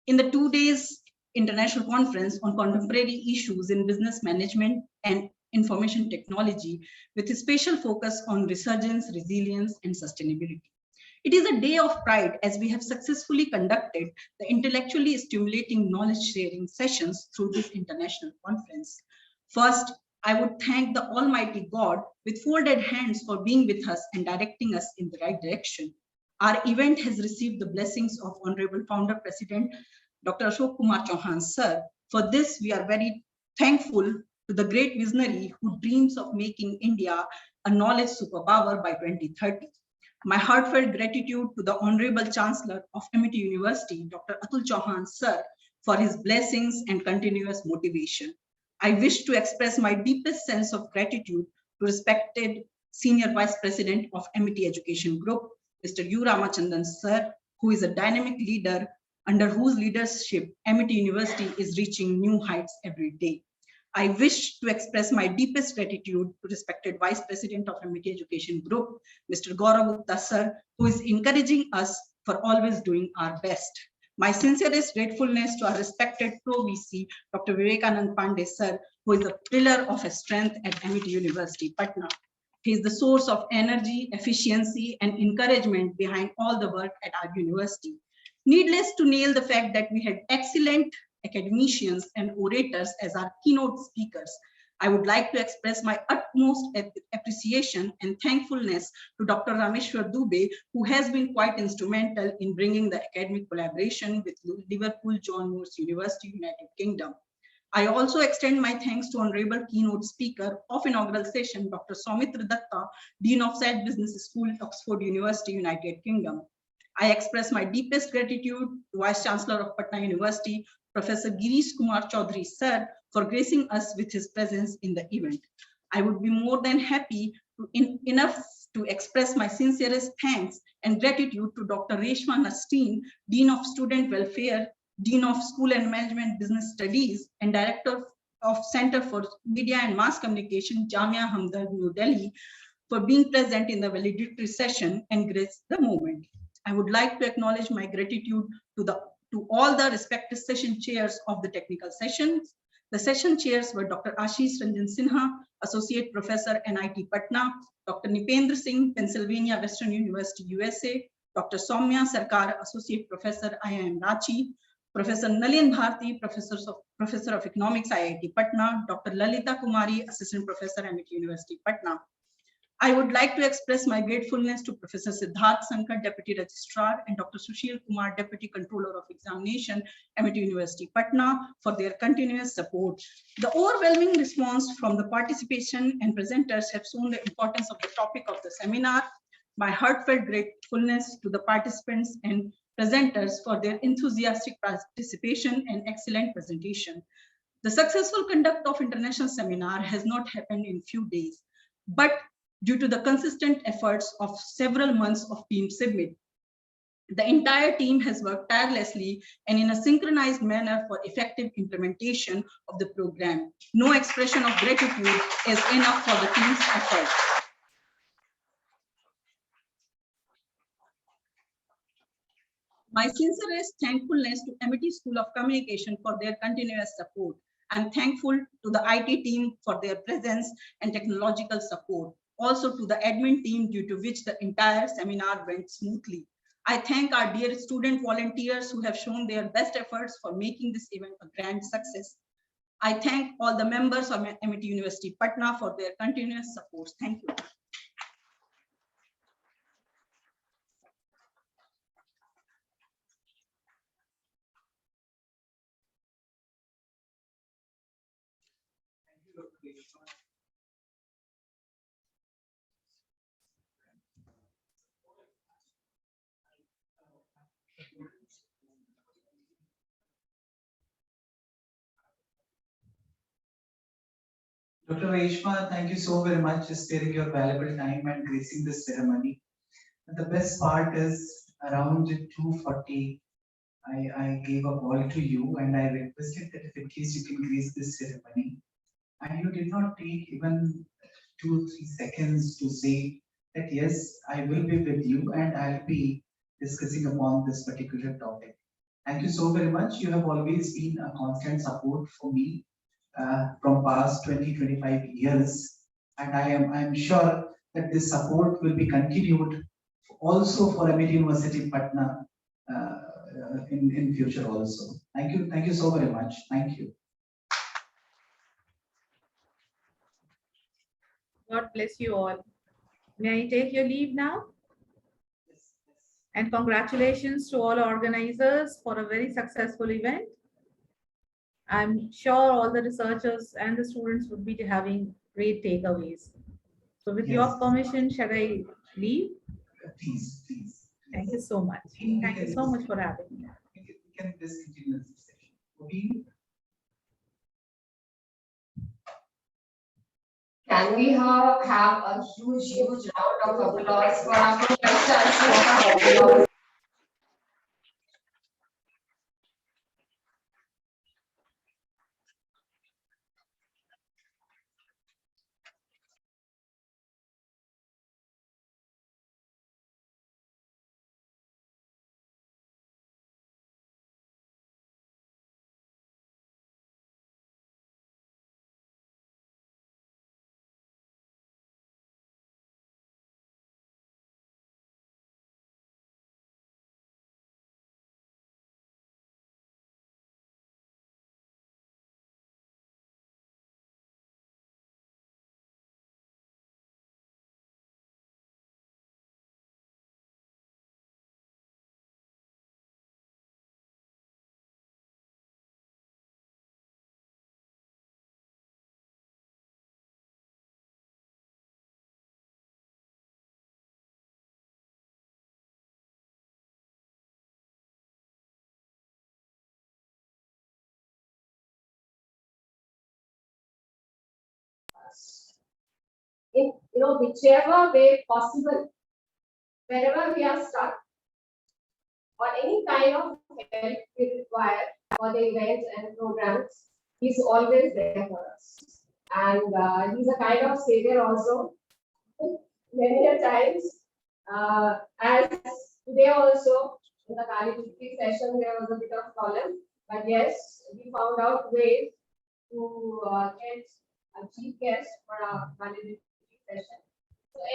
in the 2 days international conference on contemporary issues in business management and information technology, with a special focus on resurgence, resilience, and sustainability. It is a day of pride as we have successfully conducted the intellectually stimulating knowledge sharing sessions through this international conference. First, I would thank the Almighty God with folded hands for being with us and directing us in the right direction. Our event has received the blessings of Honorable Founder President Dr. Ashok Kumar Chauhan, sir. For this, we are very thankful to the great visionary who dreams of making India a knowledge superpower by 2030. My heartfelt gratitude to the Honorable Chancellor of Amity University, Dr. Atul Chauhan, sir, for his blessings and continuous motivation. I wish to express my deepest sense of gratitude to respected Senior Vice President of Amity Education Group, Mr. U. Ramachandran, sir, who is a dynamic leader under whose leadership Amity University is reaching new heights every day. I wish to express my deepest gratitude to respected Vice President of Amity Education Group, Mr. Gaurav Gupta, sir, who is encouraging us for always doing our best. My sincerest gratefulness to our respected Pro VC, Dr. Vivekanand Pandey, sir, who is a pillar of strength at Amity University, Patna. He is the source of energy, efficiency, and encouragement behind all the work at our university. Needless to nail the fact that we had excellent academicians and orators as our keynote speakers, I would like to express my utmost appreciation and thankfulness to Dr. Rameshwar Dubey, who has been quite instrumental in bringing the academic collaboration with Liverpool John Moores University, United Kingdom. I also extend my thanks to Honorable Keynote Speaker of inaugural session, Dr. Soumitra Datta, Dean of Said Business School, Oxford University, United Kingdom. I express my deepest gratitude to Vice Chancellor of Patna University, Professor Girish Kumar Chaudhary, sir, for gracing us with his presence in the event. I would be more than happy enough to express my sincerest thanks and gratitude to Dr. Reshma Nasreen, Dean of Student Welfare, Dean of School and Management Business Studies, and Director of Center for Media and Mass Communication, Jamia Hamdard, New Delhi, for being present in the valedictory session and grace the moment. I would like to acknowledge my gratitude to all the respective session chairs of the technical sessions. The session chairs were Dr. Ashish Ranjan Sinha, Associate Professor, NIT Patna, Dr. Nipendra Singh, Pennsylvania Western University, USA, Dr. Soumya Sarkar, Associate Professor, IIM Ranchi, Professor Nalin Bharti, Professor of Economics, IIT Patna, Dr. Lalita Kumari, Assistant Professor, Amity University, Patna. I would like to express my gratefulness to Professor Siddharth Sankar, Deputy Registrar, and Dr. Sushil Kumar, Deputy Controller of Examination, Amity University, Patna, for their continuous support. The overwhelming response from the participation and presenters have shown the importance of the topic of the seminar. My heartfelt gratefulness to the participants and presenters for their enthusiastic participation and excellent presentation. The successful conduct of international seminar has not happened in few days, but due to the consistent efforts of several months of Team CIBMIT. The entire team has worked tirelessly and in a synchronized manner for effective implementation of the program. No expression of gratitude is enough for the team's effort. My sincerest thankfulness to Amity School of Communication for their continuous support. I'm thankful to the IT team for their presence and technological support. Also to the admin team, due to which the entire seminar went smoothly. I thank our dear student volunteers who have shown their best efforts for making this event a grand success. I thank all the members of Amity University Patna for their continuous support. Thank you. Dr. Reshma, thank you so very much for sparing your valuable time and gracing this ceremony. And the best part is around 2:40, I gave a call to you and I requested that if in case you can grace this ceremony. And you did not take even 2-3 seconds to say that yes, I will be with you and I'll be discussing upon this particular topic. Thank you so very much. You have always been a constant support for me from past 20-25 years. And I'm sure that this support will be continued also for Amity University Patna in future also. Thank you so very much. Thank you. God bless you all. May I take your leave now? And congratulations to all organizers for a very successful event. I'm sure all the researchers and the students would be having great takeaways. So with your permission, shall I leave? Please, please. Thank you so much. Thank you so much for having me. We can discontinue this session. Okay. Can we have a huge round of applause for our Vice Chancellor? In whichever way possible, wherever we are stuck, or any kind of help we require for the events and programs, he's always there for us. And he's a kind of savior also. Many a times, as today also, in the valedictory session, there was a bit of problem. But yes, we found out ways to get a chief guest for our valedictory session.